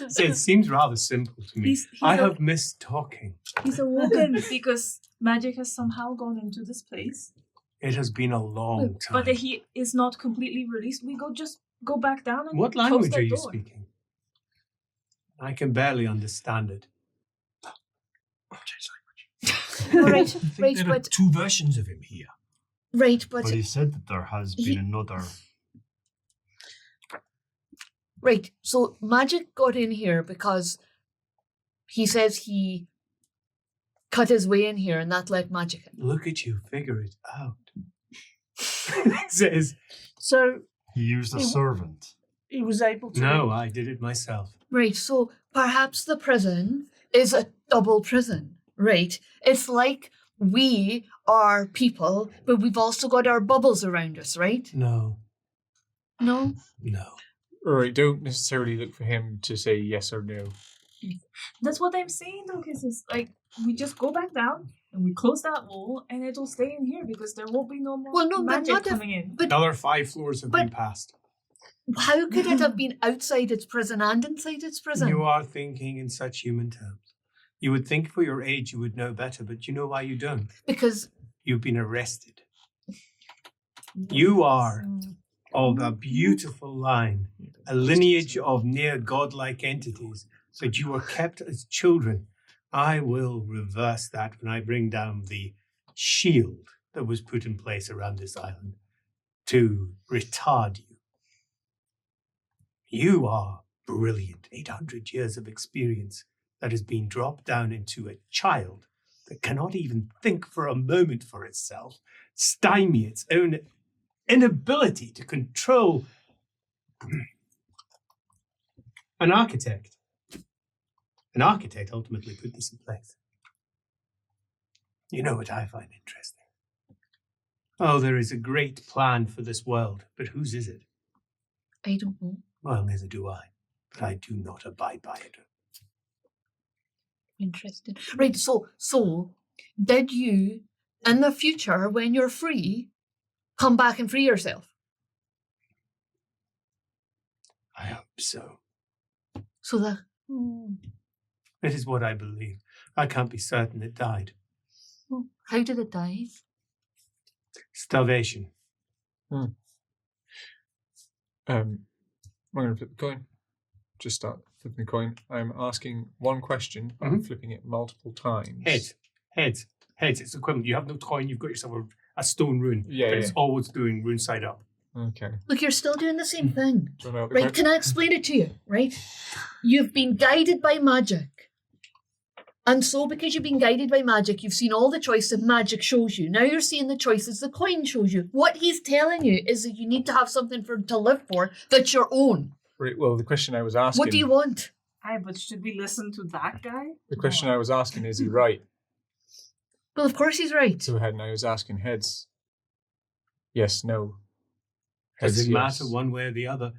So it seems rather simple to me. He's I a- have missed talking. He's awoken because magic has somehow gone into this place. It has been a long time. But he is not completely released. We just go back down and What close language that are you door. speaking? I can barely understand it. Right, I think right, there are but two versions of him here. right, But he said that there has been another. right. So magic got in here because he says he cut his way in here, and that let magic in. Look at you, figure it out. It says, So He used a He- servant. he was able to. no, I did it myself. Right. So perhaps the prison is a double prison. Right. It's like we are people, but we've also got our bubbles around us. Right. No, No. no. Alright, don't necessarily look for him to say yes or no. That's what I'm saying, though, because it's like we just go back down and we close that wall, and it'll stay in here because there won't be no more Well, no, but magic not if- coming in. But Another 5 floors have been But- passed. how could it have been outside its prison and inside its prison? You are thinking in such human terms. You would think for your age you would know better, but you know why you don't? Because You've been arrested. You are of a beautiful line, a lineage of near godlike entities, but you were kept as children. I will reverse that when I bring down the shield that was put in place around this island to retard you. You are brilliant, 800 years of experience that has been dropped down into a child that cannot even think for a moment for itself, stymie its own inability to control an architect. An architect ultimately put this in place. You know what I find interesting? Oh, there is a great plan for this world, but whose is it? I don't know. Well, neither do I, but I do not abide by it. Interesting. Right. So did you, in the future, when you're free, come back and free yourself? I hope so. So that. It is what I believe. I can't be certain it died. Well, how did it die? Starvation. I'm going to flip the coin. Just start flipping the coin. I'm asking one question. I'm flipping it multiple times. Heads. It's equivalent. You have no coin. You've got yourself a stone rune. Yeah, But yeah. it's always doing rune side up. Okay. Look, you're still doing the same thing. Do you know the Right, can I explain it to you? Right? You've been guided by magic. And so because you've been guided by magic, you've seen all the choices magic shows you. Now you're seeing the choices the coin shows you. What he's telling you is that you need to have something to live for that's your own. Right, well, the question I was asking... What do you want? Aye, but should we listen to that guy? The question I was asking, is he right? Well, of course he's right. So and I was asking heads. Yes, no. Does Heads, it yes. matter one way or the other?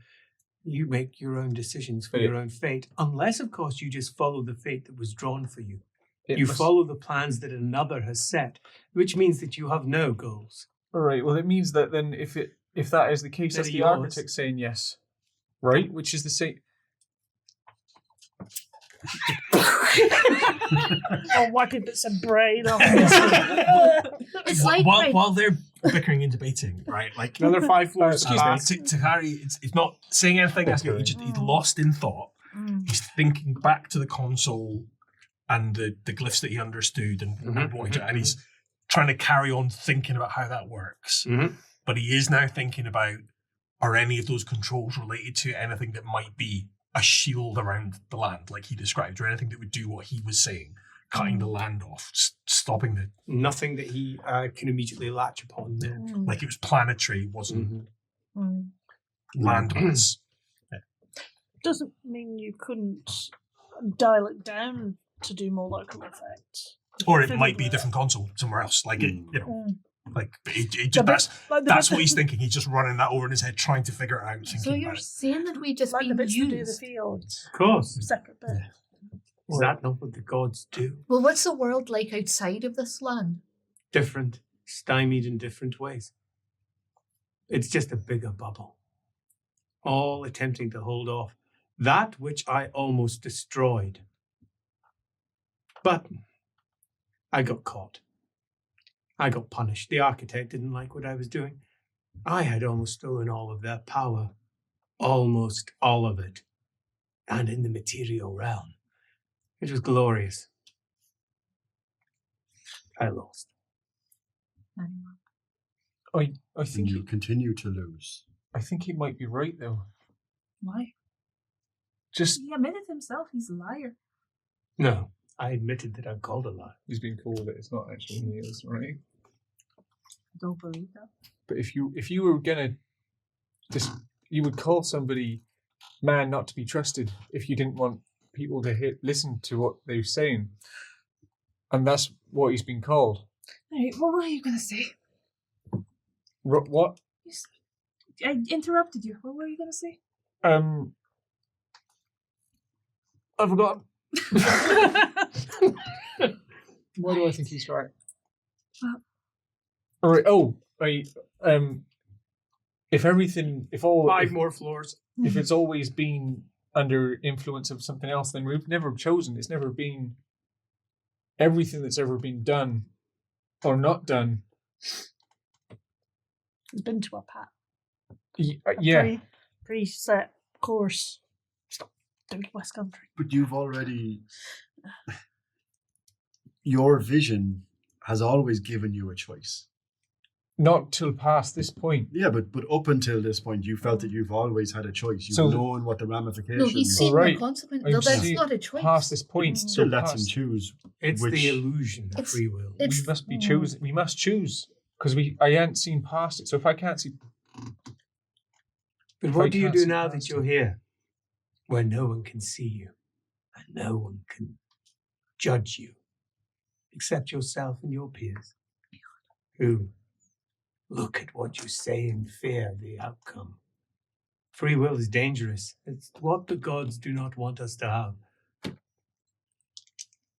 You make your own decisions for But your own fate, unless, of course, you just follow the fate that was drawn for you. It You must- follow the plans that another has set, which means that you have no goals. All right. Well, it means that then if that is the case, They're that's the yours. architect saying yes, right? Which is the same. Or wiping bits of brain off. It's like right. while they're bickering and debating, right? Like Another 5 floors. to Harry, it's not saying anything. He's lost in thought. He's thinking back to the console and the glyphs that he understood and and he's trying to carry on thinking about how that works. But he is now thinking about, are any of those controls related to anything that might be a shield around the land, like he described, or anything that would do what he was saying, cutting the land off, stopping the... Nothing that he can immediately latch upon there. Like it was planetary, wasn't landmass. Doesn't mean you couldn't dial it down to do more local effects. Or it might be a different console somewhere else. Like, like it just, But that's what he's thinking. He's just running that over in his head, trying to figure it out. So you're saying that we just like the been bits that do the used? fields. Of course. Separate bit. Is that not what the gods do? Well, what's the world like outside of this land? Different, stymied in different ways. It's just a bigger bubble. All attempting to hold off that which I almost destroyed. But I got caught. I got punished. The architect didn't like what I was doing. I had almost stolen all of their power. Almost all of it. And in the material realm. It was glorious. I lost. I And think you continue to lose. I think he might be right though. Why? Just He admitted himself he's a liar. No, I admitted that I'm called a liar. he's been called it. It's not actually he is, right? I don't believe that. But if you were gonna just you would call somebody man not to be trusted if you didn't want people to listen to what they're saying, and that's what he's been called. Hey, what were you gonna say? What? I interrupted you. What were you gonna say? I forgot. Why do I think he's right? All right. Oh, right. If all 5 more floors. if it's always been under influence of something else, then we've never chosen. It's never been everything that's ever been done or not done. It's been to a path. Yeah. Preset course. Stop doing West Country. But you've already... Your vision has always given you a choice. Not till past this point. Yeah, but up until this point, you felt that you've always had a choice. You've So- known what the ramifications... No, he's seen Alright. the consequence. I'm No, that's saying not a choice. Past this point. Still so lets him past- choose. It's which... the illusion of It's- free will. We It's must be choosing. We must choose because I hadn't seen past it. So if I can't see, But if what I do you can't do see now past that you're it- here? Where no one can see you. And no one can judge you. Except yourself and your peers. Who look at what you say and fear the outcome. Free will is dangerous. It's what the gods do not want us to have.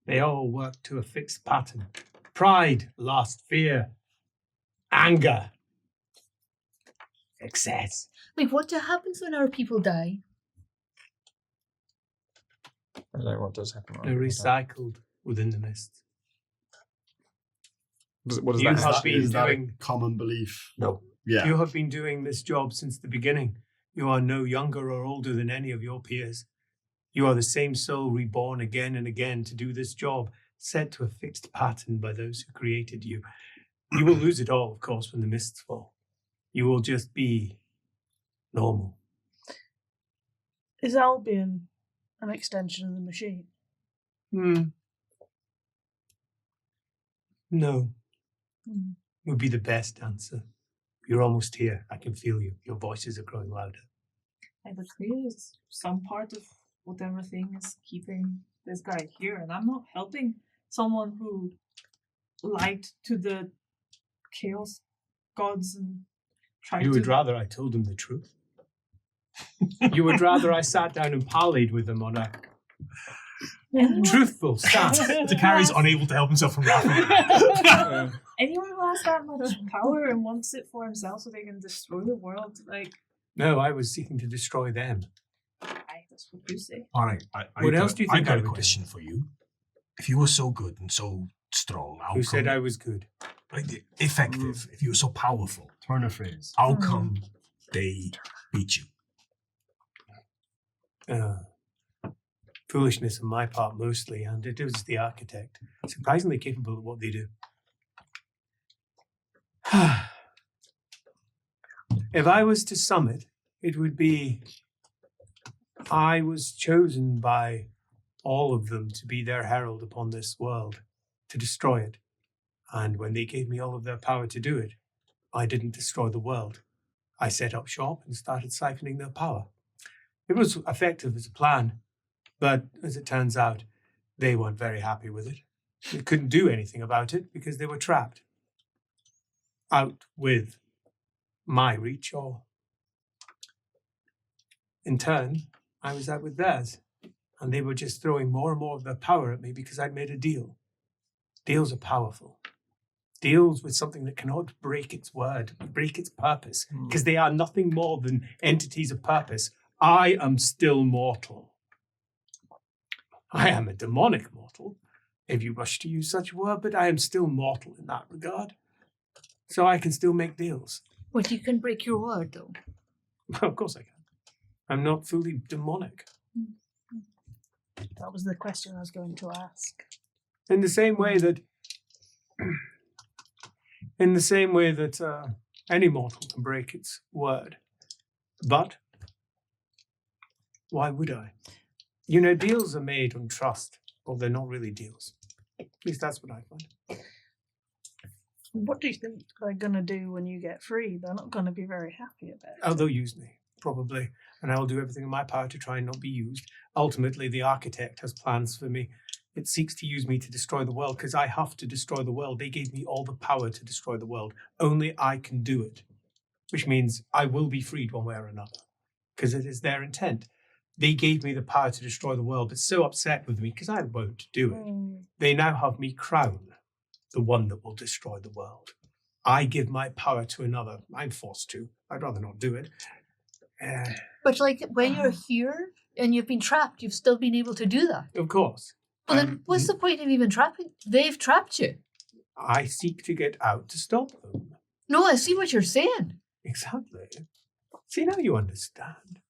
They all work to a fixed pattern. Pride, lust, fear, anger, excess. Like, what happens when our people die? I don't know what does happen. They're recycled within the mist. What does You that have have? been Is that doing- a common belief? No. Yeah. You have been doing this job since the beginning. You are no younger or older than any of your peers. You are the same soul reborn again and again to do this job, set to a fixed pattern by those who created you. You will lose it all, of course, when the mists fall. You will just be normal. Is Albion an extension of the machine? No. Would be the best answer. You're almost here. I can feel you. Your voices are growing louder. But clearly some part of whatever thing is keeping this guy here, and I'm not helping someone who lied to the chaos gods and tried You to... would rather I told him the truth? You would rather I sat down and parleyed with them on a truthful stance. Takari's unable to help himself from laughing. Anyone who has that much power and wants it for himself so they can destroy the world, like, No, I was seeking to destroy them. that's what you say. All right. What else do you think I I got a would do? question for you. If you were so good and so strong, Who said I was good? effective? If you were so powerful, Turn a phrase. how come they beat you? Foolishness on my part mostly, and it was the architect. Surprisingly capable of what they do. If I was to sum it, it would be I was chosen by all of them to be their herald upon this world, to destroy it. And when they gave me all of their power to do it, I didn't destroy the world. I set up shop and started siphoning their power. It was effective as a plan, but as it turns out, they weren't very happy with it. They couldn't do anything about it because they were trapped. Out with my reach, or in turn, I was out with theirs. And they were just throwing more and more of their power at me because I'd made a deal. Deals are powerful. Deals with something that cannot break its word, break its purpose, because they are nothing more than entities of purpose. I am still mortal. I am a demonic mortal, if you wish to use such a word, but I am still mortal in that regard. So I can still make deals. But you can break your word, though. Of course I can. I'm not fully demonic. That was the question I was going to ask. In the same way that any mortal can break its word. But why would I? You know, deals are made on trust. Well, they're not really deals. At least that's what I find. What do you think they're going to do when you get free? They're not going to be very happy about it. Oh, they'll use me, probably. And I will do everything in my power to try and not be used. Ultimately, the architect has plans for me. It seeks to use me to destroy the world because I have to destroy the world. They gave me all the power to destroy the world. Only I can do it, which means I will be freed one way or another because it is their intent. They gave me the power to destroy the world, but so upset with me because I won't do it. They now have me crown the one that will destroy the world. I give my power to another. I'm forced to. I'd rather not do it. But like when you're here and you've been trapped, you've still been able to do that. Of course. Well, then what's the point of even trapping? They've trapped you. I seek to get out to stop them. No, I see what you're saying. Exactly. See, now you understand.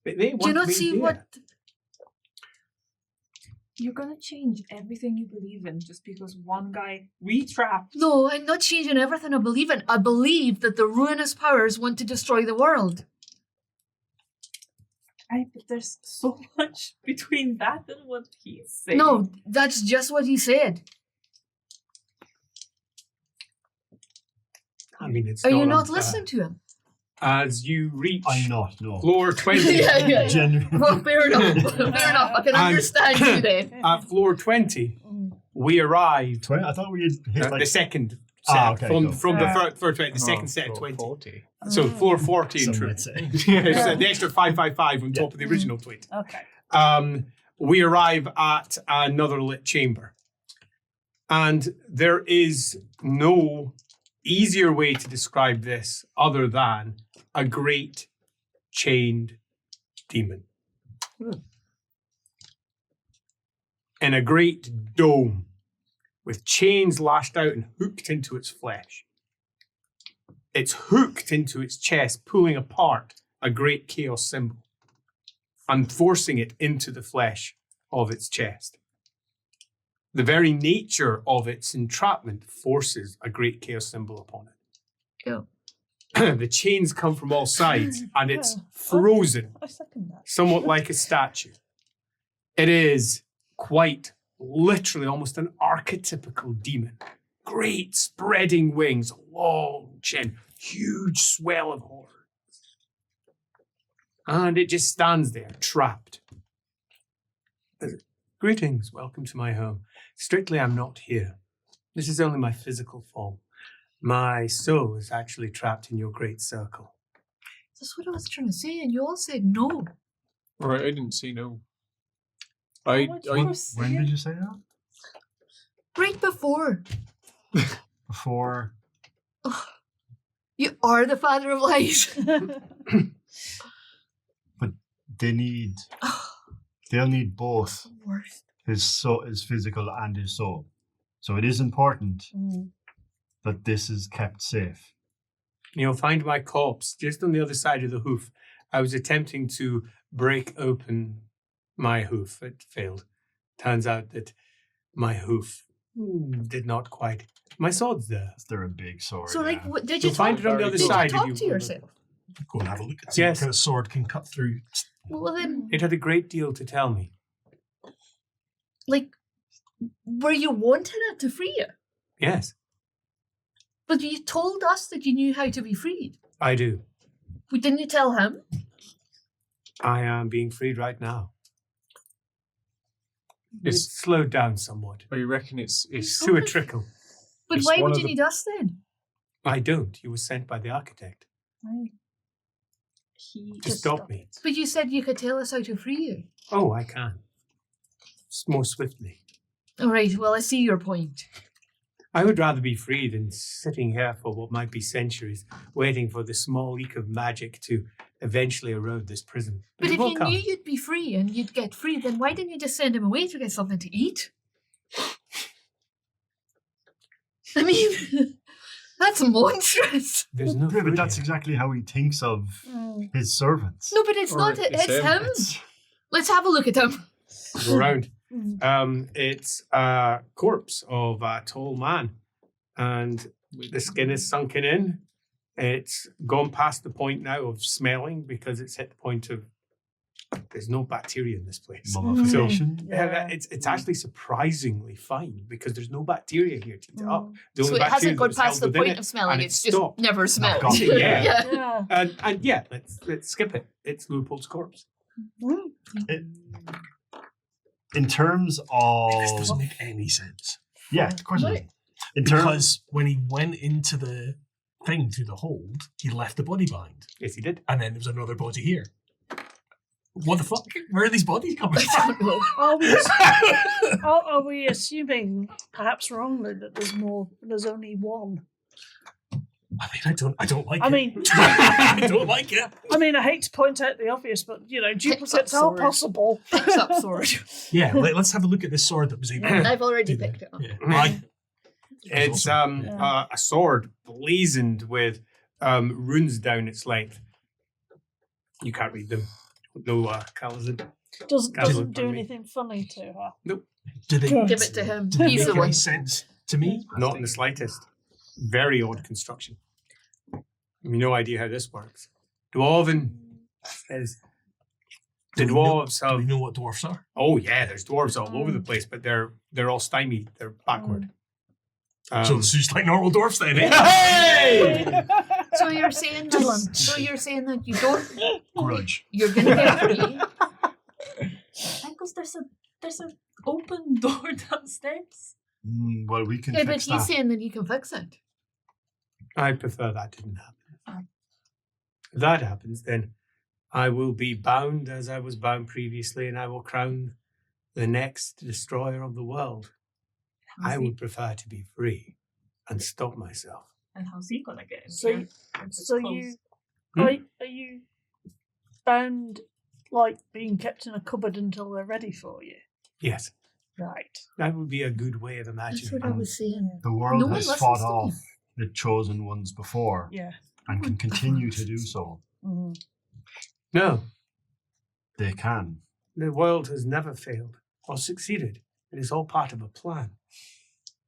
They Do you want not me see here. what? You're gonna change everything you believe in just because one guy retrapped. No, I'm not changing everything I believe in. I believe that the ruinous powers want to destroy the world. But there's so much between that and what he's saying. No, that's just what he said. I mean, it's Are you not unfair. listening to him? As you reach I'm not, no. floor 20. Yeah. Genuinely. Well, fair enough. Fair enough. I can understand you then. At floor 20, we arrived 20? I thought we had hit at like... the second set. Okay, from cool. from the first 20, the second set of 20. 40. So floor 40 in Some truth. might say. It's the extra 555 on top of the original 20. Okay. We arrive at another lit chamber. And there is no easier way to describe this other than a great chained demon. In a great dome with chains lashed out and hooked into its flesh. It's hooked into its chest, pulling apart a great chaos symbol and forcing it into the flesh of its chest. The very nature of its entrapment forces a great chaos symbol upon it. Go. The chains come from all sides and it's frozen, I second that. somewhat like a statue. It is quite literally almost an archetypical demon. Great spreading wings, long chin, huge swell of horns. And it just stands there, trapped. Greetings, welcome to my home. Strictly, I'm not here. This is only my physical form. My soul is actually trapped in your great circle. That's what I was trying to say, and you all said no. Right, I didn't say no. How much worse? When did you say that? Right before. Before. You are the father of lies. But they'll need both Worst. his physical and his soul. So it is important that this is kept safe. You'll find my corpse just on the other side of the hoof. I was attempting to break open my hoof. It failed. Turns out that my hoof did not quite. My sword's there. They're a big sword. So, like, yeah. what, did you You'll find it on the other did side. you if talk you to yourself? Go and have a look at see Yes. what kind of sword can cut through. Well, then, It had a great deal to tell me. like, were you wanting it to free you? Yes, But you told us that you knew how to be freed. I do. But didn't you tell him? I am being freed right now. It's slowed down somewhat I reckon it's to a trickle. But It's why one would of you the- need us then? I don't. You were sent by the architect He to stop me. But you said you could tell us how to free you. Oh, I can. More swiftly. All right, well, I see your point. I would rather be free than sitting here for what might be centuries, waiting for the small leak of magic to eventually erode this prison. But it if will you come. knew you'd be free and you'd get free, then why didn't you just send him away to get something to eat? I mean, that's monstrous. There's no Yeah, but food that's here. exactly how he thinks of his servants. No, but it's Or not. it's It's him. him. Let's have a look at him. Go around. It's a corpse of a tall man, and the skin is sunken in. It's gone past the point now of smelling because it's hit the point of there's no bacteria in this place. Mummification. It's actually surprisingly fine because there's no bacteria here to eat it up. The So only it hasn't bacteria gone that was held past the within point it, of smelling. and It's it just stopped. never smelled. got it, yeah. Yeah. And yeah, let's skip it. It's Leopold's corpse. In terms This of doesn't make any sense. yeah, of course. It doesn't. In terms, Because when he went into the thing through the hold, he left the body behind. Yes, he did. And then there was another body here. What the fuck? Where are these bodies coming from? Are we assuming, perhaps wrongly, that there's only one? I mean, I don't like I it. mean, I don't like it. I mean, I hate to point out the obvious, but duplicates are sword. possible. Picks up sword. Yeah, let's have a look at this sword that was able to I've already do that. picked it up. Yeah. It's awesome. a sword blazoned with runes down its length. You can't read them. No colours in. Doesn't Pardon do me. anything funny to her. Do they, Give Give it to him. do they He's make the any one. sense to me? Not in the slightest. Very odd construction. I have no idea how this works. Dwarven says the Do we know- dwarves Do we have. know what dwarfs are? Oh yeah, there's dwarves all over the place, but they're all stymied. They're backward. So it's just like normal dwarfs then, eh? Hey! So you're saying that you don't. grudge. You're gonna get free. Because there's a open door downstairs. Well, we can Yeah, but fix he's that. saying that you can fix it. I prefer that didn't happen. If that happens, then I will be bound as I was bound previously, and I will crown the next destroyer of the world. I would prefer to be free and stop myself. And how's he gonna get in So, here? It's so closed. are you bound, like being kept in a cupboard until they're ready for you? Yes, Right. that would be a good way of That's imagining what I it. was saying. The world No one has listens fought to me. off the chosen ones before Yeah. and can continue to do so. Mhm. No, They can. the world has never failed or succeeded. It is all part of a plan.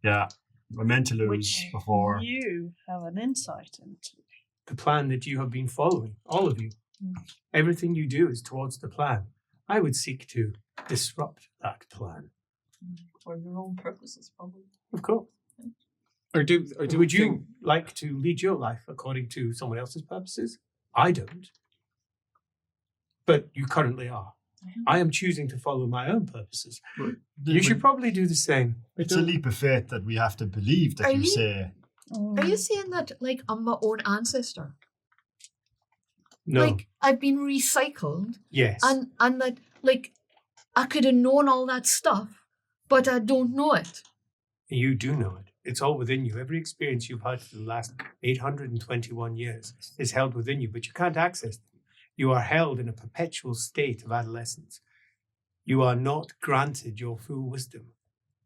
Yeah, we're meant to lose Which before. you have an insight into. The plan that you have been following, all of you. Everything you do is towards the plan. I would seek to disrupt that plan. For your own purposes, probably. Of course. Or Would you like to lead your life according to someone else's purposes? I don't. But you currently are. I am choosing to follow my own purposes. You should probably do the same. It's a leap of faith that we have to believe that Are you you- say. Are you saying that, like, I'm my own ancestor? No. Like, I've been recycled, Yes. and that, like, I could have known all that stuff, but I don't know it. You do know it. It's all within you. Every experience you've had for the last 821 years is held within you, but you can't access them. You are held in a perpetual state of adolescence. You are not granted your full wisdom.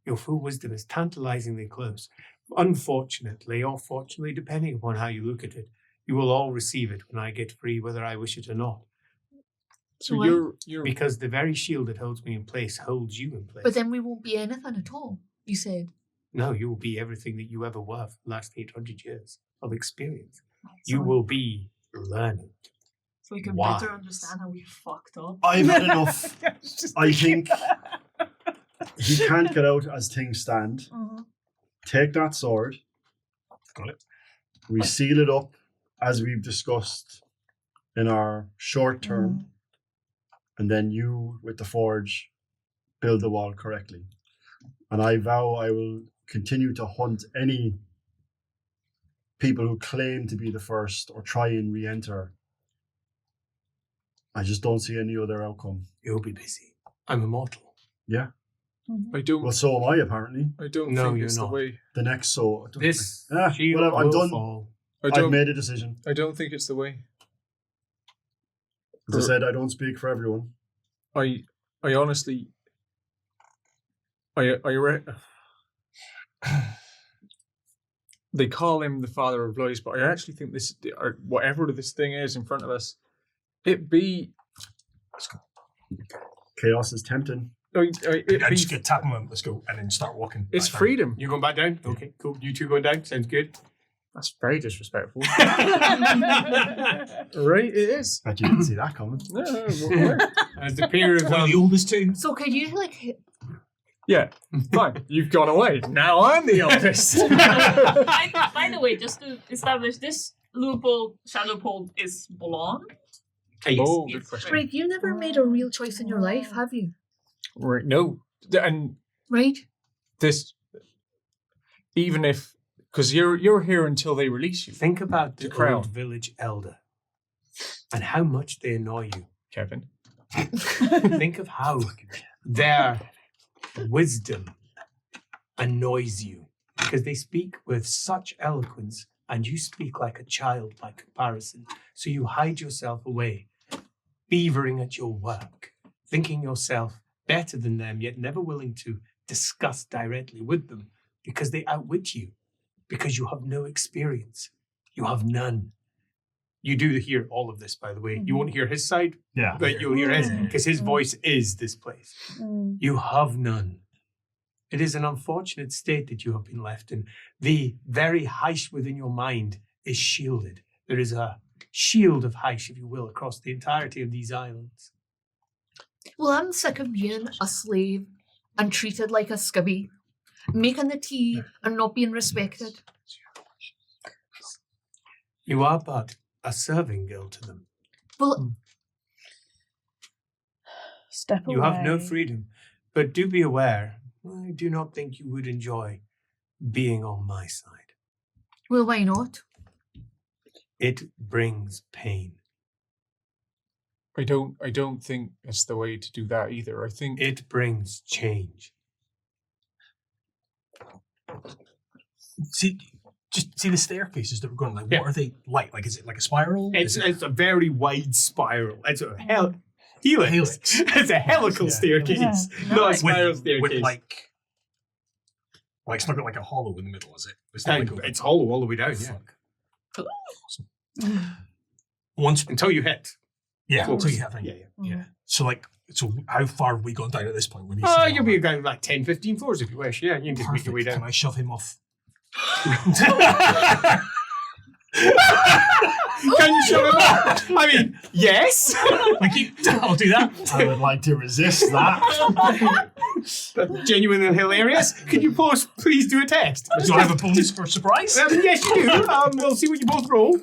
Your full wisdom is tantalizingly close. Unfortunately, or fortunately, depending upon how you look at it, you will all receive it when I get free, whether I wish it or not. So Why? you're Because the very shield that holds me in place holds you in place. But then we won't be anything at all, you said. No, you will be everything that you ever were for the last 800 years of experience. So, You will be learning. So we can Wise. better understand how we fucked up. I've had enough. I think he can't get out as things stand. Take that sword. Got it. We seal it up as we've discussed in our short term. And then you, with the forge, build the wall correctly. And I vow I will continue to hunt any people who claim to be the first or try and re-enter. I just don't see any other outcome. You'll be busy. I'm immortal. Yeah. I don't Well, so am I, apparently. I don't No, think you're it's not. the way. The next so. This shield whatever, I'm will done. fall. I I've don't made a decision. I don't think it's the way. As I said, I don't speak for everyone. I honestly they call him the father of lies, but I actually think this, or whatever this thing is in front of us, it be. Chaos is tempting. It I'm be just gonna tap him. Let's go, and then start walking. it's back down. freedom. You going back down? Okay, cool. You two going down? Sounds good. That's very disrespectful. Right, it is. Bet you didn't see that coming. No, As the pair of One of the oldest two. So could you, like, yeah, fine. You've gone away. Now I'm the eldest. By the way, just to establish, this loophole, shadow pole is blonde. Oh, Yes. good question. Greg, you never made a real choice in your life, have you? Right, no, and Right? this, even if, because you're here until they release you, Think about the The crown. old village elder and how much they annoy you. Kevin. Think of how their wisdom annoys you because they speak with such eloquence and you speak like a child by comparison. So you hide yourself away, beavering at your work, thinking yourself better than them, yet never willing to discuss directly with them because they outwit you, because you have no experience. You have none. You do hear all of this, by the way. You won't hear his side, Yeah. but you'll hear his, because his voice is this place. You have none. It is an unfortunate state that you have been left in. The very Heish within your mind is shielded. There is a shield of Heish, if you will, across the entirety of these islands. Well, I'm sick of being a slave and treated like a skivvy, making the tea and not being respected. You are but a serving girl to them. Well, Step away. You have no freedom, but do be aware, I do not think you would enjoy being on my side. well, why not? It brings pain. I don't think that's the way to do that either. I think It brings change. See, just see the staircases that we're going. Like, Yeah. what are they like? Like, is it like a spiral? It's Is it a very wide spiral. It's a helix. Helix. It's a helical Yeah. staircase, Yeah. not a Nice. spiral with staircase. like it's not got like a hollow in the middle, is it? It's not And like it's hollow all the way down, yeah. Fuck. Once, Until you hit. yeah, Close. until you have Yeah, yeah. So like, so how far have we gone down at this point? When you Oh, say, you'll be going like 10, 15 floors if you wish. Yeah, you can just make your way Can down. I shove him off? Can you shove him off? I mean, yes. I'll do that. I would like to resist that. That's genuinely hilarious. Could you please do a test? Do I have a bonus for surprise? Yes, you do. We'll see what you both roll.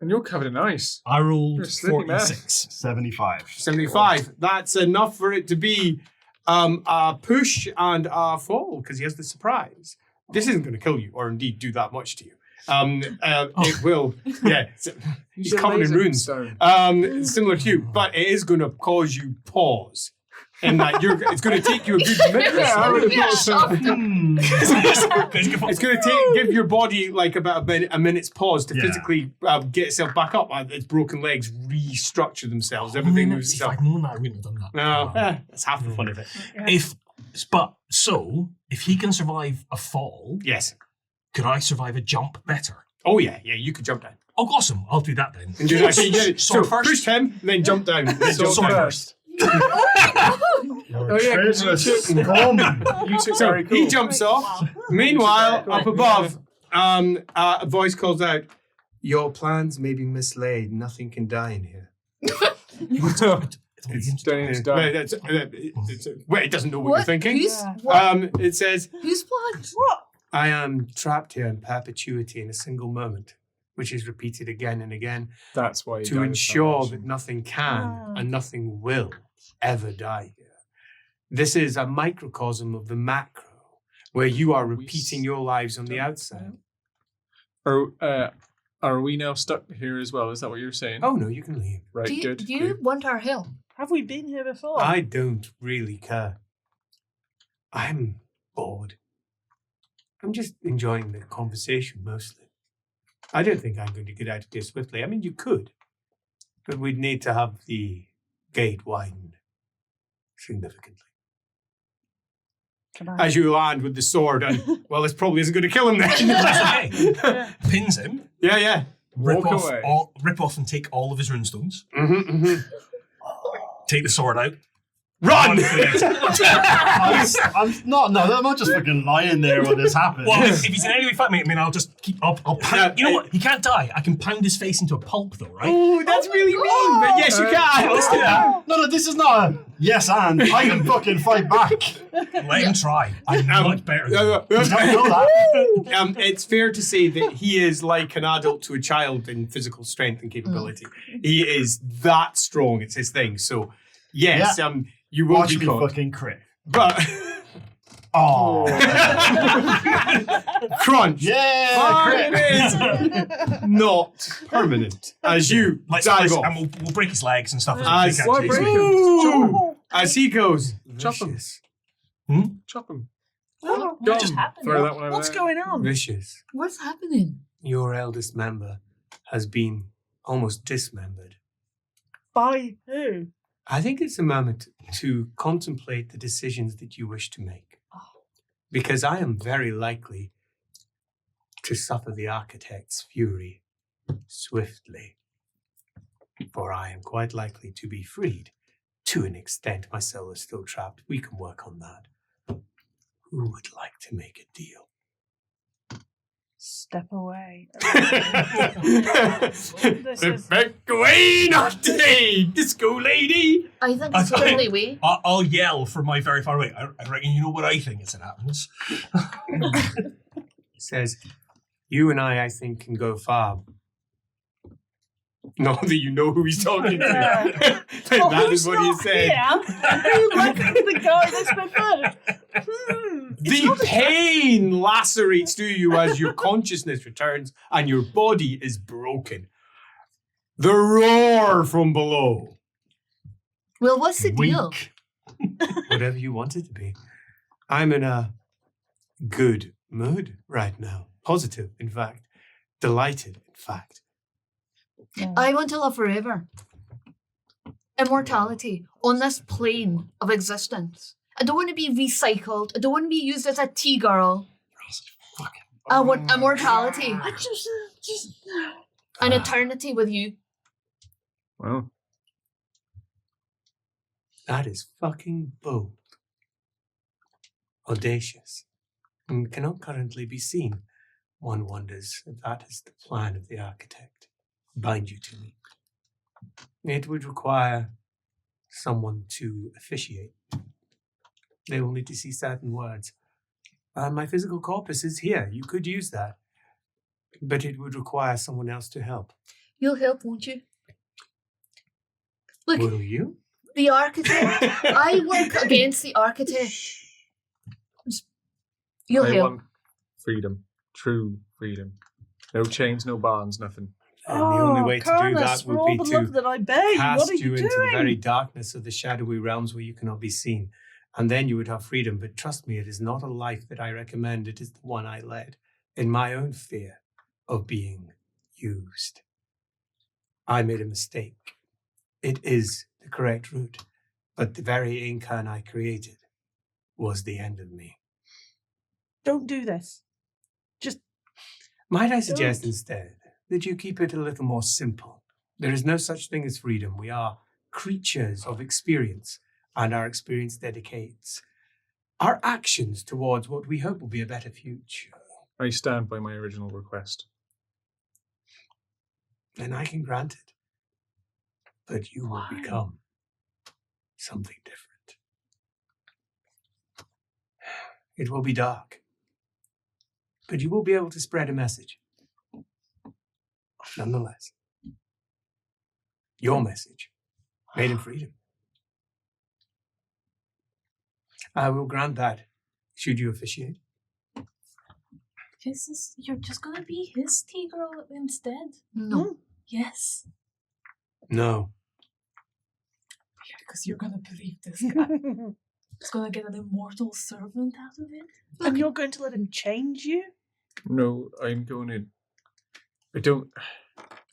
and you're covered in ice. I You're rolled a slippy man. 46. 75. 75. That's enough for it to be a push and a fall because he has the surprise. This isn't going to kill you or indeed do that much to you. It will, yeah. It's covered in runes. Stone. Similar to you, but it is going to cause you pause. In that it's going to take you a good minute. It's going to give your body like about a minute's pause to physically get itself back up. Its broken legs restructure themselves. Everything moves If itself. I'd known that, I wouldn't have done that. No, that's half the fun of it. If he can survive a fall, Yes. could I survive a jump better? Oh yeah, you could jump down. Oh, awesome! I'll do that then. And do that. So Sword first. push him, then jump down. Then jump Sword down. first. Oh, yeah, 'cause you took- You took So very cool. he jumps off. Meanwhile, up above, a voice calls out, "Your plans may be mislaid. Nothing can die in here." It's done. Wait, it doesn't know what you're thinking. It says, Whose plans? What? "I am trapped here in perpetuity in a single moment, which is repeated again and again That's why to ensure that nothing can and nothing will ever die here. This is a microcosm of the macro, where you are repeating your lives on the outside." Are we now stuck here as well? Is that what you're saying? Oh no, you can leave. right. Do Good. you good. want our help? Have we been here before? I don't really care. I'm bored. I'm just enjoying the conversation mostly. I don't think I'm going to get out of here swiftly. I mean, you could, but we'd need to have the gate widened significantly. Can I? As you land with the sword, and well, this probably isn't going to kill him then. Yeah. Pins him. Yeah. Rip Walk off, away. rip off and take all of his runestones. Mm-hmm. Take the sword out. Run! I'm not just fucking lying there when this happens. Well, if he's in any way fight me, I mean, I'll just keep. I'll pound. You know what? He can't die. I can pound his face into a pulp, though, right? Oh, that's really mean, but yes, you can. Let's do that. No, this is not a yes and. I can fucking fight back. Let him try. I'm much better. Than him. You don't know that. It's fair to say that he is like an adult to a child in physical strength and capability. He is that strong. It's his thing. So, yes, you will Watch be me caught. fucking crit. But Oh. crunch. Yeah, But it is not permanent as you dive off. and we'll break his legs and stuff. As, As we take Ooh, as he goes, Chop him. vicious, Chop him. Oh, What just happened? Throw that one over what's there. going on? vicious. What's happening? Your eldest member has been almost dismembered. By who? I think it's a moment to contemplate the decisions that you wish to make. Because I am very likely to suffer the architect's fury swiftly. For I am quite likely to be freed. To an extent, my soul is still trapped. We can work on that. Who would like to make a deal? Step away. Back away, naughty disco lady! I think it's the only way. I'll yell from my very far away. I reckon you know what I think as it happens. He says, you and I think, can go far. Not that you know who he's talking to. Yeah. That is what he said. Who left the guy that's been murdered? The pain lacerates through you as your consciousness returns and your body is broken. The roar from below. Well, what's the deal? Whatever you want it to be. I'm in a good mood right now. Positive, in fact. Delighted, in fact. I want to live forever. Immortality on this plane of existence. I don't want to be recycled. I don't want to be used as a tea girl. I want immortality. I just An eternity with you. Wow. That is fucking bold. Audacious. And cannot currently be seen. One wonders if that is the plan of the architect. Bind you to me. It would require someone to officiate. They will need to see certain words. My physical corpus is here. You could use that. But it would require someone else to help. You'll help, won't you? Look, Will you? the architect. I work against the architect. You'll I help. want freedom. True freedom. No chains, no bonds, nothing. And the only way to do Carnus, that for all would be the to love that I bear you, cast what are you you into doing? the very darkness of the shadowy realms where you cannot be seen. And then you would have freedom. But trust me, it is not a life that I recommend. It is the one I led in my own fear of being used. I made a mistake. It is the correct route. But the very Incan I created was the end of me. Don't do this. Just Might I suggest Don't. instead that you keep it a little more simple? There is no such thing as freedom. We are creatures of experience, and our experience dedicates our actions towards what we hope will be a better future. I stand by my original request. Then I can grant it. But you will Why? become something different. It will be dark. But you will be able to spread a message. Nonetheless. Your message, made in freedom. I will grant that, should you officiate. You're just gonna be his tea girl instead. No. Yes. No. Because you're gonna believe this guy. He's gonna get an immortal servant out of it. and you're going to let him change you? No, I'm going to... I don't...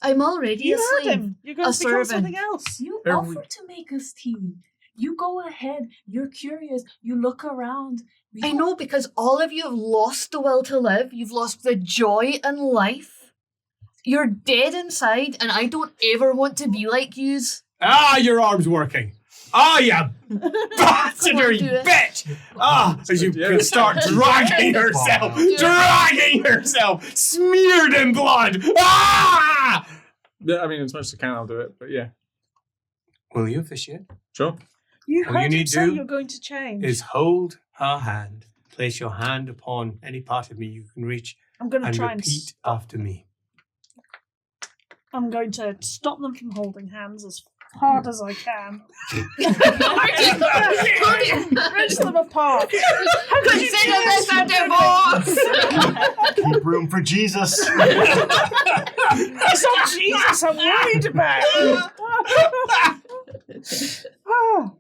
I'm already You a heard slave. him. You're going a to become servant. something else. You Every- offered to make us tea. You go ahead. You're curious. You look around. We I don't- know, because all of you have lost the will to live. You've lost the joy in life. You're dead inside, and I don't ever want to be like yous. Ah, your arm's working. Ah, you bastard do it. bitch. Ah, as you Yeah. start dragging herself, Yeah. dragging herself, smeared in blood. Ah! Yeah, I mean, as much as I can, I'll do it. But yeah, Will you officiate? sure. You All heard you him need say do you're going to change. Is hold her hand, place your hand upon any part of me you can reach, I'm going to and try and repeat after me. I'm going to stop them from holding hands as hard as I can. Wrench them apart. Consider this a divorce! Keep room for Jesus. It's not Jesus I'm worried about. Oh.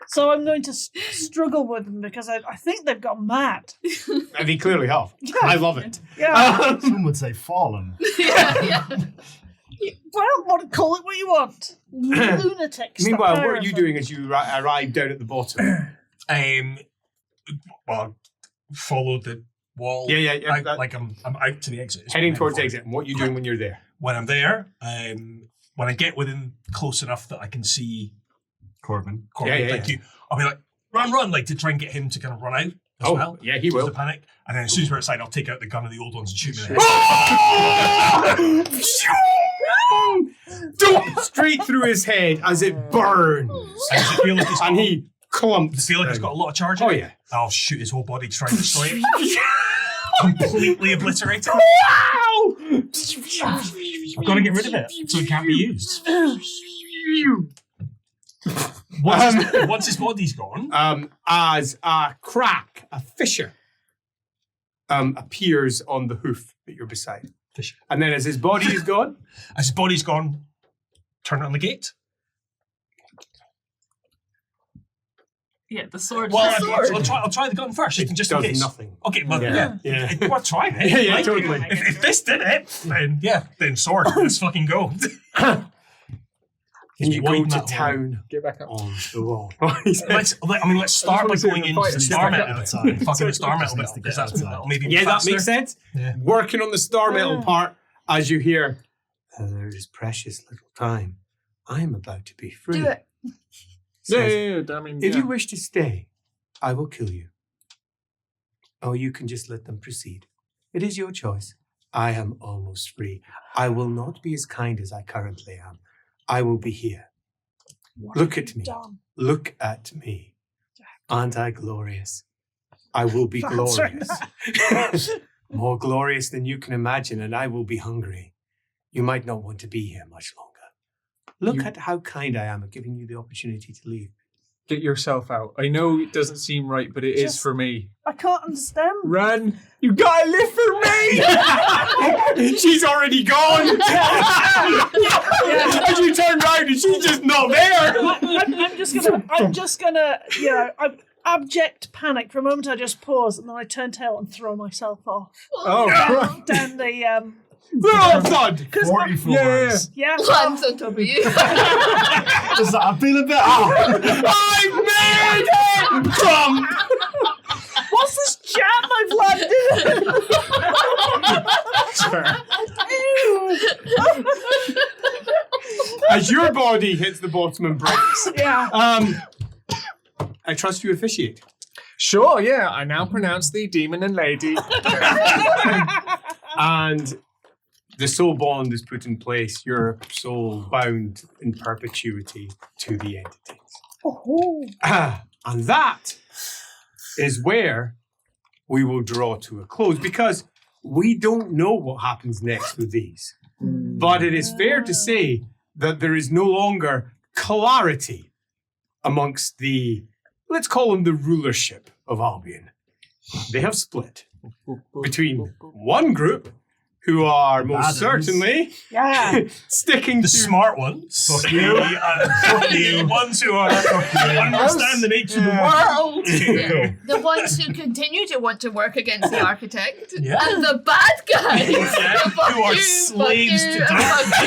So I'm going to struggle with them because I think they've gone mad. And they clearly have. I love it. Yeah. Some would say fallen. yeah. Well, call it what you want. Lunatics. Meanwhile, the what pair are of you them. doing as you arrive down at the bottom? Well, follow the wall. Yeah. Like I'm out to the exit. is Heading what I'm towards for. exit. And what are you doing when you're there? When I'm there, when I get within close enough that I can see Corbin. Corbin, Yeah. thank you, I'll be like, run, like to try and get him to kind of run out as well. Yeah, he Just will. to panic. And then as soon as we're outside, I'll take out the gun of the old ones and shoot me in the head. Straight through his head as it burns. And does it feel like it's got, And he does clumps. it feel like it's got a lot of charge in Oh, it? yeah. I'll shoot his whole body to try and destroy it. Completely obliterate it. Wow! I've got to get rid of it so it can't be used. Once his body's gone, As a crack, a fissure, appears on the hoof that you're beside. Fissure. And then as his body is gone, turn it on the gate. Yeah, the sword. Well, the sword. I'll try the gun first, just in does case. nothing. Okay, well, Yeah. it's worth trying it. Yeah, Like, totally. If this did it, then sword. Let's fucking go. And you go Widen to that town Get back up. on the wall. Let's start by wanna see going the into fight. the star Get back metal. up. Fucking the star metal bit, Just because to get that'll outside. maybe be Yeah, that faster. makes sense. Yeah. Working on the star metal part as you hear, there is precious little time. I am about to be free. Do it. Says, I mean, if you wish to stay, I will kill you. Or you can just let them proceed. It is your choice. I am almost free. I will not be as kind as I currently am. I will be here. Look at me. Done. Look at me. Aren't I glorious? I will be That's right. glorious. More glorious than you can imagine, and I will be hungry. You might not want to be here much longer. Look at how kind I am at giving you the opportunity to leave. Get yourself out. I know it doesn't seem right, but it is Just- for me. I can't understand. Run! You gotta live for me! She's already gone. And you turn around and she's just not there. I'm just gonna, abject panic. For a moment I just pause and then I turn tail and throw myself off. Oh, right. Down the, We're all thud. 40 floors. yeah. Lands on top of you. Just that, I'm feeling better. I made it! Trump! What's this jam I've landed? As your body hits the bottom and breaks. Yeah. I trust you officiate. Sure, yeah. I now pronounce thee demon and lady. And the soul bond is put in place. Your soul bound in perpetuity to the entities. Oh. And that is where we will draw to a close because we don't know what happens next with these. But it is fair to say that there is no longer clarity amongst the, let's call them the rulership of Albion. They have split between one group who are most Adams. certainly Yeah. sticking The to smart ones. Fuck you. The ones who understand the nature of the world. Yeah. The ones who continue to want to work against the architect. Yeah. And the bad guys. Yeah, Fuck who are you, slaves fuck to you, and fuck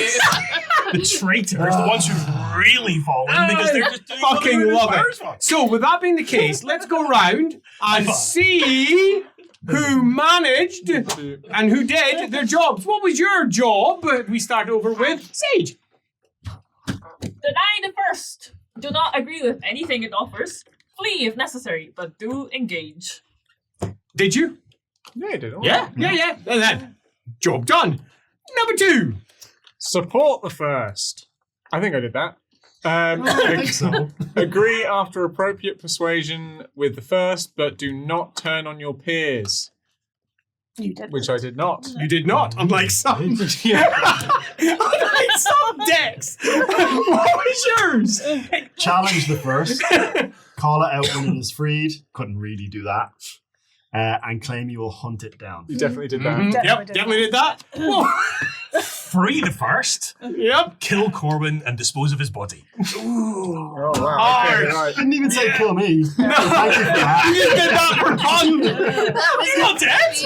you. The traitors, the ones who really fall in because they're just doing what fucking they're love inspired it. for. So, with that being the case, let's go round and see who managed and who did their jobs. What was your job? We start over with Sage. Deny the first. Do not agree with anything it offers. Flee if necessary, but do engage. Did you? Yeah, I did. all Yeah. right. And then, job done. Number 2. Support the first. I think I did that. I think so. Agree after appropriate persuasion with the first, but do not turn on your peers, You did. which I did not. You did not, unlike some. Unlike some decks. What was yours? Challenge the first. Call it out when it is freed. Couldn't really do that. And claim you will hunt it down. You definitely did that. Mhm. Definitely Definitely did that. Whoa. Free the first, Yep. kill Corbin, and dispose of his body. Oh, wow. Hard. Okay, right. Didn't even say kill me. No. Thank you for that. You just did that for fun. That was You're not dead.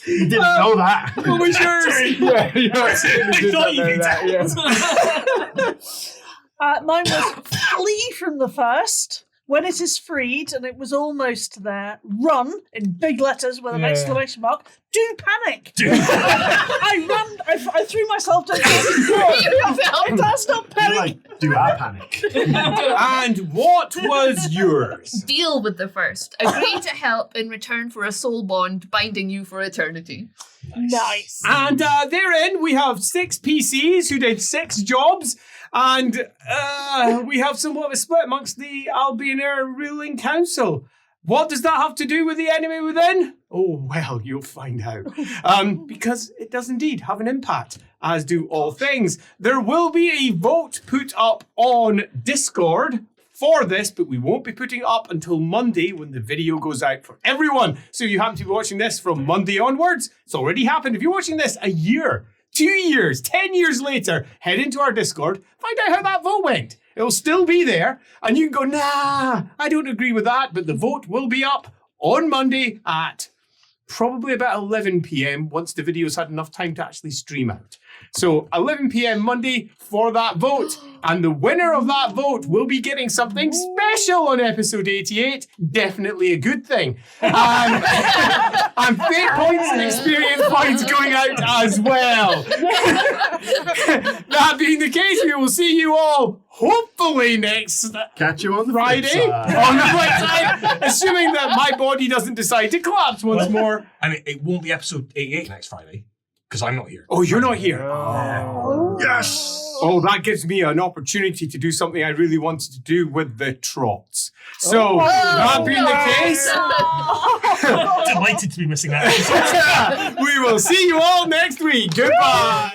You didn't know that. What was yours? Yeah, you absolutely did thought not you know could that, yeah. Mine was flee from the first. When it is freed and it was almost there, run in big letters with an Yeah. exclamation mark. Do panic. Do- I ran. I threw myself down. That's not You panic. like, do I panic? And what was yours? Deal with the first. Agree to help in return for a soul bond binding you for eternity. Nice. And therein we have 6 PCs who did 6 jobs. And we have somewhat of a split amongst the Albionair ruling council. What does that have to do with the enemy within? Oh, well, you'll find out. Because it does indeed have an impact, as do all things. There will be a vote put up on Discord for this, but we won't be putting it up until Monday when the video goes out for everyone. So you happen to be watching this from Monday onwards. It's already happened. If you're watching this a year, 2 years, 10 years later, head into our Discord, find out how that vote went. It'll still be there, and you can go, nah, I don't agree with that, but the vote will be up on Monday at probably about 11 p.m. once the video's had enough time to actually stream out. So 11 p.m. Monday for that vote. And the winner of that vote will be getting something special on episode 88. Definitely a good thing. And fate points and experience points going out as well. That being the case, we will see you all hopefully next Catch you on the Friday flip side. on the flip side, assuming that my body doesn't decide to collapse once more. I mean, it won't be episode 88 next Friday because I'm not here. Oh, you're not here. Yes! Oh, that gives me an opportunity to do something I really wanted to do with the trots. So, that being the case, Delighted to be missing that episode. we will see you all next week. Goodbye.